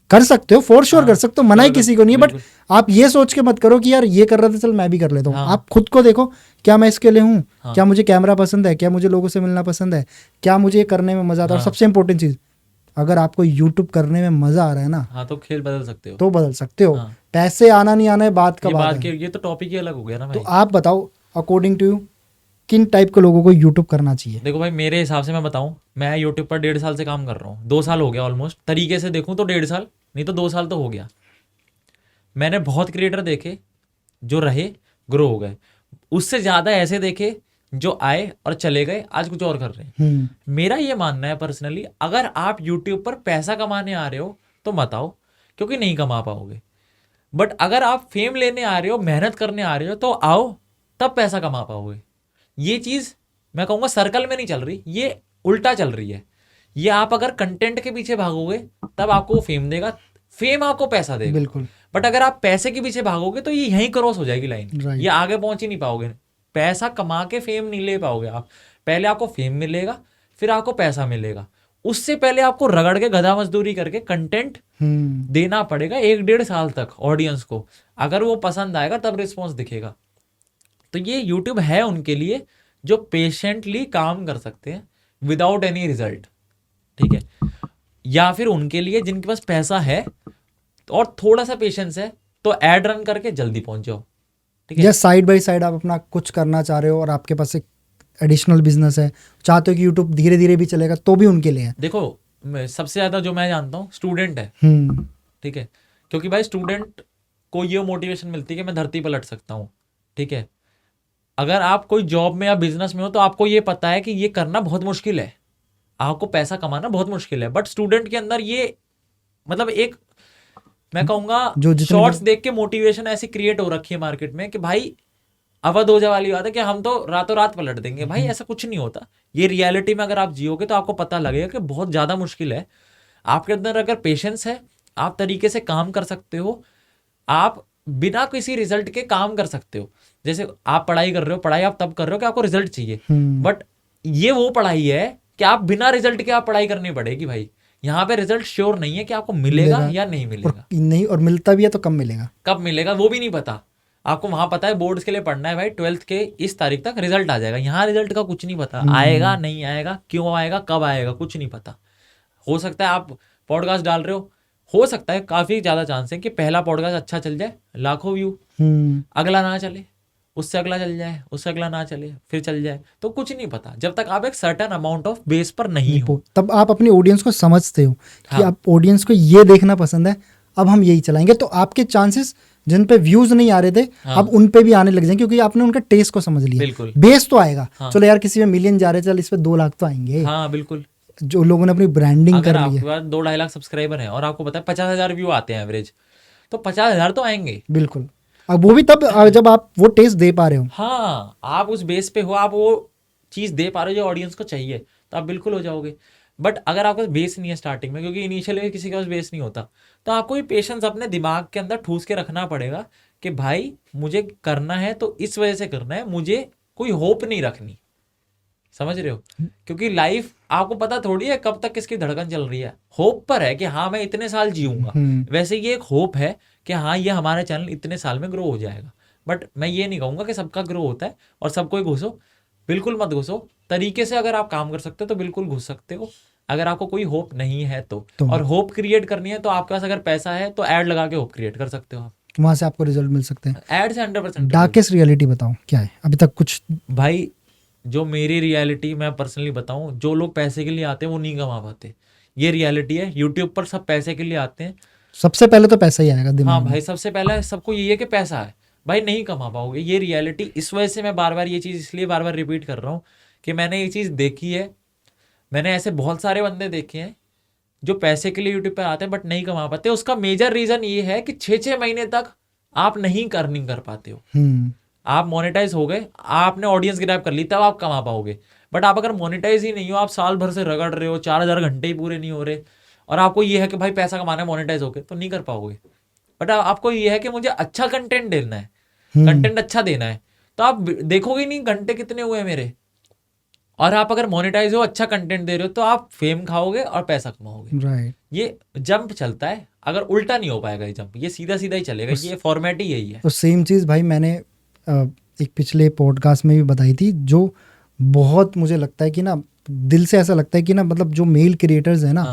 कर सकते हो, फॉर श्योर हाँ, कर सकते हो, मना ही बिल्कुल, किसी को नहीं है, बट बिल्कुल। आप ये सोच के मत करो कि यार ये कर रहा था चल मैं भी कर लेता हूँ। हाँ, आप खुद को देखो, क्या मैं इसके लिए हूँ, हाँ, क्या मुझे कैमरा पसंद है, क्या मुझे लोगों से मिलना पसंद है, क्या मुझे ये करने में मजा आता है। और हाँ, सबसे इंपॉर्टेंट चीज, अगर आपको यूट्यूब करने में मजा आ रहा है ना, हाँ, तो खेल बदल सकते हो। तो बदल सकते हो। हाँ, पैसे आना नहीं आना है बात का ये बात बात के है। ये तो टॉपिक ही अलग हो गया ना तो भाई। आप बताओ, अकॉर्डिंग टू यू, किन टाइप के लोगों को यूट्यूब करना चाहिए? देखो भाई, मेरे हिसाब से मैं बताऊं, मैं यूट्यूब पर 1.5 साल से काम कर रहा हूँ, 2 साल हो गया ऑलमोस्ट, तरीके से देखूं तो 1.5 साल, नहीं तो 2 साल तो हो गया। मैंने बहुत क्रिएटर देखे जो रहे, ग्रो हो गए, उससे ज़्यादा ऐसे देखे जो आए और चले गए, आज कुछ और कर रहे हैं। मेरा ये मानना है पर्सनली, अगर आप यूट्यूब पर पैसा कमाने आ रहे हो तो मत आओ, क्योंकि नहीं कमा पाओगे। बट अगर आप फेम लेने आ रहे हो, मेहनत करने आ रहे हो, तो आओ, तब पैसा कमा पाओगे। ये चीज़ मैं कहूँगा सर्कल में नहीं चल रही, ये उल्टा चल रही है। ये आप अगर कंटेंट के पीछे भागोगे तब आपको फेम देगा, फेम आपको पैसा देगा। बिल्कुल बट अगर आप पैसे के पीछे भागोगे तो ये यहीं क्रॉस हो जाएगी लाइन, राइट। ये आगे पहुंच ही नहीं पाओगे। पैसा कमा के फेम नहीं ले पाओगे आप। पहले आपको फेम मिलेगा, फिर आपको पैसा मिलेगा। उससे पहले आपको रगड़ के गधा मजदूरी करके कंटेंट देना पड़ेगा 1-1.5 साल तक ऑडियंस को। अगर वो पसंद आएगा तब रिस्पॉन्स दिखेगा। तो ये यूट्यूब है उनके लिए जो पेशेंटली काम कर सकते हैं विदाउट एनी रिजल्ट, ठीक है, या फिर उनके लिए जिनके पास पैसा है और थोड़ा सा पेशेंस है, तो एड रन करके जल्दी पहुंच जाओ, ठीक है। या साइड बाय साइड आप अपना कुछ करना चाह रहे हो और आपके पास एक एडिशनल बिजनेस है, चाहते हो कि यूट्यूब धीरे धीरे भी चलेगा, तो भी उनके लिए है। देखो, सबसे ज्यादा जो मैं जानता हूँ स्टूडेंट है, ठीक है, क्योंकि भाई स्टूडेंट को ये मोटिवेशन मिलती है कि मैं धरती पलट सकता हूँ, ठीक है। अगर आप कोई जॉब में या बिजनेस में हो तो आपको ये पता है कि ये करना बहुत मुश्किल है, आपको पैसा कमाना बहुत मुश्किल है। बट स्टूडेंट के अंदर ये मतलब एक, मैं कहूंगा, जो जितने शॉर्ट्स देख के मोटिवेशन ऐसी क्रिएट हो रखी है मार्केट में कि भाई अवध हो जाए वाली बात है कि हम तो रातों रात पलट देंगे। भाई ऐसा कुछ नहीं होता। ये रियलिटी में अगर आप जियोगे तो आपको पता लगेगा कि बहुत ज़्यादा मुश्किल है। आपके अंदर अगर पेशेंस है, आप तरीके से काम कर सकते हो, आप बिना किसी रिजल्ट के काम कर सकते हो। जैसे आप पढ़ाई कर रहे हो, पढ़ाई आप तब कर रहे हो कि आपको रिजल्ट चाहिए, बट ये वो पढ़ाई है कि आप बिना रिजल्ट के आप पढ़ाई करनी पड़ेगी भाई। यहाँ पे रिजल्ट श्योर नहीं है कि आपको मिलेगा या नहीं मिलेगा, नहीं, और मिलता भी है तो कब मिलेगा, कब मिलेगा वो भी नहीं पता आपको। वहां पता है बोर्ड्स के लिए पढ़ना है भाई, 12th के इस तारीख तक रिजल्ट आ जाएगा। यहाँ रिजल्ट का कुछ नहीं पता, आएगा नहीं आएगा, क्यों आएगा, कब आएगा, कुछ नहीं पता। हो सकता है आप पॉडकास्ट डाल रहे हो सकता है काफी ज्यादा चांस है कि पहला पॉडकास्ट अच्छा चल जाए, लाखों व्यू, अगला ना चले, उससे अगला चल जाए, उससे अगला ना चले, फिर चल जाए, तो कुछ नहीं पता जब तक आप एक सर्टेन अमाउंट ऑफ बेस पर नहीं हो। तब आप अपनी ऑडियंस को समझते हो कि हाँ। आप ऑडियंस को ये देखना पसंद है, अब हम यही चलाएंगे, तो आपके चांसेस जिन पे व्यूज नहीं आ रहे थे, हाँ। अब उन पे भी आने लग जाएंगे, क्योंकि आपने उनका टेस्ट को समझ लिया। बिल्कुल। बेस तो आएगा। हाँ। चलो यार, किसी में मिलियन जा रहे, चल इस पे 2 लाख तो आएंगे। हाँ बिल्कुल। जो लोगों ने अपनी ब्रांडिंग अगर कर ली आपके है, पास 2-2.5 लाख सब्सक्राइबर हैं और आपको पता है 50,000 व्यू आते हैं एवरेज, तो 50,000 तो आएंगे। बिल्कुल। अब वो भी तब जब आप वो टेस्ट दे पा रहे हो। हाँ, आप उस बेस पे हो, आप वो चीज दे पा रहे हो जो ऑडियंस को चाहिए, तो आप बिल्कुल हो जाओगे। बट अगर आपके पास बेस नहीं है स्टार्टिंग में, क्योंकि इनिशियली किसी के पास बेस नहीं होता, तो आपको ये पेशेंस अपने दिमाग के अंदर ठूस के रखना पड़ेगा कि भाई मुझे करना है तो इस वजह से करना है, मुझे कोई होप नहीं रखनी। समझ रहे हो? क्योंकि लाइफ आपको पता थोड़ी है कब तक किसकी धड़कन चल रही है। होप पर है कि हाँ मैं इतने साल जीऊंगा, वैसे ये एक होप है कि हाँ ये हमारा चैनल इतने साल में ग्रो हो जाएगा। बट मैं ये नहीं कहूंगा कि सबका ग्रो होता है और सबको ही घुसो, बिल्कुल मत घुसो। तरीके से अगर आप काम कर सकते हो तो बिल्कुल घुस सकते हो, अगर आपको कोई होप नहीं है तो। और होप क्रिएट करनी है तो आपके पास अगर पैसा है तो ऐड लगा के होप क्रिएट कर सकते हो आप, वहां से आपको रिजल्ट मिल सकते हैं। ऐड से 100%। डार्केस्ट रियलिटी बताओ क्या है अभी तक कुछ? भाई जो मेरी रियलिटी मैं पर्सनली बताऊं, जो लोग पैसे के लिए आते हैं वो नहीं कमा पाते। ये रियलिटी है। यूट्यूब पर सब पैसे के लिए आते हैं। सबसे पहले तो पैसा ही आएगा दिमाग हाँ में। भाई, सबसे पहला सबको ये है कि पैसा है भाई, नहीं कमा पाओगे, ये रियलिटी। इस वजह से मैं बार बार ये चीज़ इसलिए बार बार रिपीट कर रहा हूँ कि मैंने ये चीज़ देखी है। मैंने ऐसे बहुत सारे बंदे देखे हैं जो पैसे के लिए यूट्यूब पे आते हैं बट नहीं कमा पाते। उसका मेजर रीजन ये है कि 6-6 महीने तक आप नहीं अर्निंग कर पाते हो। आप मोनेटाइज हो गए, आपने ऑडियंस ग्रैब कर ली, तब आप कमा पाओगे। बट आप अगर मोनेटाइज ही नहीं हो, आप साल भर से रगड़ रहे हो, 4,000 घंटे ही पूरे नहीं हो रहे, और आपको ये है कि भाई पैसा कमाना है मोनेटाइज होके, तो नहीं कर पाओगे। बट आपको ये है कि मुझे अच्छा कंटेंट देना है, कंटेंट अच्छा देना है, तो आप देखोगे ही नहीं घंटे कितने हुए मेरे। और आप अगर मोनेटाइज हो, अच्छा कंटेंट दे रहे हो, तो आप फेम खाओगे और पैसा कमाओगे। राइट। ये जंप चलता है, अगर उल्टा नहीं हो पाएगा ये जंप, ये सीधा सीधा ही चलेगा। ये फॉर्मेट ही यही है। तो सेम चीज़ भाई मैंने एक पिछले पॉडकास्ट में भी बताई थी, जो बहुत मुझे लगता है कि ना, दिल से ऐसा लगता है कि ना, मतलब जो मेल क्रिएटर्स हैं ना,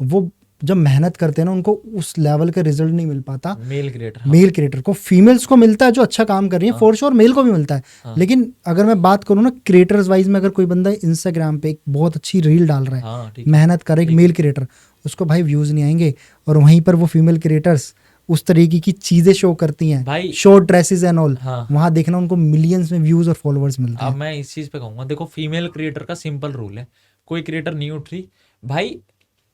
वो जब मेहनत करते हैं ना, उनको उस लेवल का रिजल्ट नहीं मिल पाता। मेल क्रिएटर, मेल क्रिएटर को, फीमेल्स को मिलता है जो अच्छा काम कर रही है, फॉर श्योर मेल को भी मिलता है। लेकिन अगर मैं बात करूँ ना क्रिएटर्स वाइज में, अगर कोई बंदा इंस्टाग्राम पे एक बहुत अच्छी रील डाल रहा है, मेहनत कर एक मेल क्रिएटर, उसको भाई व्यूज नहीं आएंगे। और वहीं पर वो फीमेल क्रिएटर्स उस तरीके की चीजें शो करती हैं भाई, शॉर्ट ड्रेसेस एंड ऑल, वहां देखना उनको मिलियंस में व्यूज और फॉलोअर्स मिलते हैं। अब मैं इस चीज पे कहूंगा, देखो फीमेल क्रिएटर का सिंपल रूल है, कोई क्रिएटर नहीं उठ रही भाई,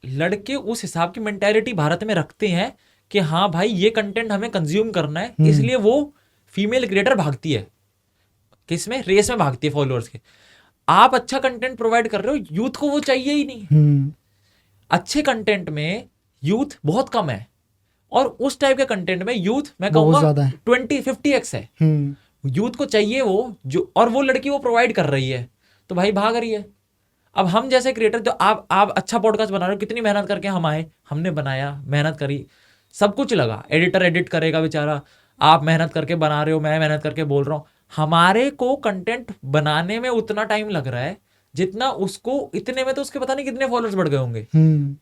लड़के उस हिसाब की मेंटालिटी भारत में रखते हैं कि हाँ भाई ये कंटेंट हमें कंज्यूम करना है, इसलिए वो फीमेल क्रिएटर भागती है, किसमें, रेस में भागती है फॉलोअर्स के। आप अच्छा कंटेंट प्रोवाइड कर रहे हो, यूथ को वो चाहिए ही नहीं। अच्छे कंटेंट में यूथ बहुत कम है, और उस टाइप के कंटेंट में यूथ मैं कहूंगा 20-50x है। यूथ को चाहिए वो जो, और वो लड़की वो प्रोवाइड कर रही है, तो भाई भाग रही है। अब हम जैसे क्रिएटर, जो आप अच्छा पॉडकास्ट बना रहे हो, कितनी मेहनत करके हम आए, हमने बनाया, मेहनत करी, सब कुछ लगा, एडिटर एडिट करेगा बेचारा, आप मेहनत करके बना रहे हो, मैं मेहनत करके बोल रहा हूँ, हमारे को कंटेंट बनाने में उतना टाइम लग रहा है जितना उसको, इतने में तो उसके पता नहीं कितने फॉलोअर्स बढ़ गए होंगे।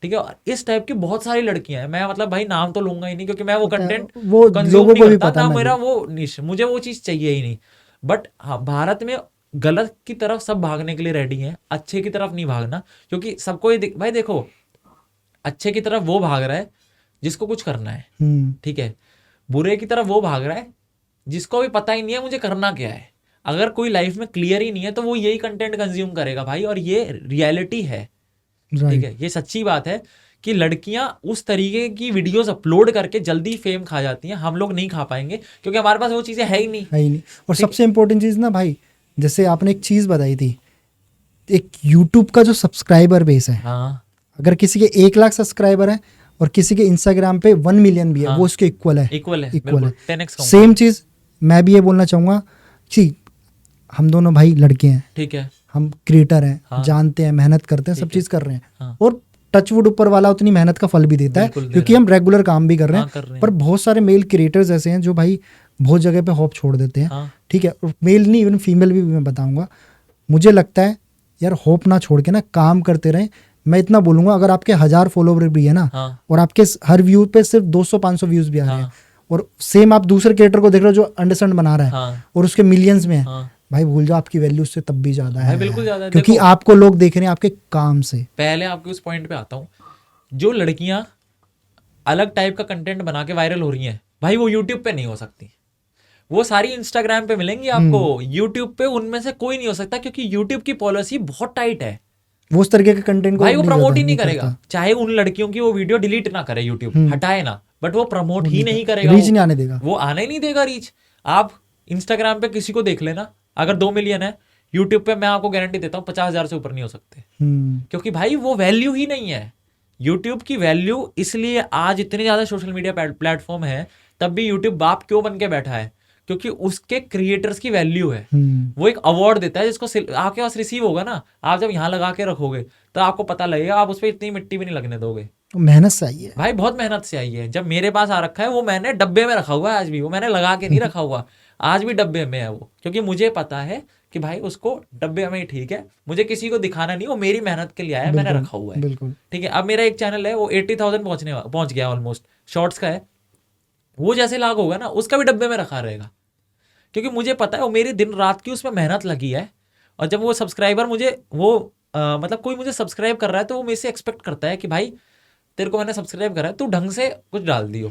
ठीक है, इस टाइप की बहुत सारी लड़कियां हैं। मैं मतलब भाई नाम तो लूंगा ही नहीं, क्योंकि मैं वो कंटेंट कंज्यूम नहीं करता, ना मेरा वो निश, मुझे वो चीज चाहिए ही नहीं। बट हाँ, भारत में गलत की तरफ सब भागने के लिए रेडी हैं, अच्छे की तरफ नहीं भागना, क्योंकि सबको ये भाई देखो, अच्छे की तरफ वो भाग रहा है जिसको कुछ करना है, ठीक है, बुरे की तरफ वो भाग रहा है जिसको भी पता ही नहीं है मुझे करना क्या है। अगर कोई लाइफ में क्लियर ही नहीं है, तो वो यही कंटेंट कंज्यूम करेगा भाई, और ये रियलिटी है। ठीक है, ये सच्ची बात है कि लड़कियां उस तरीके की वीडियोस अपलोड करके जल्दी फेम खा जाती हैं, हम लोग नहीं खा पाएंगे क्योंकि हमारे पास वो चीजें है ही नहीं। और सबसे इंपॉर्टेंट चीज ना भाई, जैसे आपने एक चीज बताई थी, एक यूट्यूब का जो सब्सक्राइबर बेस है, अगर किसी के 1 लाख सब्सक्राइबर है और किसी के इंस्टाग्राम पे 1 मिलियन भी है, वो उसके इक्वल है। सेम चीज मैं भी ये बोलना चाहूंगा कि हम दोनों भाई लड़के हैं, ठीक है, हम क्रिएटर हैं, जानते हैं, मेहनत करते हैं, सब चीज कर रहे हैं, और टचवुड ऊपर वाला उतनी मेहनत का फल भी देता है, क्योंकि हम रेगुलर काम भी कर रहे हैं। पर बहुत सारे मेल क्रिएटर्स ऐसे हैं जो भाई बहुत जगह पे होप छोड़ देते हैं। ठीक है, मेल नहीं, इवन फीमेल भी मैं बताऊंगा। मुझे लगता है यार, होप ना छोड़ के ना काम करते रहें। मैं इतना बोलूंगा, अगर आपके 1000 फॉलोवर भी है ना, और आपके हर व्यू पे सिर्फ 200-500 व्यूज भी आ रहे हैं, और सेम आप दूसरे क्रिएटर को देख रहे हो जो अंडरस्टैंड बना रहा है और उसके मिलियंस में है, भाई भूल जाओ, आपकी वैल्यू उससे तब भी ज्यादा है, बिल्कुल ज्यादा है, क्योंकि आपको लोग देख रहे हैं आपके काम से। पहले आपके उस पॉइंट पे आता हूँ, जो लड़कियां अलग टाइप का कंटेंट बना के वायरल हो रही हैं भाई, वो यूट्यूब पे नहीं हो सकती, वो सारी इंस्टाग्राम पे मिलेंगी आपको, यूट्यूब पे उनमें से कोई नहीं हो सकता, क्योंकि यूट्यूब की पॉलिसी बहुत टाइट है। वो उस तरीके के कंटेंट को भाई वो प्रमोट ही नहीं करेगा, चाहे उन लड़कियों की वो वीडियो डिलीट ना करे, यूट्यूब हटाए ना, बट वो प्रमोट ही नहीं करेगा, रीच नहीं आने देगा, वो आने नहीं देगा रीच। आप इंस्टाग्राम पे किसी को देख लेना, अगर 2 मिलियन है, यूट्यूब पे मैं आपको गारंटी देता हूँ 50,000 से ऊपर नहीं हो सकते, क्योंकि भाई वो वैल्यू ही नहीं है। यूट्यूब की वैल्यू, इसलिए आज इतने ज्यादा सोशल मीडिया प्लेटफॉर्म है, तब भी यूट्यूब बाप क्यों बन के बैठा है, क्योंकि उसके क्रिएटर्स की वैल्यू है। वो एक अवार्ड देता है जिसको आपके पास रिसीव होगा ना, आप जब यहाँ लगा के रखोगे तो आपको पता लगेगा, आप उस पर इतनी मिट्टी भी नहीं लगने दोगे। मेहनत से आई है भाई, बहुत मेहनत से आई है। जब मेरे पास आ रखा है, वो मैंने डब्बे में रखा हुआ है, आज भी वो मैंने लगा के नहीं रखा हुआ, आज भी डब्बे में है वो, क्योंकि मुझे पता है कि भाई उसको डब्बे में ही ठीक है, मुझे किसी को दिखाना नहीं, वो मेरी मेहनत के लिए आया, मैंने रखा हुआ है। ठीक है, अब मेरा एक चैनल है, वो 80,000 पहुंच गया ऑलमोस्ट, शॉर्ट्स का है, वो जैसे लाग होगा ना, उसका भी डब्बे में रखा रहेगा, क्योंकि मुझे पता है वो मेरी दिन रात की उसमें मेहनत लगी है। और जब वो सब्सक्राइबर मुझे वो मतलब कोई मुझे सब्सक्राइब कर रहा है तो वो मेरे से एक्सपेक्ट करता है कि भाई तेरे को मैंने सब्सक्राइब करा है, तू ढंग से कुछ डाल दियो,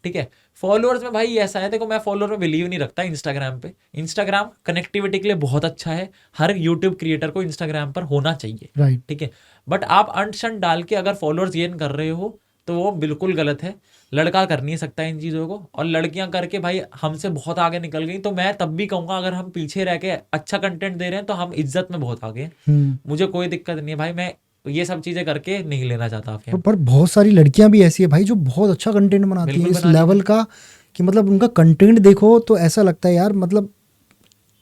ठीक है। फॉलोअर्स में भाई ऐसा है, देखो मैं फॉलोअर में बिलीव नहीं रखता इंस्टाग्राम पे। इंस्टाग्राम कनेक्टिविटी के लिए बहुत अच्छा है, हर यूट्यूब क्रिएटर को इंस्टाग्राम पर होना चाहिए, राइट। ठीक है। बट आप अंट शंट डाल के अगर फॉलोअर्स गेन कर रहे हो तो वो बिल्कुल गलत है। लड़का कर नहीं सकता इन चीज़ों को, और लड़कियां करके भाई हमसे बहुत आगे निकल गई। तो मैं तब भी कहूँगा अगर हम पीछे रह के अच्छा कंटेंट दे रहे हैं तो हम इज्जत में बहुत आगे हैं। मुझे कोई दिक्कत नहीं है भाई, मैं ये सब चीज़ें करके नहीं लेना चाहता आपके। पर बहुत सारी लड़कियां भी ऐसी है भाई जो बहुत अच्छा कंटेंट बनाती है, इस लेवल का कि मतलब उनका कंटेंट देखो तो ऐसा लगता है यार मतलब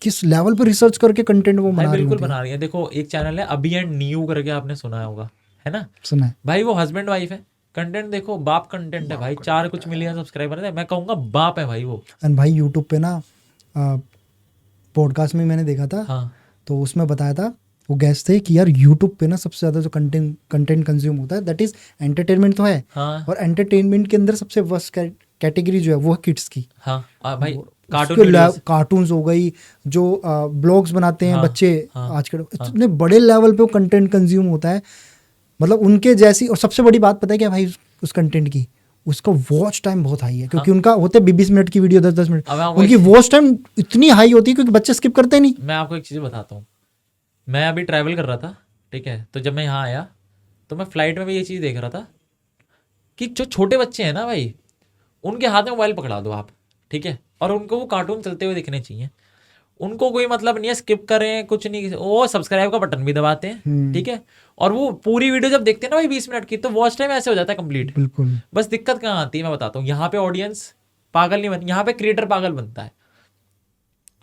किस लेवल पर रिसर्च करके कंटेंट वो बना रही बिल्कुल होती बना रही है। देखो एक चैनल है अभी एंड न्यू करके, आपने सुना होगा, है ना? सुना है भाई वो हस्बैंड वाइफ है, कंटेंट देखो बाप कंटेंट है भाई, 4 कुछ मिलियन सब्सक्राइबर है, मैं कहूँगा बाप है भाई वो। एंड भाई यूट्यूब पे ना पॉडकास्ट में मैंने देखा था, हाँ तो उसमें बताया था वो गेस्ट थे कि यार यूट्यूब पे ना सबसे ज़्यादा जो कंटेंट कंज्यूम होता है दैट इज़ एंटरटेनमेंट तो है, हाँ और एंटरटेनमेंट के अंदर सबसे वर्स्ट कैटेगरी जो है वो है किड्स की। हाँ भाई कार्टून कार्टून्स हो गई, जो ब्लॉग्स बनाते हैं हाँ, बच्चे हाँ, आजकल, इतने बड़े लेवल पे वो कंटेंट कंज्यूम होता है, मतलब उनके जैसी। और सबसे बड़ी बात पता है क्या भाई उस कंटेंट की, उसका वॉच टाइम बहुत हाई है, क्योंकि उनका होते 20 मिनट की वीडियो, 10-10 मिनट, उनकी वॉच टाइम इतनी हाई होती है क्योंकि बच्चे स्किप करते नहीं। मैं आपको एक चीज़ बताता हूँ, मैं अभी ट्रैवल कर रहा था, ठीक है, तो जब मैं यहाँ आया तो मैं फ्लाइट में भी ये चीज़ देख रहा था कि जो छोटे बच्चे हैं ना भाई, उनके हाथ में मोबाइल पकड़ा दो आप, ठीक है, और उनको वो कार्टून चलते हुए दिखने चाहिए, उनको कोई मतलब नहीं है स्किप करें कुछ नहीं, वो सब्सक्राइब का बटन भी दबाते हैं, ठीक है, और वो पूरी वीडियो जब देखते हैं ना भाई 20 मिनट की, तो वॉच टाइम ऐसे हो जाता है कंप्लीट। बिल्कुल। बस दिक्कत कहाँ आती है मैं बताता हूँ, यहाँ पे ऑडियंस पागल नहीं बनती, यहाँ पे क्रिएटर पागल बनता है।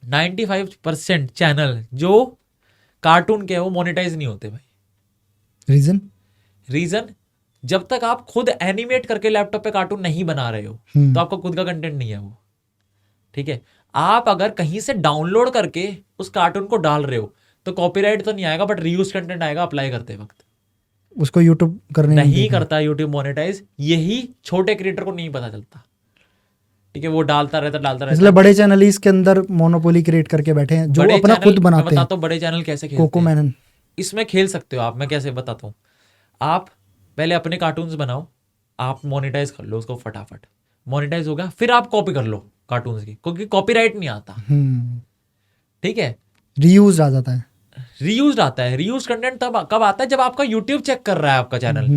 95% चैनल जो कार्टून के है वो मोनेटाइज नहीं होते भाई। रीजन जब तक आप खुद एनिमेट करके लैपटॉप पे कार्टून नहीं बना रहे हो तो आपका खुद का कंटेंट नहीं है वो, ठीक है। आप अगर कहीं से डाउनलोड करके उस कार्टून को डाल रहे हो तो कॉपीराइट तो नहीं आएगा, बट रीयूज कंटेंट आएगा अप्लाई करते वक्त। उसको यूट्यूब करने नहीं करता यूट्यूब मोनेटाइज, यही छोटे क्रिएटर को नहीं पता चलता, ठीक है, वो डालता रहता। इसलिए बड़े चैनल इसके अंदर मोनोपोली क्रिएट करके बैठे हैं जो अपना खुद बनाते हैं। बताता हूँ बड़े चैनल कैसे खेलते हैं। कोकोमेलन इसमें खेल सकते हो आप, मैं कैसे बताता हूँ। आप पहले अपने कार्टून्स बनाओ, आप मोनेटाइज कर लो उसको, फटाफट मोनेटाइज हो गया, फिर आप कॉपी कर लो कार्टून्स की, क्योंकि कॉपीराइट नहीं आता, ठीक है। रीयूज आ जाता है, रीयूज आता है। रीयूज कंटेंट तब कब आता है जब आपका यूट्यूब चेक कर रहा है आपका चैनल,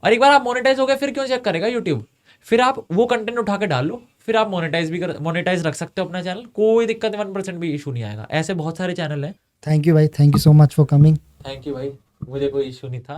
और एक बार आप मोनेटाइज हो गए फिर क्यों चेक करेगा यूट्यूब। फिर आप वो कंटेंट उठा के डाल लो, फिर आप मोनेटाइज रख सकते हो अपना चैनल, कोई दिक्कत 1% भी इशू नहीं आएगा। ऐसे बहुत सारे चैनल हैं। थैंक यू भाई, thank you so much for coming. Thank you भाई, मुझे कोई इशू नहीं था।